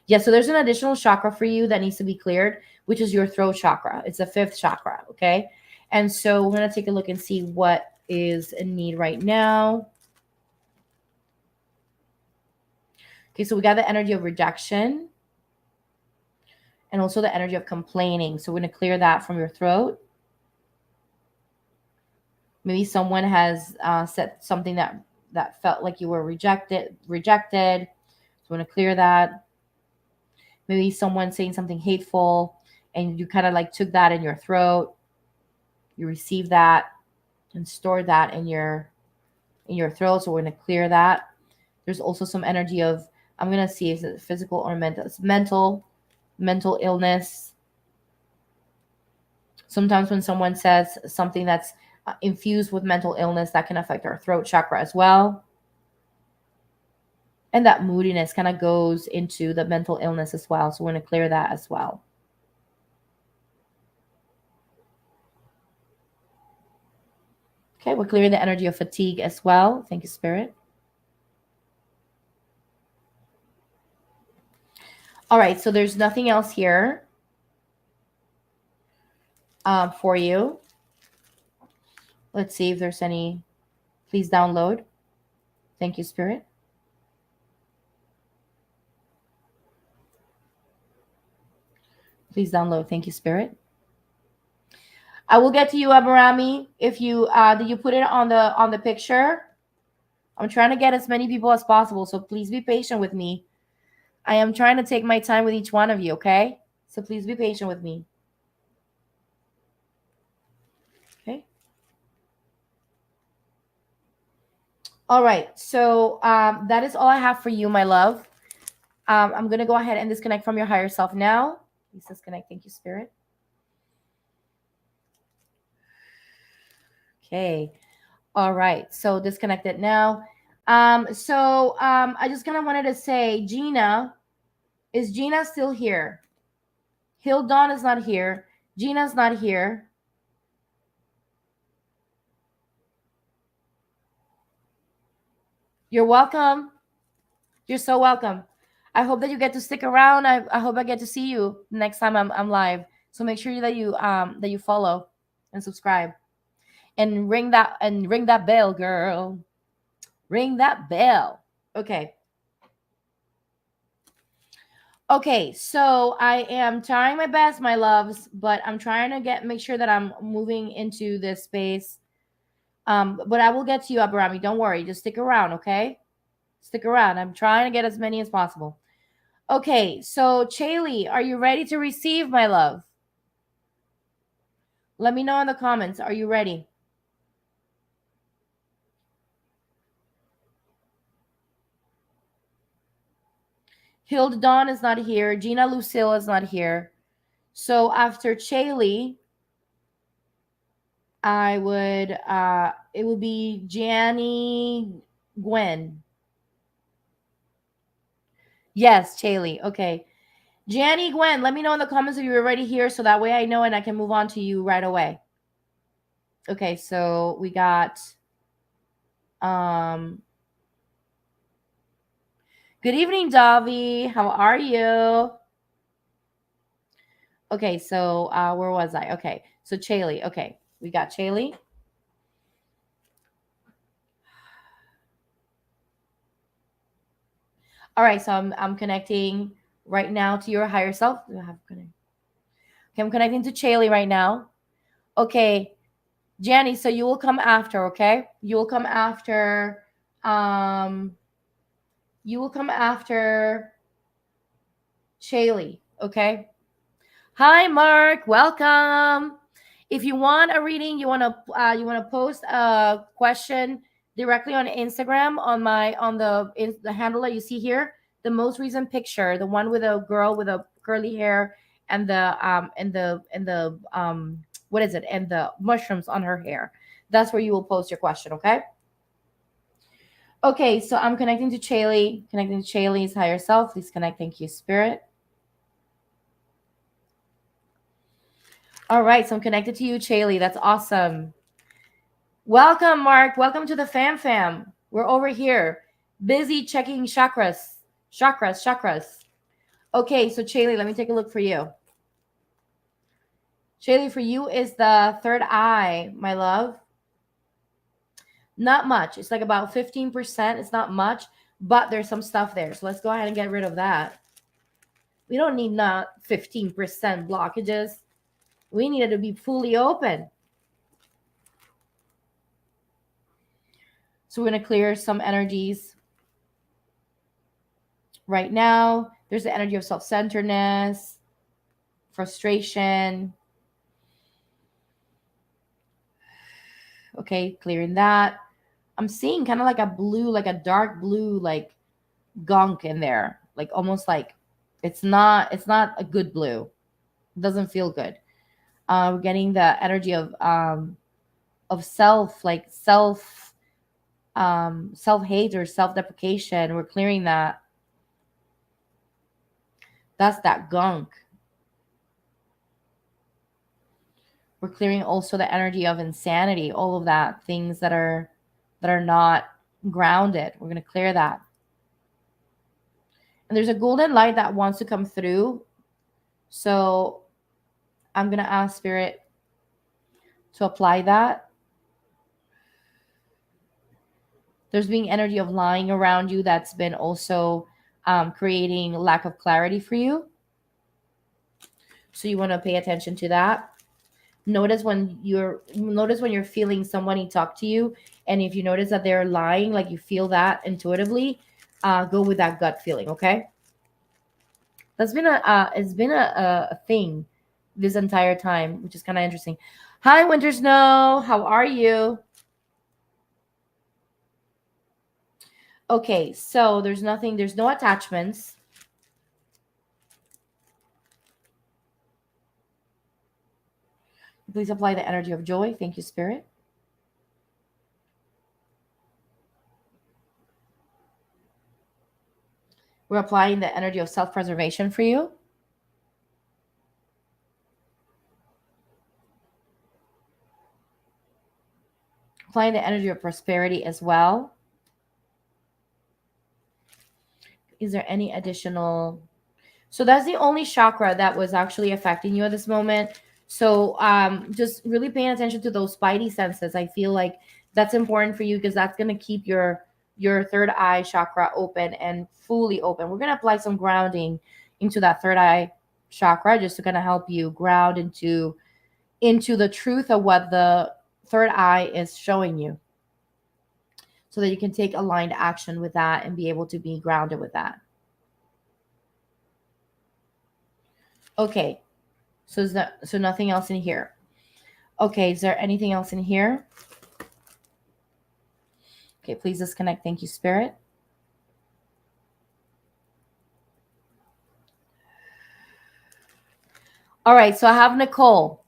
yeah, so there's an additional chakra for you that needs to be cleared, which is your throat chakra. It's the fifth chakra, okay? And so we're gonna take a look and see what is in need right now. Okay, so we got the energy of rejection and also the energy of complaining. So we're gonna clear that from your throat. Maybe someone has said something that felt like you were rejected. So we're gonna clear that. Maybe someone saying something hateful and you kind of like took that in your throat. You received that and stored that in your throat. So we're going to clear that. There's also some energy of, I'm going to see if it's physical or mental. It's mental illness. Sometimes when someone says something that's infused with mental illness, that can affect our throat chakra as well. And that moodiness kind of goes into the mental illness as well. So we're going to clear that as well. Okay, we're clearing the energy of fatigue as well. Thank you, Spirit. All right, so there's nothing else here for you. Let's see if there's any. Please download. Thank you, Spirit. Please download. Thank you, Spirit. I will get to you, Abarami. If you did you put it on the picture? I'm trying to get as many people as possible, so please be patient with me. I am trying to take my time with each one of you, okay? So please be patient with me. Okay. All right. So that is all I have for you, my love. I'm gonna go ahead and disconnect from your higher self now. Please disconnect. Thank you, Spirit. Okay. All right. So disconnected now. I just kind of wanted to say, Gina, is Gina still here? Hildon is not here. Gina's not here. You're welcome. You're so welcome. I hope that you get to stick around. I hope I get to see you next time I'm live. So make sure that you follow and subscribe and ring that bell, girl. Ring that bell. Okay. Okay, so I am trying my best, my loves, but I'm trying to make sure that I'm moving into this space. But I will get to you, Abarami. Don't worry. Just stick around, okay? Stick around. I'm trying to get as many as possible. Okay, so Chaley, are you ready to receive, my love? Let me know in the comments. Are you ready? Hilda Dawn is not here. Gina Lucille is not here. So after Chaley, it would be Janny Gwen. Yes, Chaley. Okay. Janny Gwen, let me know in the comments if you're already here so that way I know and I can move on to you right away. Okay, so we got good evening, Davi. How are you? Okay, so where was I? Okay, so Chaley. Okay, we got Chaley. All right, so I'm connecting right now to your higher self. Okay, I'm connecting to Chaley right now. Okay, Janny, so you will come after, okay? You will come after you will come after Chaley, okay? Hi, Mark. Welcome. If you want a reading, you want to post a question directly on Instagram on the handle that you see here, the most recent picture, the one with a girl with a curly hair and the what is it, and the mushrooms on her hair. That's where you will post your question. Okay. Okay. So I'm connecting to Chaley, connecting to Chaley's higher self. Please connect. Thank you, Spirit. All right, so I'm connected to you, Chaley. That's awesome. Welcome, Mark. Welcome to the fam. We're over here, busy checking chakras. Okay, so Chaley, let me take a look for you. Chaley, for you is the third eye, my love. Not much. It's like about 15%. It's not much, but there's some stuff there. So let's go ahead and get rid of that. We don't need not 15% blockages. We need it to be fully open. So we're going to clear some energies right now. There's the energy of self-centeredness, frustration. Okay, clearing that. I'm seeing kind of like a blue, like a dark blue, like gunk in there. Like almost like it's not a good blue. It doesn't feel good. We're getting the energy of self, like self-hate or self-deprecation. We're clearing that. That's that gunk. We're clearing also the energy of insanity, all of that, things that are not grounded. We're going to clear that. And there's a golden light that wants to come through. So I'm going to ask Spirit to apply that. There's being energy of lying around you that's been also creating lack of clarity for you. So you want to pay attention to that. Notice when you're feeling somebody talk to you, and if you notice that they're lying, like you feel that intuitively, go with that gut feeling. Okay. That's been a thing this entire time, which is kind of interesting. Hi, Winter Snow. How are you? Okay, so there's no attachments. Please apply the energy of joy. Thank you, Spirit. We're applying the energy of self-preservation for you. Applying the energy of prosperity as well. Is there any additional? So that's the only chakra that was actually affecting you at this moment. So just really paying attention to those spidey senses. I feel like that's important for you because that's going to keep your third eye chakra open and fully open. We're going to apply some grounding into that third eye chakra just to kind of help you ground into the truth of what the third eye is showing you, so that you can take aligned action with that and be able to be grounded with that. Okay, so nothing else in here. Okay, is there anything else in here? Okay, please disconnect. Thank you, Spirit. All right, so I have Nicole.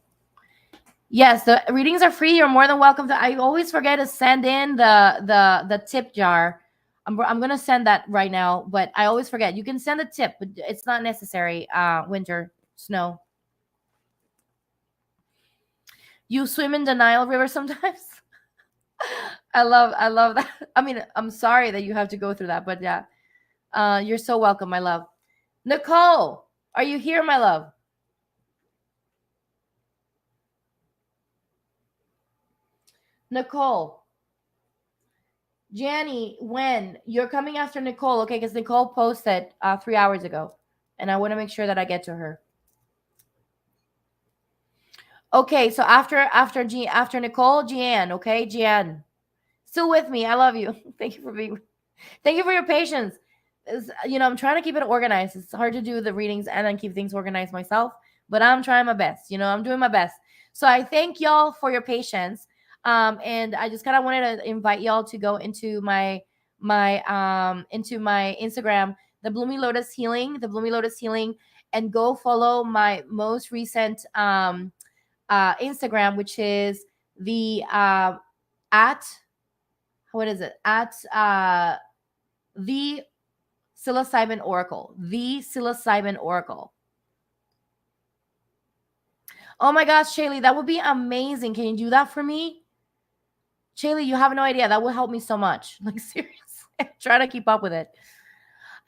Yes, the readings are free. You're more than welcome to. I always forget to send in the tip jar. I'm gonna send that right now, but I always forget. You can send a tip, but it's not necessary. Winter snow. You swim in denial river sometimes. I love that. I mean, I'm sorry that you have to go through that, but yeah. You're so welcome, my love. Nicole, are you here, my love? Nicole, Janny, when you're coming after Nicole, okay? Because Nicole posted 3 hours ago, and I want to make sure that I get to her. Okay, so after Nicole, Jeanne, okay, Jeanne, still with me. I love you. Thank you for your patience. I'm trying to keep it organized. It's hard to do the readings and then keep things organized myself, but I'm trying my best. I'm doing my best. So I thank y'all for your patience. And I just kind of wanted to invite y'all to go into my Instagram, the Bloomy Lotus Healing, and go follow my most recent Instagram, which is the at what is it at the psilocybin oracle. The psilocybin oracle. Oh my gosh, Shaylee, that would be amazing. Can you do that for me? Shaylee, you have no idea. That would help me so much. Like, seriously. Try to keep up with it.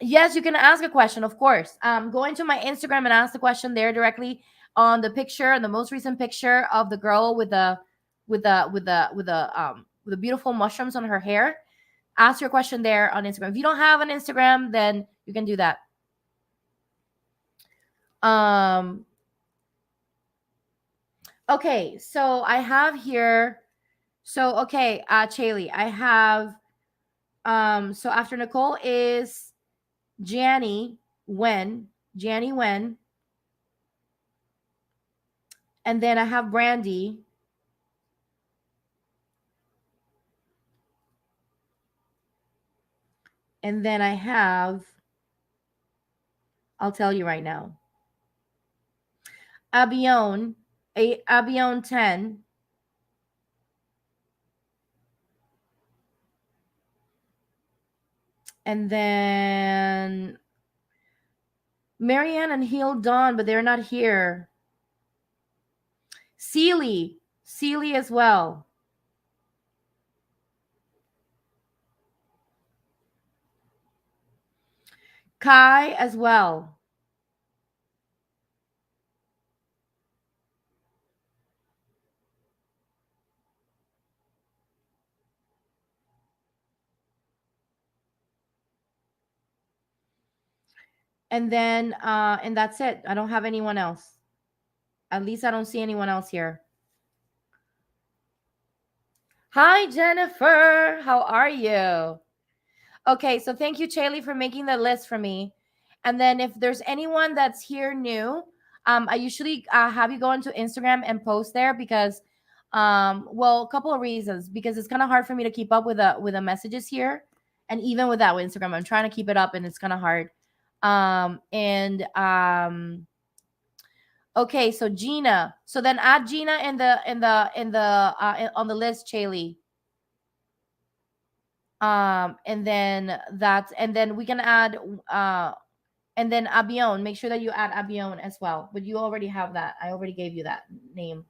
Yes, you can ask a question, of course. Go into my Instagram and ask the question there directly on the picture, the most recent picture of the girl with the beautiful mushrooms on her hair. Ask your question there on Instagram. If you don't have an Instagram, then you can do that. Okay, so I have here. So okay, Chaley, I have. So after Nicole is Janny Wen, and then I have Brandy, and then I have. I'll tell you right now. Abion 10. And then Marianne and Heal Dawn, but they're not here. Seely as well. Kai as well. And then and that's it. I don't have anyone else. At least I don't see anyone else here. Hi, Jennifer. How are you? Okay, so thank you, Chaley, for making the list for me. And then if there's anyone that's here new, I usually have you go into Instagram and post there because, well, a couple of reasons. Because it's kind of hard for me to keep up with the messages here, and even with that with Instagram, I'm trying to keep it up, and it's kind of hard. And Okay, so Gina. So then add Gina on the list, Chaley. And then we can add and then Abion. Make sure that you add Abion as well. But you already have that. I already gave you that name.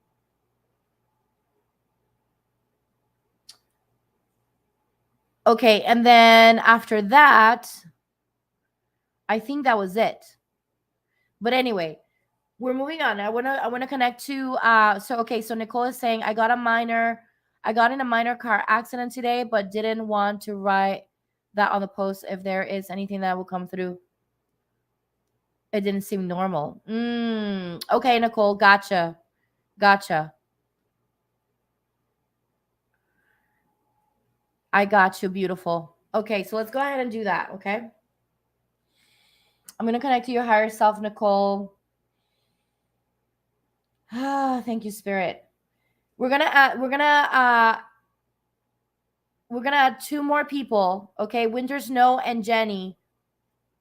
Okay, and then after that, I think that was it. But anyway, we're moving on. I wanna connect to so Nicole is saying I got in a minor car accident today, but didn't want to write that on the post if there is anything that will come through. It didn't seem normal. Okay, Nicole, gotcha. I got you, beautiful. Okay, so let's go ahead and do that, okay? I'm gonna connect to your higher self, Nicole. Thank you, Spirit. We're gonna add two more people, okay? Winter Snow and Jenny,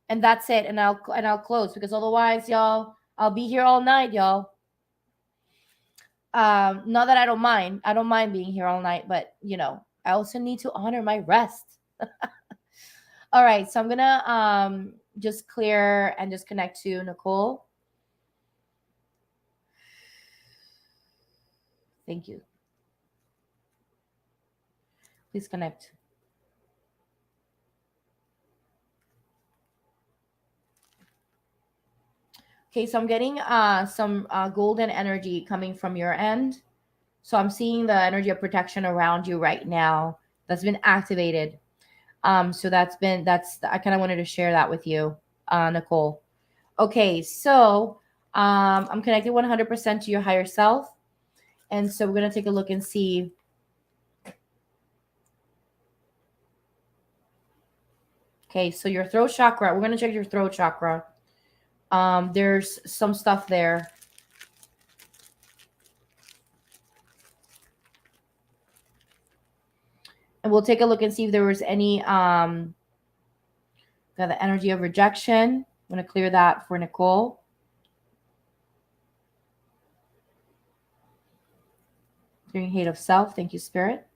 and that's it. And I'll close because otherwise, y'all, I'll be here all night, y'all. Not that I don't mind. I don't mind being here all night, but I also need to honor my rest. All right, so I'm gonna just clear and just connect to Nicole. Thank you. Please connect. Okay, so I'm getting some golden energy coming from your end. So I'm seeing the energy of protection around you right now that's been activated. So that's I kind of wanted to share that with you, Nicole. Okay, so I'm connected 100% to your higher self, and so we're gonna take a look and see. Okay, so your throat chakra. We're gonna check your throat chakra. There's some stuff there. And we'll take a look and see if there was any got the energy of rejection. I'm gonna clear that for Nicole. Clearing hate of self. Thank you, Spirit.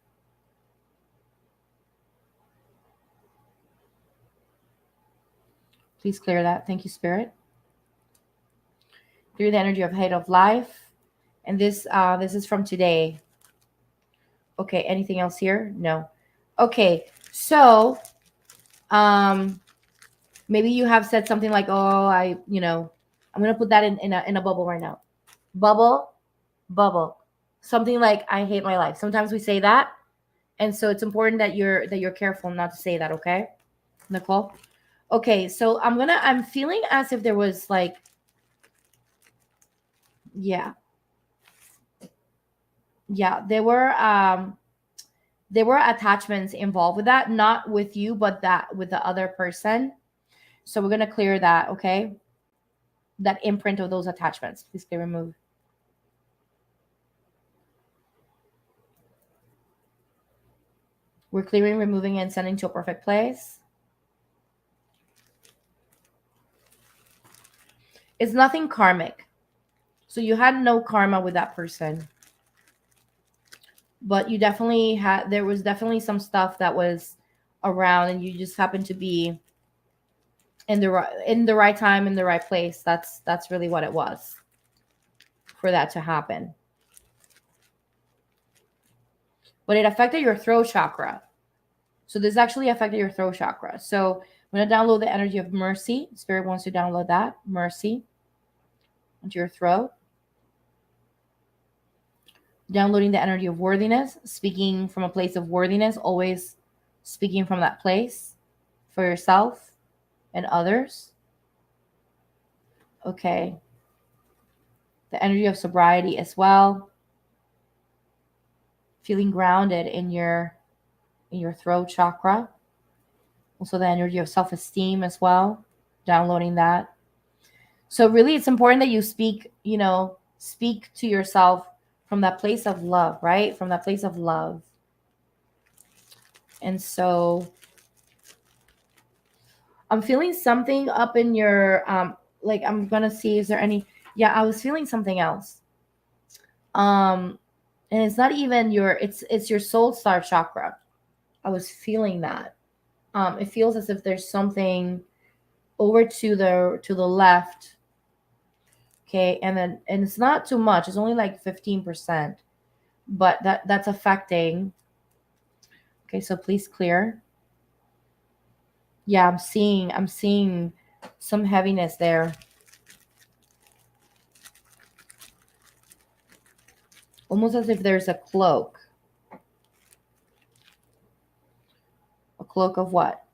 Please clear that. Thank you, Spirit. Clear the energy of hate of life. And this is from today. Okay, anything else here? No. Okay, so maybe you have said something like, oh, I'm gonna put that in a bubble right now. Bubble. Something like, I hate my life. Sometimes we say that. And so it's important that you're careful not to say that, okay? Nicole? Okay, so I'm feeling as if there was like, yeah, there were attachments involved with that, not with you, but that with the other person. So we're gonna clear that, okay? That imprint of those attachments. Please get removed. We're clearing, removing, and sending to a perfect place. It's nothing karmic. So you had no karma with that person. But you definitely there was definitely some stuff that was around, and you just happened to be in the right time, in the right place. That's really what it was for that to happen. But it affected your throat chakra. So this actually affected your throat chakra. So I'm going to download the energy of mercy. Spirit wants to download that mercy into your throat. Downloading the energy of worthiness, speaking from a place of worthiness, always speaking from that place for yourself and others. Okay. The energy of sobriety as well. Feeling grounded in your throat chakra. Also the energy of self-esteem as well. Downloading that. So really it's important that you speak to yourself from that place of love, right? From that place of love. And so I'm feeling something up in your like, I'm gonna see, is there any, yeah, I was feeling something else. And it's not even it's your soul star chakra. I was feeling that. It feels as if there's something over to the left. Okay, and it's not too much. It's only like 15%, but that's affecting. Okay, so please clear. Yeah, I'm seeing some heaviness there. Almost as if there's a cloak. A cloak of what?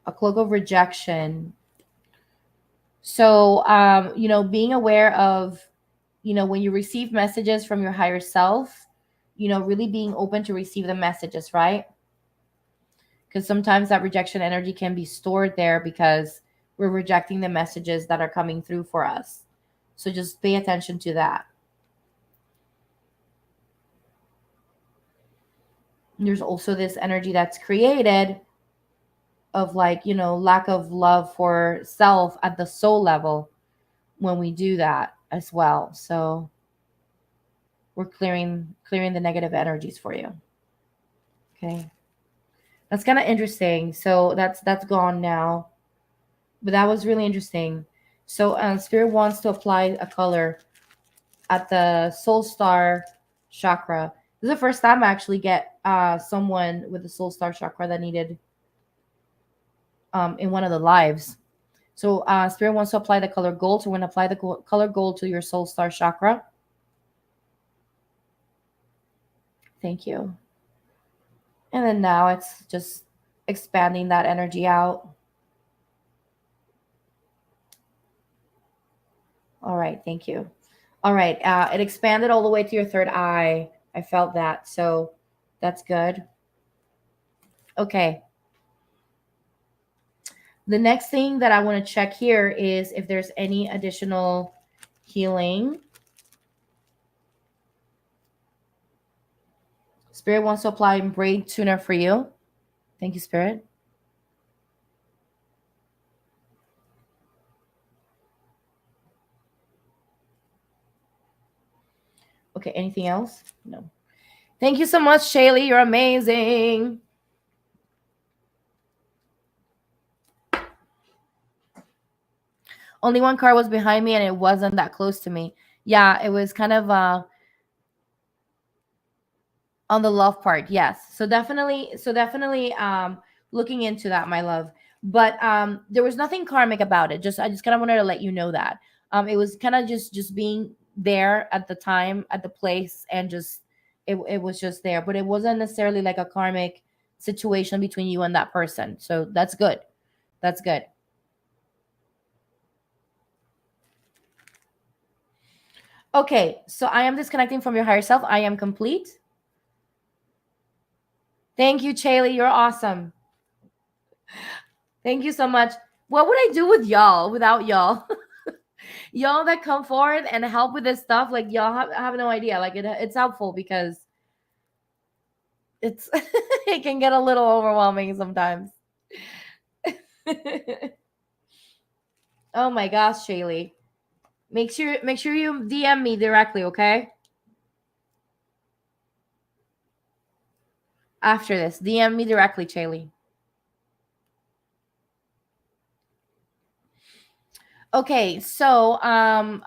A cloak of rejection. So, being aware of, when you receive messages from your higher self, really being open to receive the messages, right? Because sometimes that rejection energy can be stored there because we're rejecting the messages that are coming through for us. So just pay attention to that. There's also this energy that's created of like, lack of love for self at the soul level when we do that as well. So we're clearing the negative energies for you. Okay. That's kind of interesting. So that's gone now. But that was really interesting. So Spirit wants to apply a color at the soul star chakra. This is the first time I actually get someone with the soul star chakra that needed in one of the lives. So Spirit wants to apply the color gold. So we're going to apply the color gold to your soul star chakra. Thank you. And then now it's just expanding that energy out. All right, thank you. All right, it expanded all the way to your third eye. I felt that, so that's good. Okay. The next thing that I want to check here is if there's any additional healing. Spirit wants to apply brain tuner for you. Thank you, Spirit. Okay, anything else? No. Thank you so much, Shaylee. You're amazing. Only one car was behind me and it wasn't that close to me. Yeah, it was kind of on the love part. Yes. So definitely looking into that, my love. But there was nothing karmic about it. I just kind of wanted to let you know that. It was kind of just being there at the time, at the place, and just it was just there. But it wasn't necessarily like a karmic situation between you and that person. So that's good. That's good. Okay, so I am disconnecting from your higher self. I am complete. Thank you, Chaley. You're awesome. Thank you so much. What would I do with y'all without y'all? Y'all that come forward and help with this stuff, like y'all have no idea. Like it's helpful because it's it can get a little overwhelming sometimes. Oh my gosh, Shaylee. Make sure you DM me directly, okay? After this, DM me directly, Shaylee. Okay, so I'm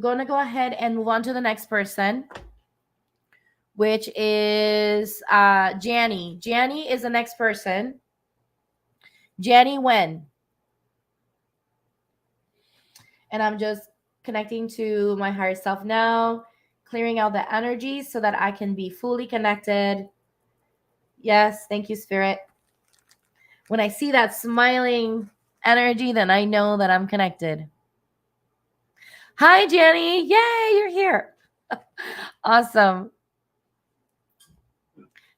gonna go ahead and move on to the next person, which is Janny. Janny is the next person. Janny Wen. And I'm just connecting to my higher self now, clearing out the energy so that I can be fully connected. Yes, thank you, Spirit. When I see that smiling energy, then I know that I'm connected. Hi, Jenny. Yay, you're here. Awesome.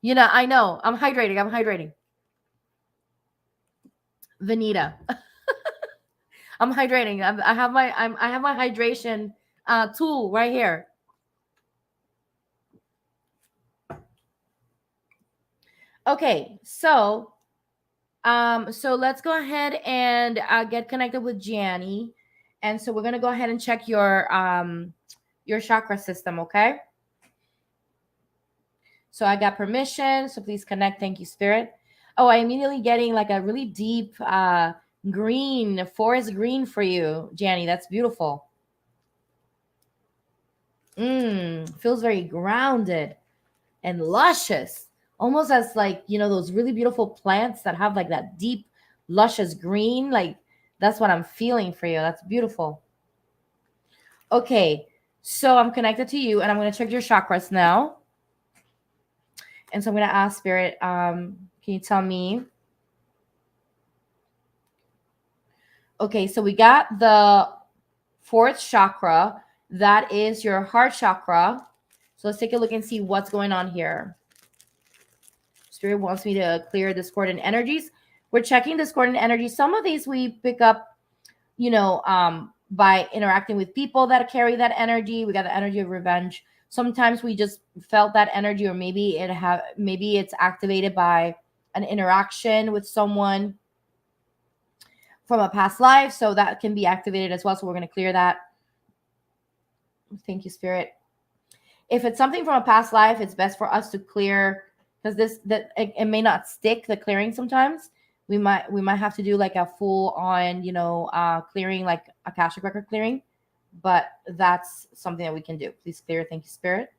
You know, I know. I'm hydrating. Vanita. I'm hydrating. I have my hydration tool right here. Okay, so let's go ahead and get connected with Janny. And so we're gonna go ahead and check your chakra system, okay? So I got permission. So please connect. Thank you, Spirit. Oh, I immediately getting like a really deep green, forest green for you, Janny. That's beautiful. Feels very grounded and luscious. Almost as like, you know, those really beautiful plants that have like that deep, luscious green. Like that's what I'm feeling for you. That's beautiful. Okay, so I'm connected to you and I'm going to check your chakras now. And so I'm going to ask Spirit, can you tell me? Okay, so we got the fourth chakra. That is your heart chakra. So let's take a look and see what's going on here. Spirit wants me to clear discordant energies. We're checking discordant energies. Some of these we pick up, you know, by interacting with people that carry that energy. We got the energy of revenge. Sometimes we just felt that energy, or maybe it's activated by an interaction with someone from a past life. So that can be activated as well. So we're going to clear that. Thank you, Spirit. If it's something from a past life, it's best for us to clear, because it may not stick, the clearing. Sometimes we might have to do like a full on, clearing, like Akashic record clearing, but that's something that we can do. Please clear. Thank you, Spirit.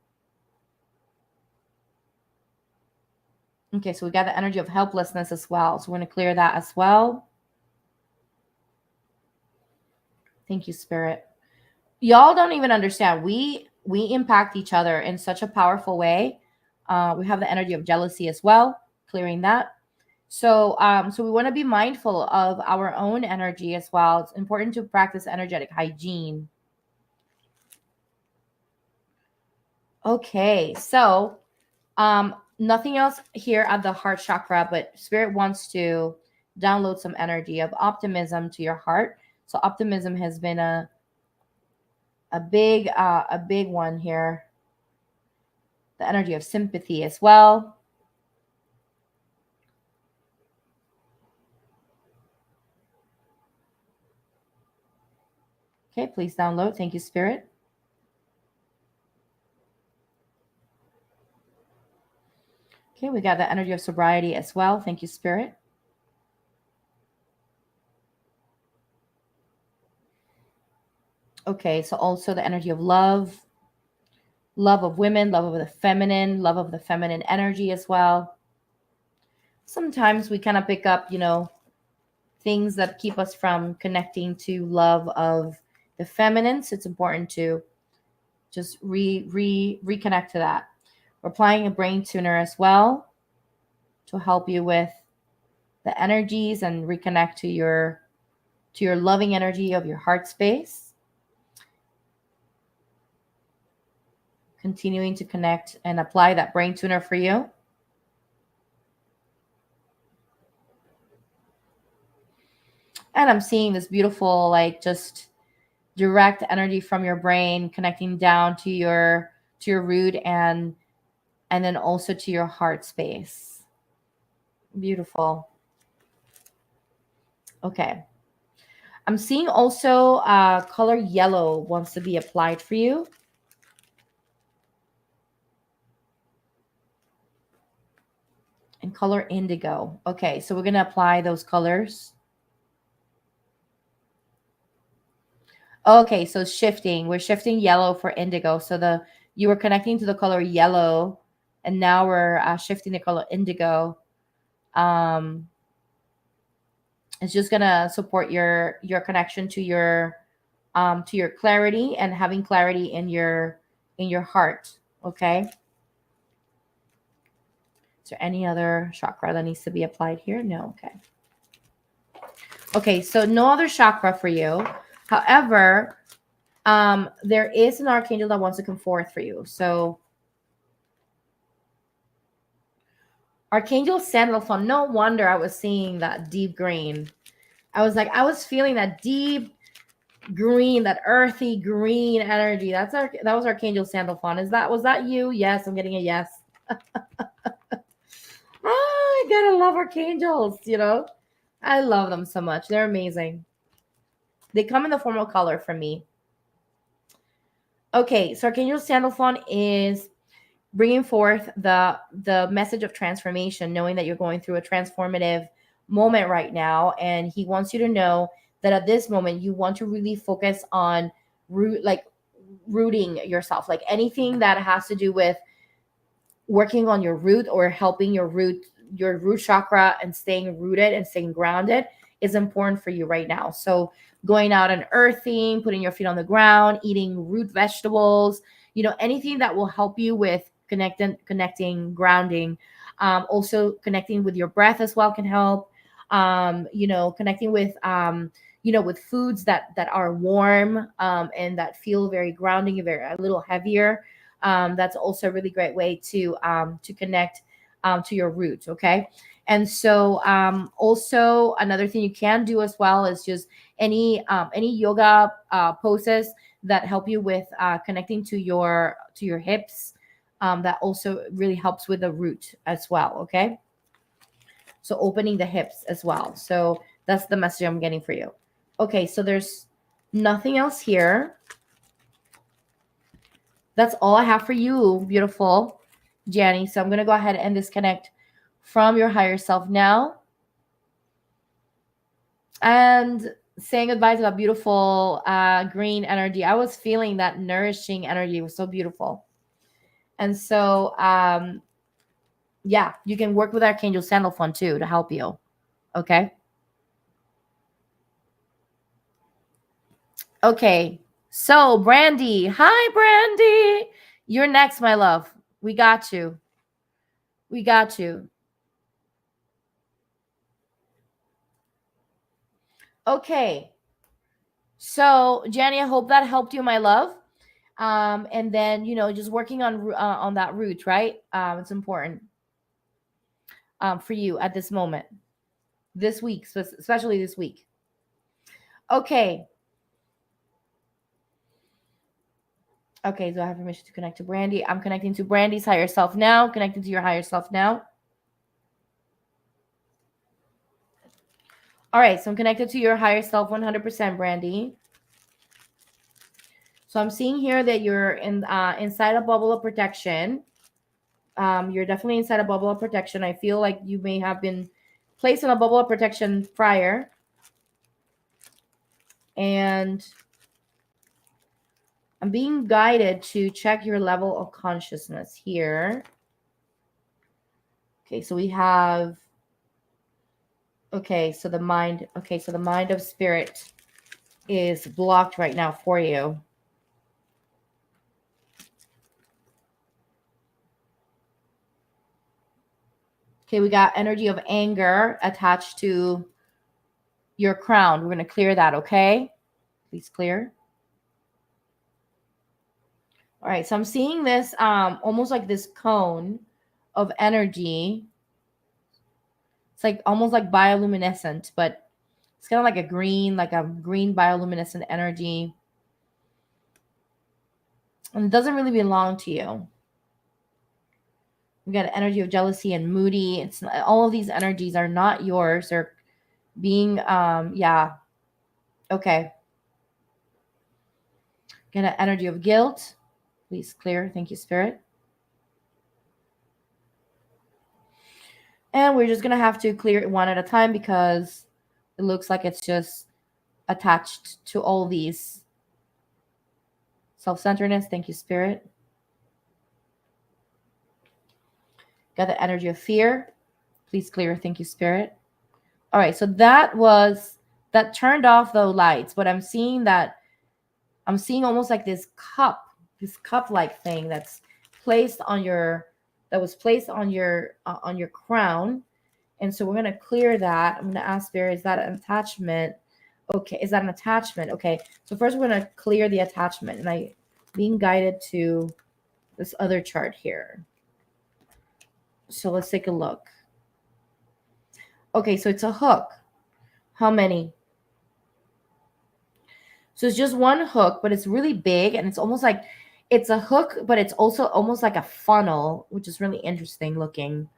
Okay, so we got the energy of helplessness as well, so we're going to clear that as well. Thank you, Spirit. Y'all don't even understand. We impact each other in such a powerful way. We have the energy of jealousy as well, clearing that. So we want to be mindful of our own energy as well. It's important to practice energetic hygiene. Okay, so nothing else here at the heart chakra, but Spirit wants to download some energy of optimism to your heart. So optimism has been a big one here. The energy of sympathy as well. Okay, please download. Thank you, Spirit. Okay, we got the energy of sobriety as well. Thank you, Spirit. Okay, so also the energy of love of women, love of the feminine energy as well. Sometimes we kind of pick up, things that keep us from connecting to love of the feminine. So it's important to just reconnect to that. We're applying a brain tuner as well to help you with the energies and reconnect to your loving energy of your heart space. Continuing to connect and apply that brain tuner for you. And I'm seeing this beautiful, like, just direct energy from your brain connecting down to your root and then also to your heart space. Beautiful. Okay. I'm seeing also color yellow wants to be applied for you. And color indigo. Okay, so we're going to apply those colors. Okay, so shifting. We're shifting yellow for indigo. So you were connecting to the color yellow, and now we're shifting the color indigo. It's just gonna support your connection to your clarity and having clarity in your heart. Okay. Is there any other chakra that needs to be applied here? No. Okay. Okay, so no other chakra for you. However, there is an archangel that wants to come forth for you. So Archangel Sandalphon, no wonder I was seeing that deep green. I was feeling that deep green, that earthy green energy. That was Archangel Sandalphon. Was that you? Yes, I'm getting a yes. I gotta love archangels, I love them so much. They're amazing. They come in the form of color for me. Okay, so Archangel Sandalphon is bringing forth the message of transformation, knowing that you're going through a transformative moment right now, and he wants you to know that at this moment you want to really focus on rooting yourself, like anything that has to do with working on your root or helping your root chakra and staying rooted and staying grounded is important for you right now. So going out and earthing, putting your feet on the ground, eating root vegetables, anything that will help you with connecting, grounding. Also connecting with your breath as well can help. Connecting with with foods that are warm and that feel very grounding, a little heavier. That's also a really great way to connect to your roots. Okay. And so also another thing you can do as well is just any yoga poses that help you with connecting to your hips. That also really helps with the root as well. Okay. So opening the hips as well. So that's the message I'm getting for you. Okay. So there's nothing else here. That's all I have for you, beautiful. Janny. So I'm going to go ahead and disconnect from your higher self now. And saying goodbye to that beautiful green energy. I was feeling that nourishing energy. It was so beautiful. And so, yeah, you can work with Archangel Sandalphon too to help you. Okay. Okay. So, Brandy. Hi, Brandy. You're next, my love. We got you. We got you. Okay. So, Jenny, I hope that helped you, my love. And then, just working on that root, right? It's important for you at this moment, this week, especially this week. Okay. Okay, so I have permission to connect to Brandy. I'm connecting to Brandy's higher self now. Connecting to your higher self now. All right, so I'm connected to your higher self 100%, Brandy. So I'm seeing here that you're inside a bubble of protection. You're definitely inside a bubble of protection. I feel like you may have been placed in a bubble of protection prior. And I'm being guided to check your level of consciousness here. Okay, so we have... Okay, so the mind of spirit is blocked right now for you. Okay, we got energy of anger attached to your crown. We're going to clear that, okay? Please clear. All right, so I'm seeing this almost like this cone of energy. It's like almost like bioluminescent, but it's kind of like a green bioluminescent energy. And it doesn't really belong to you. We got an energy of jealousy and moody. It's not, all of these energies are not yours. They're being, yeah. Okay. Get an energy of guilt. Please clear. Thank you, Spirit. And we're just going to have to clear it one at a time because it looks like it's just attached to all these. Self-centeredness. Thank you, Spirit. Got the energy of fear. Please clear. Thank you, Spirit. All right. So that turned off the lights, but I'm seeing almost like this cup-like thing that was placed on your crown. And so we're going to clear that. I'm going to ask Spirit, is that an attachment? Okay. Is that an attachment? Okay. So first we're going to clear the attachment, and I'm being guided to this other chart here. So let's take a look. Okay. So it's a hook. How many? So it's just one hook, but it's really big, and it's almost like it's a hook, but it's also almost like a funnel, which is really interesting looking.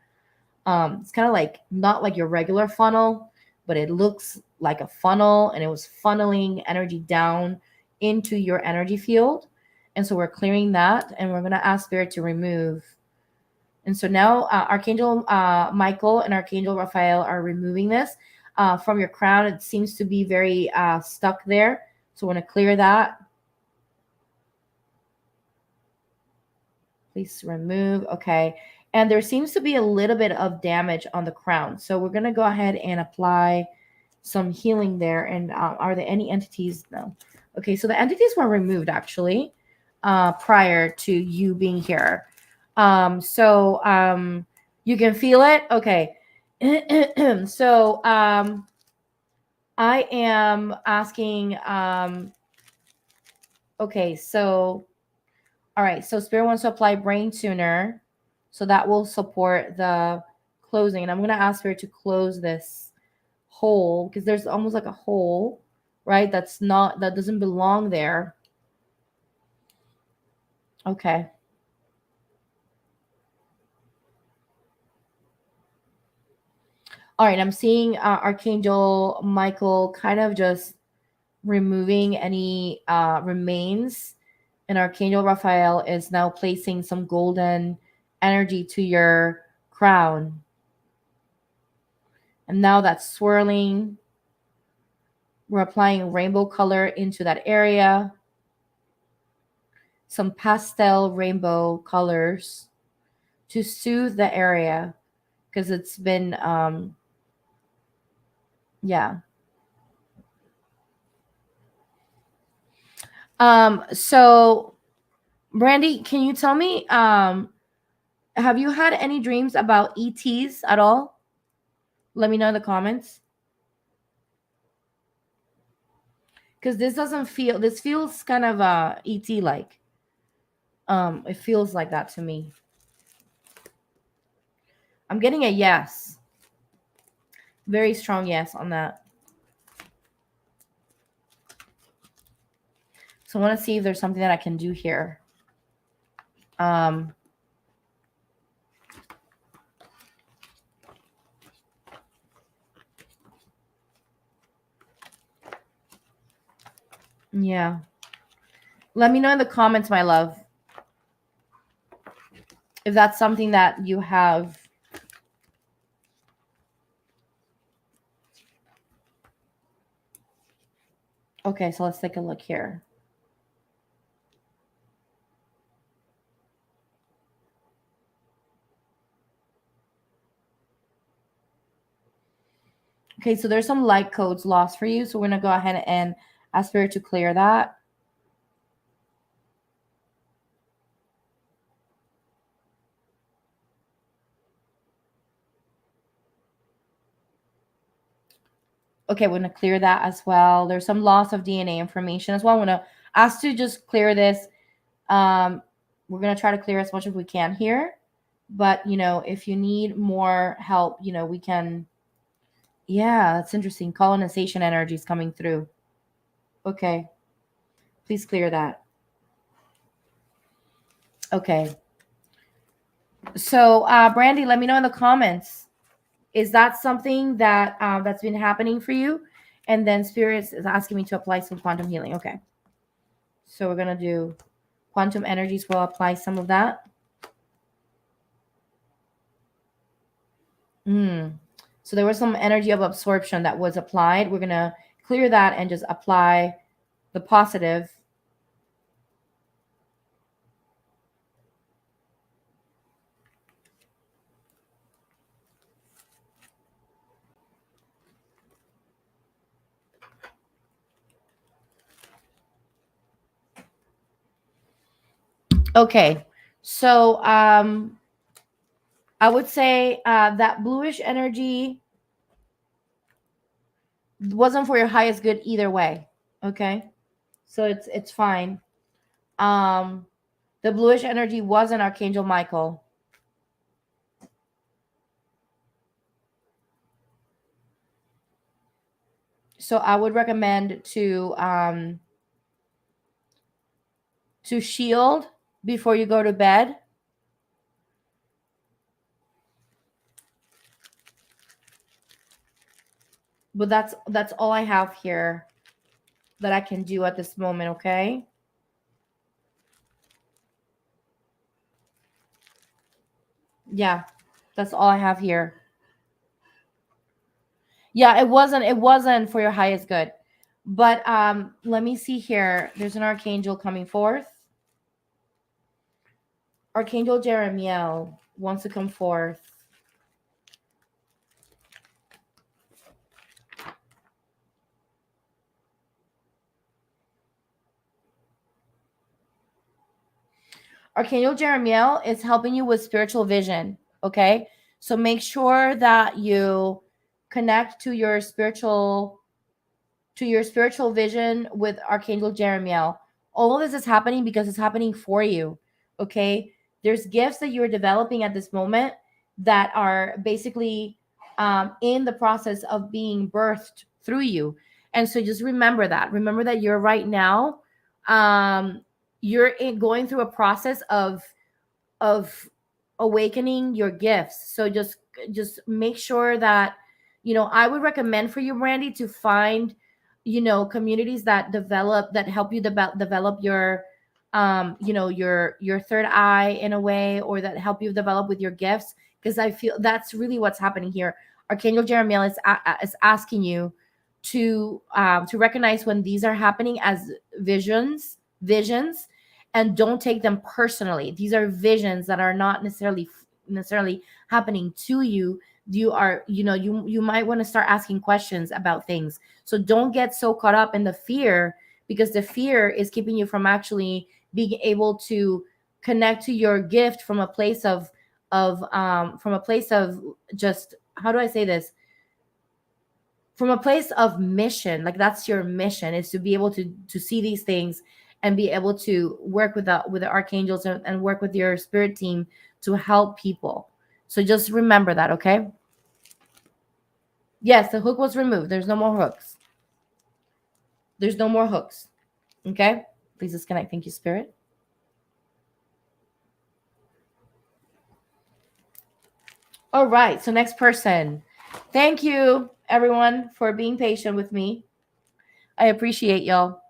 It's kind of like not like your regular funnel, but it looks like a funnel, and it was funneling energy down into your energy field. And so we're clearing that, and we're going to ask Spirit to remove. And so now Archangel Michael and Archangel Raphael are removing this from your crown. It seems to be very stuck there. So we're going to clear that. Please remove. Okay. And there seems to be a little bit of damage on the crown. So we're going to go ahead and apply some healing there. And are there any entities? No. Okay. So the entities were removed actually prior to you being here. So you can feel it. Okay. So I am asking, okay, so, all right. So Spirit wants to apply brain tuner. So that will support the closing. And I'm going to ask Spirit to close this hole because there's almost like a hole, right? That doesn't belong there. Okay. All right. I'm seeing Archangel Michael kind of just removing any remains. And Archangel Raphael is now placing some golden energy to your crown. And now that's swirling. We're applying rainbow color into that area. Some pastel rainbow colors to soothe the area because it's been, yeah. So Brandy, can you tell me, have you had any dreams about ETs at all? Let me know in the comments. Because this feels kind of ET like. It feels like that to me. I'm getting a yes. Very strong yes on that. So I want to see if there's something that I can do here. Yeah. Let me know in the comments, my love, if that's something that you have. Okay, so let's take a look here. Okay, so there's some light codes lost for you. So we're going to go ahead and ask Spirit to clear that. Okay, we're going to clear that as well. There's some loss of DNA information as well. I'm going to ask to just clear this. We're going to try to clear as much as we can here. But, if you need more help, we can. Yeah, that's interesting. Colonization energy is coming through. Okay. Please clear that. Okay. So, Brandy, let me know in the comments. Is that something that that's been happening for you? And then Spirit is asking me to apply some quantum healing. Okay. So we're going to do quantum energies. We'll apply some of that. So there was some energy of absorption that was applied. We're going to clear that and just apply the positive. Okay. So I would say that bluish energy wasn't for your highest good either way. Okay. So it's fine. The bluish energy was an Archangel Michael. So I would recommend to shield before you go to bed. But that's all I have here that I can do at this moment, okay? Yeah, that's all I have here. Yeah, it wasn't for your highest good. But let me see here. There's an archangel coming forth. Archangel Jeremiel wants to come forth. Archangel Jeremiel is helping you with spiritual vision, okay? So make sure that you connect to your spiritual vision with Archangel Jeremiel. All of this is happening because it's happening for you, okay? There's gifts that you're developing at this moment that are basically in the process of being birthed through you. And so just remember that. Remember that you're right now, going through a process of awakening your gifts. So just make sure that, I would recommend for you, Brandy, to find, communities that help you develop your your third eye in a way, or that help you develop with your gifts, because I feel that's really what's happening here. Archangel Jeremiah is asking you to recognize when these are happening as visions, and don't take them personally. These are visions that are not necessarily happening to you. You might want to start asking questions about things. So don't get so caught up in the fear, because the fear is keeping you from actually being able to connect to your gift from a place of just, how do I say this, from a place of mission. Like, that's your mission, is to be able to see these things and be able to work with the archangels, and work with your spirit team to help people. So just remember that, okay? Yes, the hook was removed. There's no more hooks. There's no more hooks. Okay? Please disconnect. Thank you, spirit. All right. So next person. Thank you, everyone, for being patient with me. I appreciate y'all.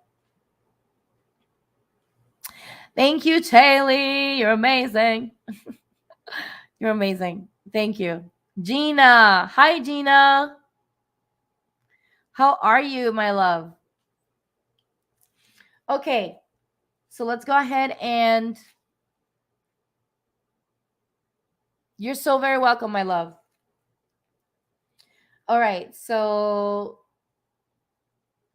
Thank you, Taylor. You're amazing. You're amazing. Thank you. Gina. Hi, Gina. How are you, my love? Okay. So let's go ahead and you're so very welcome, my love. All right. So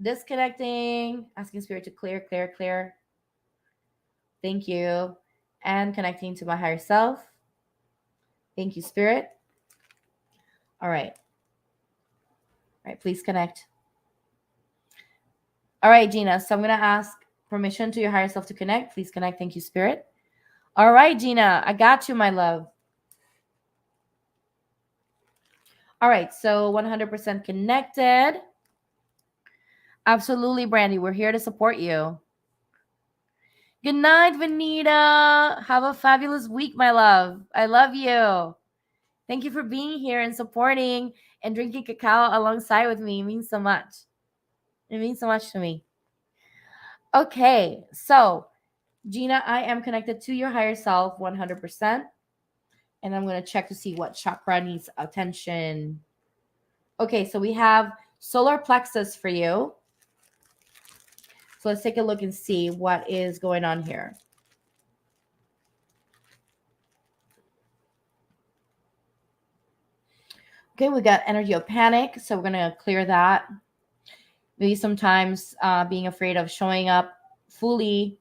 disconnecting, asking spirit to clear. Thank you. And connecting to my higher self. Thank you, spirit. All right. All right, please connect. All right, Gina. So I'm going to ask permission to your higher self to connect. Please connect. Thank you, spirit. All right, Gina. I got you, my love. All right. So 100% connected. Absolutely, Brandy. We're here to support you. Good night, Vanita. Have a fabulous week, my love. I love you. Thank you for being here and supporting and drinking cacao alongside with me. It means so much. It means so much to me. Okay, so Gina, I am connected to your higher self 100%. And I'm going to check to see what chakra needs attention. Okay, so we have solar plexus for you. So let's take a look and see what is going on here. Okay, we got energy of panic. So we're going to clear that. Maybe sometimes being afraid of showing up fully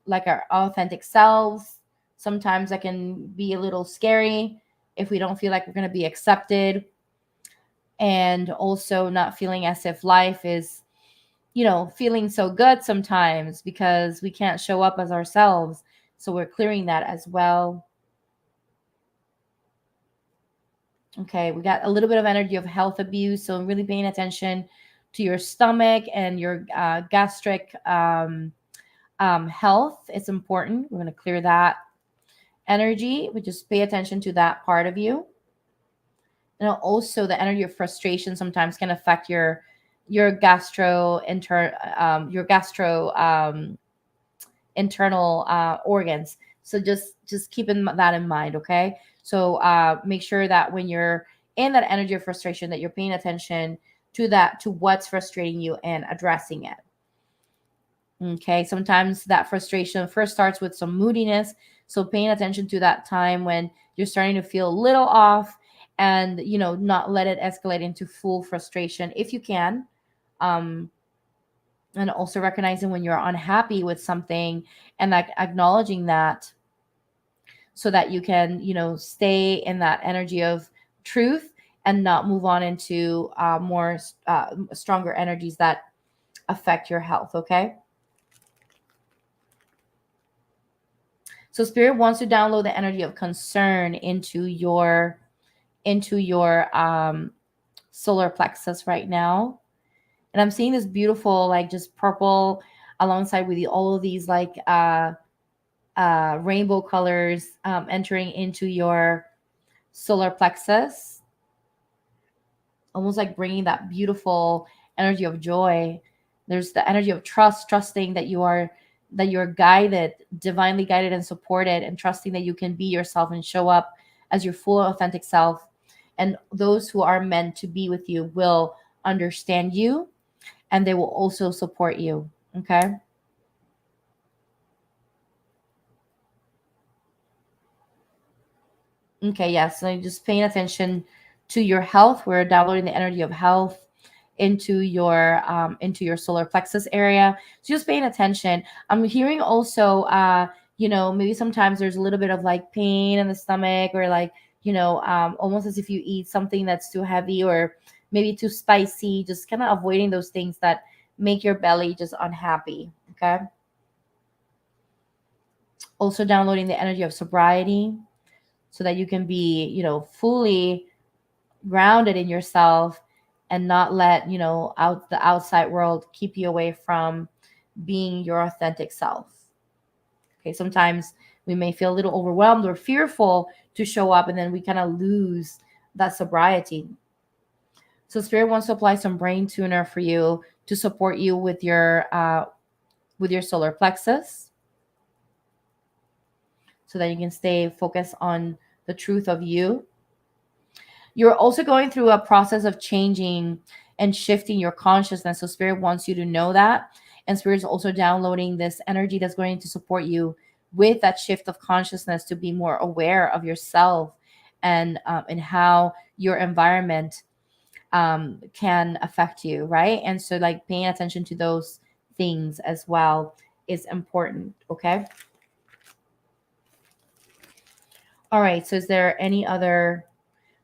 like our authentic selves. Sometimes that can be a little scary if we don't feel like we're going to be accepted. And also not feeling as if life is, feeling so good sometimes because we can't show up as ourselves. So we're clearing that as well. Okay, we got a little bit of energy of health abuse. So really paying attention to your stomach and your gastric health. It's important. We're going to clear that energy. We just pay attention to that part of you. And also the energy of frustration sometimes can affect your gastro internal organs. So just keeping that in mind, okay? So make sure that when you're in that energy of frustration, that you're paying attention to what's frustrating you and addressing it. Okay, sometimes that frustration first starts with some moodiness. So paying attention to that time when you're starting to feel a little off, and not let it escalate into full frustration if you can. And also recognizing when you're unhappy with something and like acknowledging that, so that you can stay in that energy of truth and not move on into more stronger energies that affect your health. Okay. So spirit wants to download the energy of concern into your solar plexus right now. And I'm seeing this beautiful, like just purple alongside with all of these like rainbow colors entering into your solar plexus, almost like bringing that beautiful energy of joy. There's the energy of trusting that you are that you're guided, divinely guided and supported, and trusting that you can be yourself and show up as your full authentic self. And those who are meant to be with you will understand you, and they will also support you. Okay. Okay, yeah. So just paying attention to your health. We're downloading the energy of health into your solar plexus area. So just paying attention. I'm hearing also, maybe sometimes there's a little bit of like pain in the stomach, or like, almost as if you eat something that's too heavy or maybe too spicy. Just kind of avoiding those things that make your belly just unhappy. Okay. Also downloading the energy of sobriety so that you can be, fully grounded in yourself and not let, out the outside world keep you away from being your authentic self. Okay, sometimes we may feel a little overwhelmed or fearful to show up, and then we kind of lose that sobriety. So spirit wants to apply some brain tuner for you to support you with your solar plexus, so that you can stay focused on the truth of you. You're also going through a process of changing and shifting your consciousness. So spirit wants you to know that. And spirit is also downloading this energy that's going to support you with that shift of consciousness to be more aware of yourself and how your environment can affect you, right? And so like paying attention to those things as well is important. Okay. All right. So is there any other?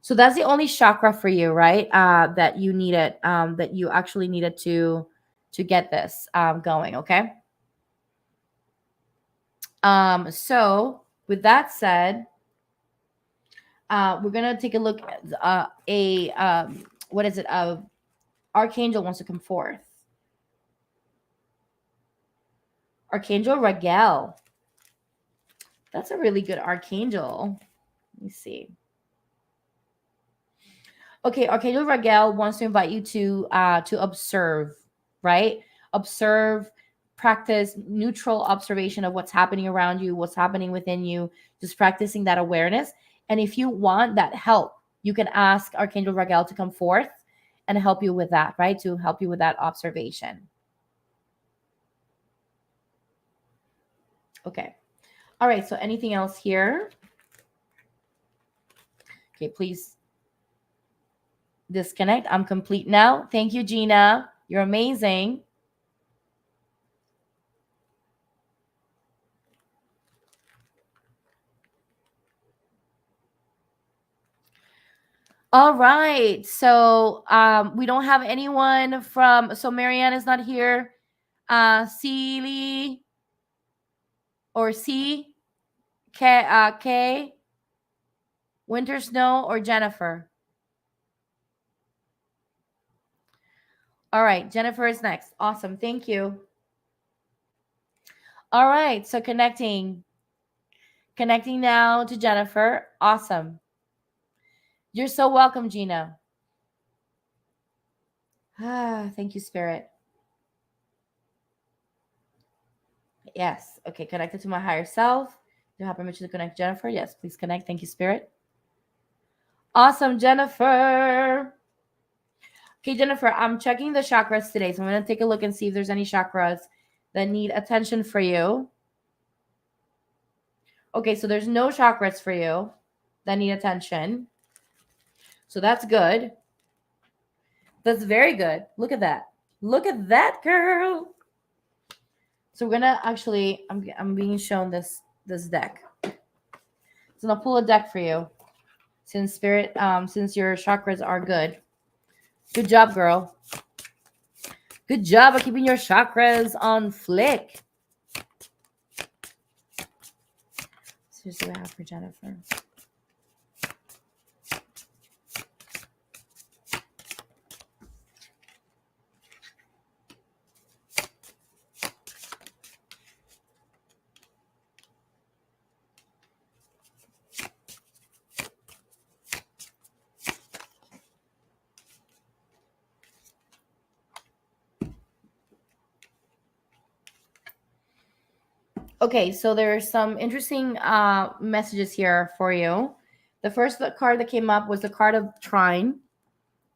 So that's the only chakra for you, right? That you needed, that you actually needed to get this going. Okay. So with that said, we're gonna take a look at a what is it? Archangel wants to come forth. Archangel Raguel. That's a really good archangel. Let me see. Okay, Archangel Raguel wants to invite you to observe, right? Observe, practice neutral observation of what's happening around you, what's happening within you, just practicing that awareness. And if you want that help, you can ask Archangel Raguel to come forth and help you with that, right? To help you with that observation. Okay. All right. So anything else here? Okay, please disconnect. I'm complete now. Thank you, Gina. You're amazing. All right. So we don't have anyone from, so Marianne is not here. Celie or K, Winter Snow or Jennifer. All right. Jennifer is next. Awesome. Thank you. All right. So connecting now to Jennifer. Awesome. You're so welcome, Gina. Thank you, Spirit. Yes. Okay. Connected to my higher self. Do you have permission to connect Jennifer? Yes. Please connect. Thank you, Spirit. Awesome, Jennifer. Okay, Jennifer, I'm checking the chakras today. So I'm going to take a look and see if there's any chakras that need attention for you. Okay, so there's no chakras for you that need attention. So that's good. That's very good. Look at that. Look at that, girl. So we're gonna actually, I'm being shown this deck. So I'll pull a deck for you, since spirit, since your chakras are good. Good job, girl. Good job of keeping your chakras on flick. So here's what I have for Jennifer. Okay, so there's some interesting messages here for you. The first card that came up was the card of Trine.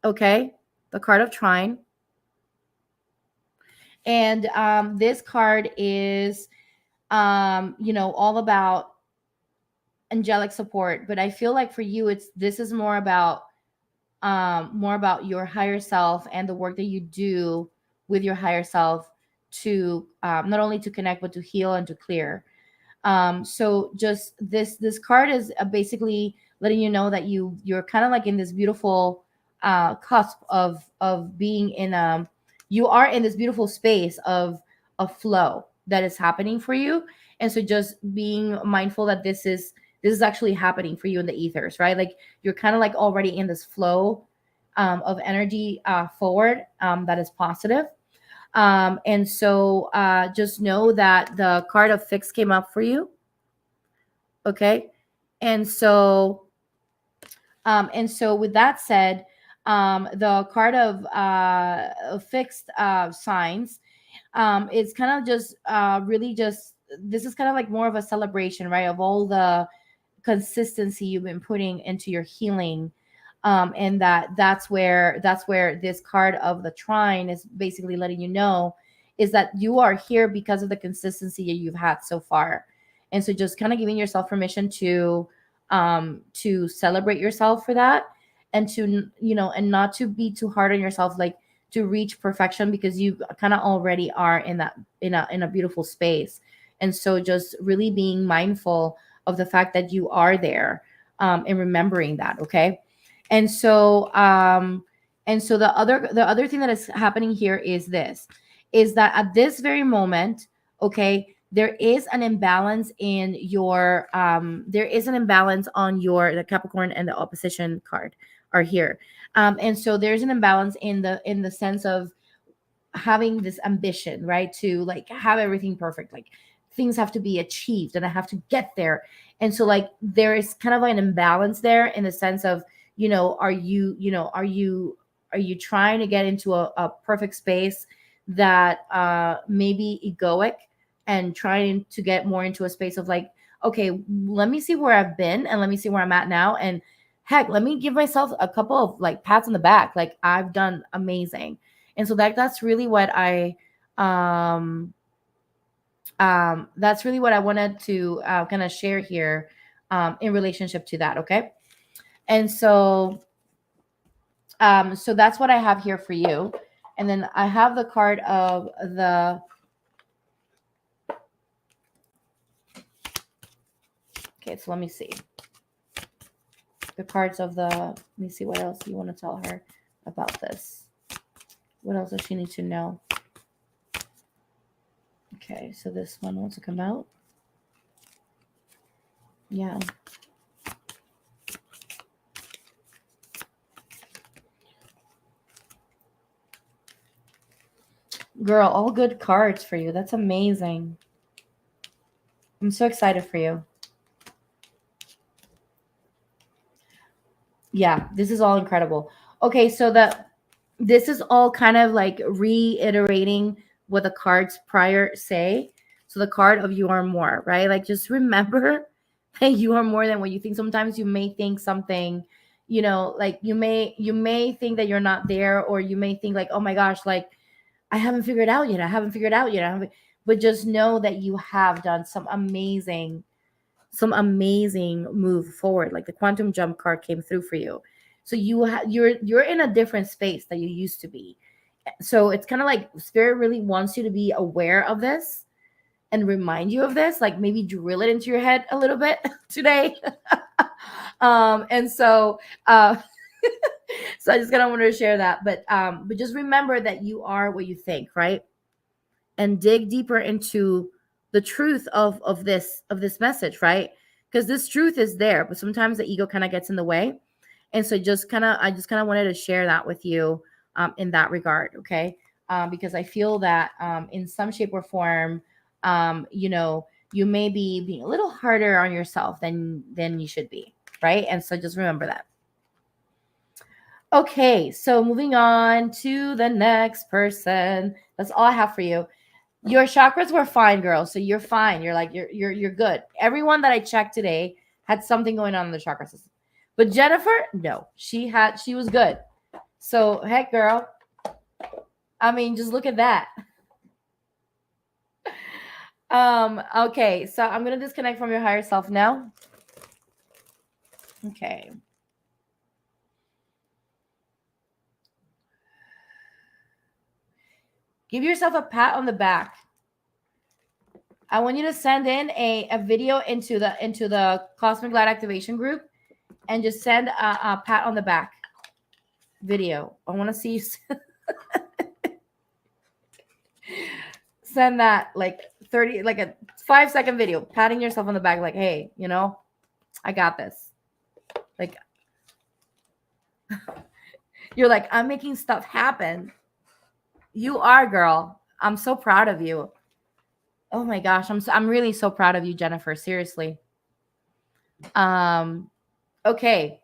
Okay, the card of Trine. And this card is, all about angelic support. But I feel like for you, this is more about your higher self and the work that you do with your higher self to not only to connect but to heal and to clear. So just this card is basically letting you know that you're kind of like in this beautiful cusp of being in you are in this beautiful space of a flow that is happening for you. And so just being mindful that this is actually happening for you in the ethers, right? Like you're kind of like already in this flow of energy forward that is positive. And so just know that the card of fix came up for you. Okay. And so, with that said, the card of fixed signs is kind of just really just, this is kind of like more of a celebration, right? Of all the consistency you've been putting into your healing. And that's where this card of the trine is basically letting you know is that you are here because of the consistency that you've had so far. And so just kind of giving yourself permission to celebrate yourself for that, and to and not to be too hard on yourself, like to reach perfection, because you kind of already are in that in a beautiful space. And so just really being mindful of the fact that you are there, and remembering that. Okay. And so the other thing that is happening here is this, is that at this very moment, okay, there is an imbalance in your there is an imbalance on your, the Capricorn and the opposition card are here. And so there's an imbalance in the sense of having this ambition, right? To like have everything perfect, like things have to be achieved and I have to get there. And so like there is kind of like an imbalance there in the sense of, are you trying to get into a perfect space that maybe egoic, and trying to get more into a space of like, okay, let me see where I've been and let me see where I'm at now. And heck, let me give myself a couple of like pats on the back. Like I've done amazing. And so that's really what I wanted to kind of share here in relationship to that. Okay. And so that's what I have here for you. And then I have the card of the, okay, so let me see. The cards of the, let me see what else you want to tell her about this. What else does she need to know? Okay, so this one wants to come out. Yeah. Girl, all good cards for you. That's amazing. I'm so excited for you. Yeah, this is all incredible. Okay, so this is all kind of like reiterating what the cards prior say. So the card of you are more, right? Like just remember that you are more than what you think. Sometimes you may think something, like you may think that you're not there, or you may think like, oh my gosh, like I haven't figured out yet. I haven't figured out yet. But just know that you have done some amazing move forward. Like the quantum jump card came through for you. So you're in a different space that you used to be. So it's kind of like spirit really wants you to be aware of this and remind you of this, like maybe drill it into your head a little bit today. And so so I just kind of wanted to share that. But just remember that you are what you think, right? And dig deeper into the truth of this message, right? Because this truth is there, but sometimes the ego kind of gets in the way. And so I just kind of wanted to share that with you in that regard. Okay. Because I feel that in some shape or form, you may be being a little harder on yourself than you should be, right? And so just remember that. Okay, so moving on to the next person. That's all I have for you. Your chakras were fine, girl. So you're fine. You're like you're good. Everyone that I checked today had something going on in the chakra system. But Jennifer, no. She was good. So heck, girl. I mean, just look at that. Okay, so I'm gonna disconnect from your higher self now. Okay. Give yourself a pat on the back. I want you to send in a video into the Cosmic Light Activation group and just send a pat on the back video. I want to see you send that like 30, like a 5-second video, patting yourself on the back, like, hey, you know, I got this. Like, you're like, I'm making stuff happen. You are, girl. I'm so proud of you. Oh my gosh, I'm really so proud of you, Jennifer. Seriously. Okay.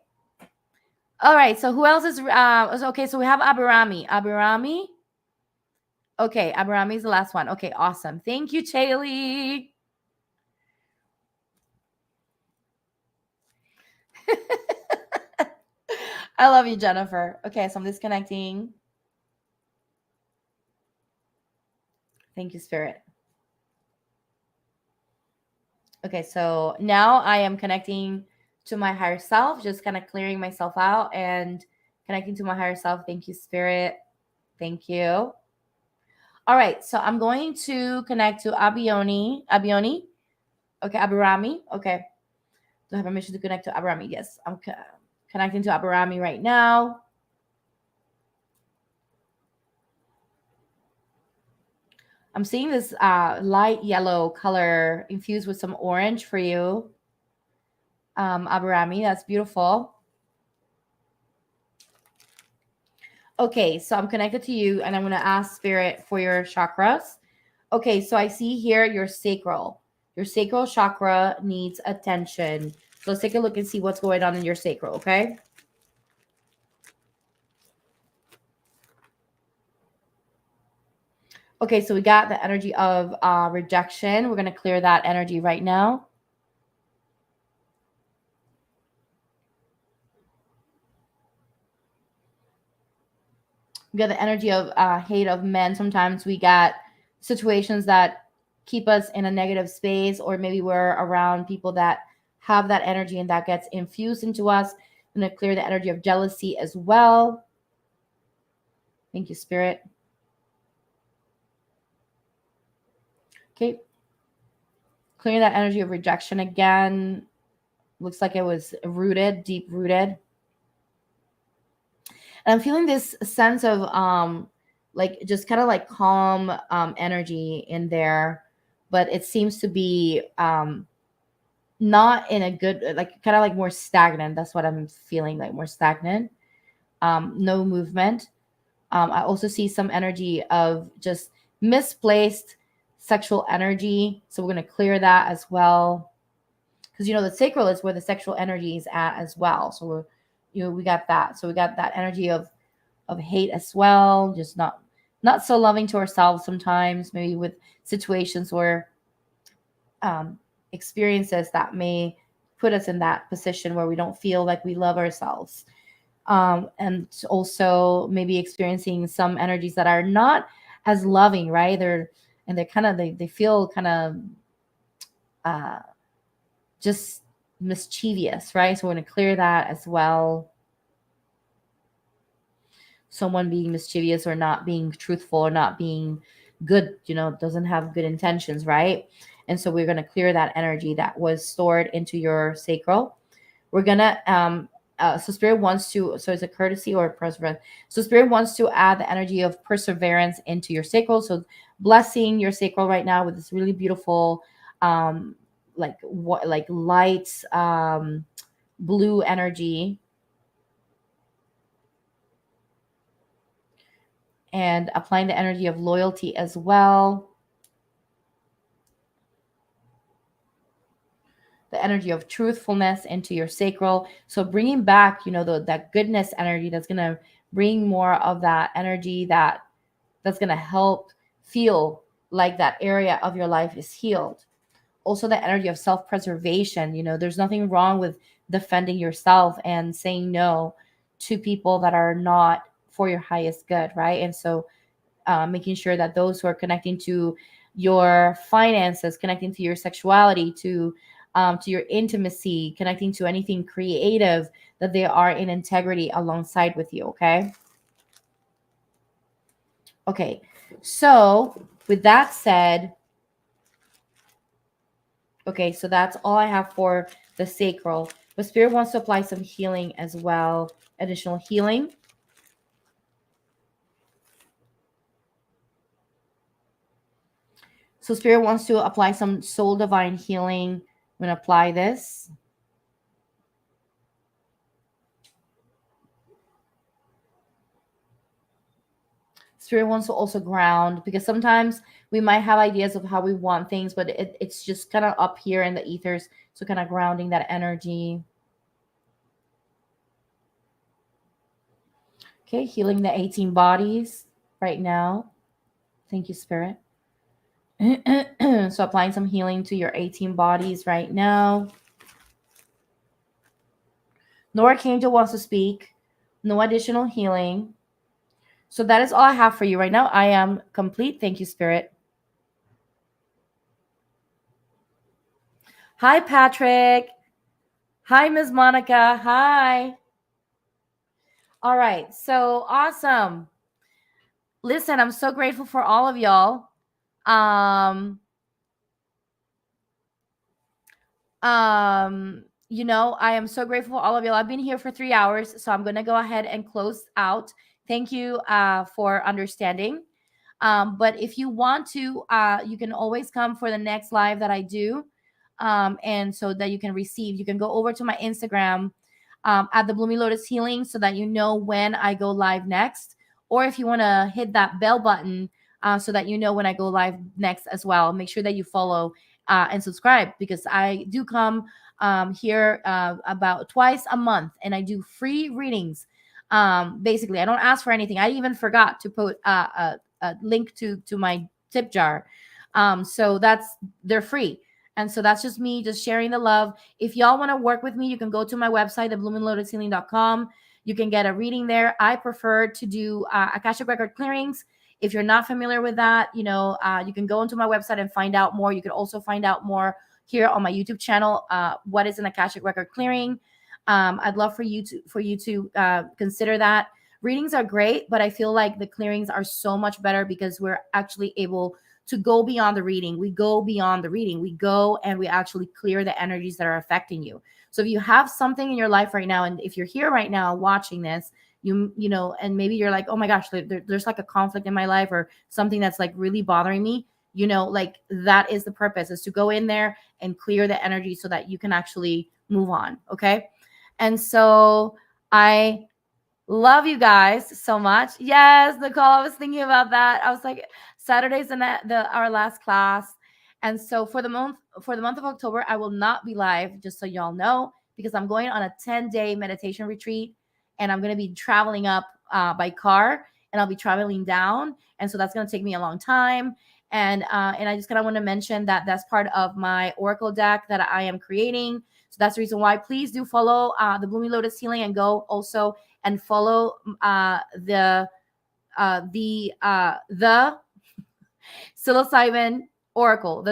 All right. So who else is okay? So we have Abirami. Abirami. Okay, Abirami is the last one. Okay, awesome. Thank you, Chaley. I love you, Jennifer. Okay, so I'm disconnecting. Thank you, Spirit. Okay, so now I am connecting to my higher self, just kind of clearing myself out and connecting to my higher self. Thank you, Spirit. Thank you. All right, so I'm going to connect to Abioni. Abioni? Okay, Abirami. Okay. Do I have permission to connect to Abirami? Yes, I'm connecting to Abirami right now. I'm seeing this light yellow color infused with some orange for you, Abirami. That's beautiful. Okay, so I'm connected to you, and I'm going to ask Spirit for your chakras. Okay, so I see here your sacral. Your sacral chakra needs attention. So let's take a look and see what's going on in your sacral, okay? Okay, so we got the energy of rejection. We're going to clear that energy right now. We got the energy of hate of men. Sometimes we got situations that keep us in a negative space, or maybe we're around people that have that energy and that gets infused into us. I'm going to clear the energy of jealousy as well. Thank you, Spirit. Okay. Clearing that energy of rejection again. Looks like it was rooted, deep rooted. And I'm feeling this sense of like just kind of like calm energy in there, but it seems to be not in a good, like kind of like more stagnant. That's what I'm feeling, like more stagnant. No movement. I also see some energy of just misplaced sexual energy. So we're going to clear that as well. Because, you know, the sacral is where the sexual energy is at as well. So we're, you know, we got that. So we got that energy of hate as well. Just not so loving to ourselves sometimes, maybe with situations where experiences that may put us in that position where we don't feel like we love ourselves. And also maybe experiencing some energies that are not as loving, right? They're kind of, they feel kind of just mischievous, right? So we're going to clear that as well. Someone being mischievous or not being truthful or not being good, you know, doesn't have good intentions, right? And so we're going to clear that energy that was stored into your sacral. We're going to so Spirit wants to, so it's a courtesy or perseverance. So Spirit wants to add the energy of perseverance into your sacral. So blessing your sacral right now with this really beautiful, like light blue energy. And applying the energy of loyalty as well. The energy of truthfulness into your sacral. So bringing back, you know, that goodness energy that's going to bring more of that energy that's going to help feel like that area of your life is healed. Also, the energy of self-preservation. There's nothing wrong with defending yourself and saying no to people that are not for your highest good, right? And so making sure that those who are connecting to your finances, connecting to your sexuality, to your intimacy, connecting to anything creative, that they are in integrity alongside with you. Okay, so with that said, okay, so that's all I have for the sacral. But Spirit wants to apply some healing as well, additional healing. So Spirit wants to apply some soul divine healing. I'm going to apply this. Spirit wants to also ground, because sometimes we might have ideas of how we want things, but it's just kind of up here in the ethers. So kind of grounding that energy. Okay, healing the 18 bodies right now. Thank you, Spirit. So applying some healing to your 18 bodies right now. No archangel wants to speak. No additional healing. So that is all I have for you right now. I am complete. Thank you, Spirit. Hi, Patrick. Hi, Ms. Monica. Hi. All right. So awesome. Listen, I'm so grateful for all of y'all. I am so grateful for all of y'all. I've been here for 3 hours, so I'm gonna go ahead and close out. Thank you for understanding. But if you want to, you can always come for the next live that I do. And so that you can go over to my Instagram at the Bloomy Lotus Healing, so that you know when I go live next. Or if you want to hit that bell button so that you know when I go live next as well. Make sure that you follow and subscribe, because I do come here about twice a month, and I do free readings. Basically, I don't ask for anything. I even forgot to put a link to my tip jar. So they're free. And so that's just me just sharing the love. If y'all want to work with me, you can go to my website, thebloominglotushealing.com. You can get a reading there. I prefer to do Akashic record clearings. If you're not familiar with that, you can go onto my website and find out more. You can also find out more here on my YouTube channel. What is an Akashic record clearing? I'd love for you to consider that. Readings are great, but I feel like the clearings are so much better, because we're actually able to go beyond the reading. We go beyond the reading. We go and we actually clear the energies that are affecting you. So if you have something in your life right now, and if you're here right now watching this, and maybe you're like, oh my gosh, there's like a conflict in my life, or something that's like really bothering me, like that is the purpose, is to go in there and clear the energy so that you can actually move on. Okay. And so I love you guys so much. Yes, Nicole, I was thinking about that. I was like, Saturday's our last class. And so for the month of October, I will not be live, just so y'all know, because I'm going on a 10-day meditation retreat, and I'm going to be traveling up by car, and I'll be traveling down. And so that's going to take me a long time. And I just kind of want to mention that that's part of my Oracle deck that I am creating. So that's the reason why. Please do follow the Blooming Lotus Healing, and go also and follow the psilocybin oracle,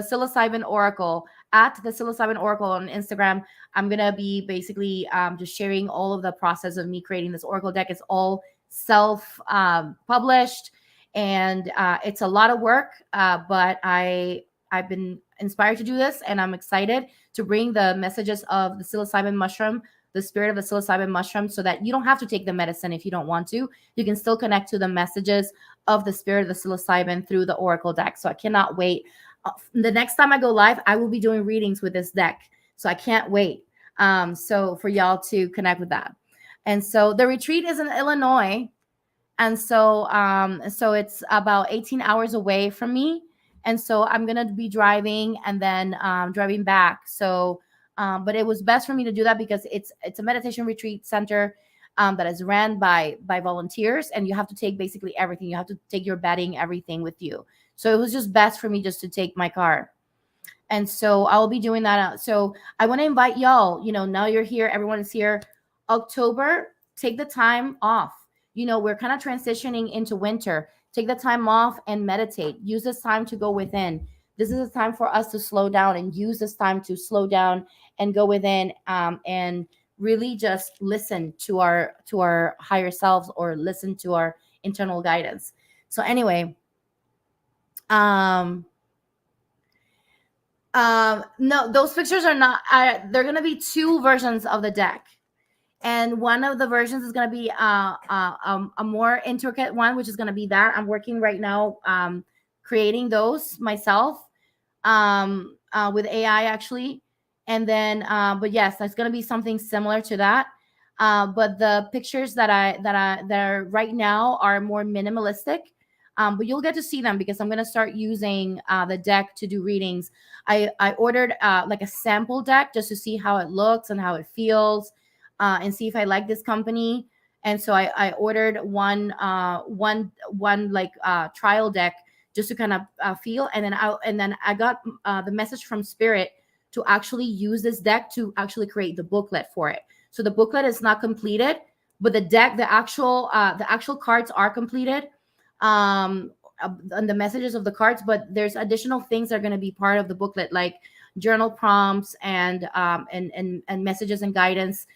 at the psilocybin oracle on Instagram. I'm gonna be basically just sharing all of the process of me creating this oracle deck. It's all self published, and it's a lot of work, but I've been inspired to do this, and I'm excited to bring the messages of the psilocybin mushroom, the spirit of the psilocybin mushroom, so that you don't have to take the medicine if you don't want to. You can still connect to the messages of the spirit of the psilocybin through the oracle deck. So I cannot wait. The next time I go live, I will be doing readings with this deck. So I can't wait. So for y'all to connect with that. And so the retreat is in Illinois. And so it's about 18 hours away from me. And so I'm going to be driving and then driving back. So but it was best for me to do that, because it's a meditation retreat center that is ran by volunteers, and you have to take basically everything. You have to take your bedding, everything with you. So it was just best for me just to take my car. And so I will be doing that. So I want to invite y'all, now you're here, everyone is here. October, take the time off. We're kind of transitioning into winter. Take the time off and meditate. Use this time to go within. This is a time for us to slow down, and use this time to slow down and go within, and really just listen to our higher selves, or listen to our internal guidance. So anyway, no, those pictures are not. They're gonna be two versions of the deck, and one of the versions is gonna be a more intricate one, which is gonna be that I'm working right now, creating those myself, with AI actually, and then but yes, that's gonna be something similar to that. But the pictures that are right now are more minimalistic. But you'll get to see them because I'm going to start using the deck to do readings. I ordered like a sample deck just to see how it looks and how it feels, and see if I like this company. And so I ordered one like trial deck just to kind of feel. And then I got the message from Spirit to actually use this deck to actually create the booklet for it. So the booklet is not completed, but the deck, the actual cards are completed, and the messages of the cards. But there's additional things that are going to be part of the booklet, like journal prompts and messages and guidance,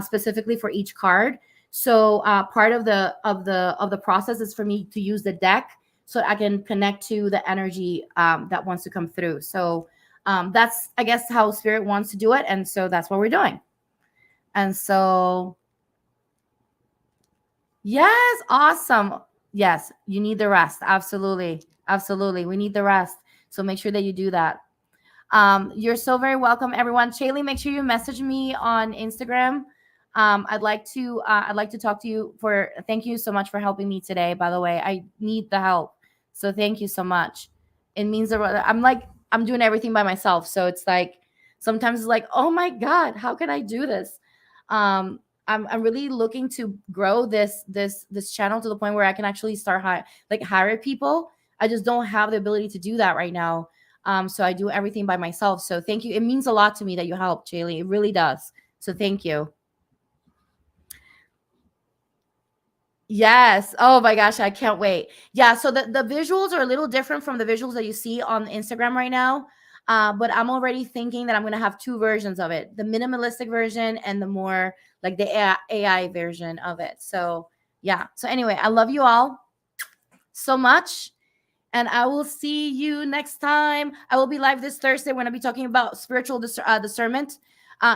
specifically for each card. So part of the process is for me to use the deck so I can connect to the energy that wants to come through. So that's, I guess, how Spirit wants to do it, and so that's what we're doing. And so, yes, awesome. Yes, you need the rest. Absolutely. Absolutely. We need the rest. So make sure that you do that. You're so very welcome, everyone. Shaylee, make sure you message me on Instagram. I'd like to talk to you. Thank you so much for helping me today. By the way, I need the help. So thank you so much. It means that I'm doing everything by myself. So it's like, sometimes it's like, oh my God, how can I do this? I'm really looking to grow this channel to the point where I can actually start hire people. I just don't have the ability to do that right now. So I do everything by myself. So thank you. It means a lot to me that you helped, Jaylee. It really does. So thank you. Yes. Oh my gosh, I can't wait. Yeah, so the visuals are a little different from the visuals that you see on Instagram right now. But I'm already thinking that I'm gonna have two versions of it: the minimalistic version and the more like the AI version of it. So yeah. So anyway, I love you all so much. And I will see you next time. I will be live this Thursday when I'll be talking about spiritual discernment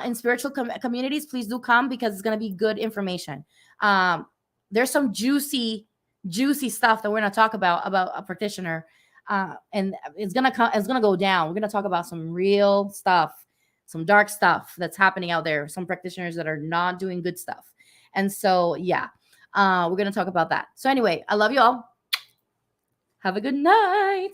in spiritual communities. Please do come because it's going to be good information. There's some juicy stuff that we're going to talk about a practitioner. And it's going to go down. We're going to talk about some real stuff, some dark stuff that's happening out there. Some practitioners that are not doing good stuff. And so, yeah, we're going to talk about that. So anyway, I love you all. Have a good night.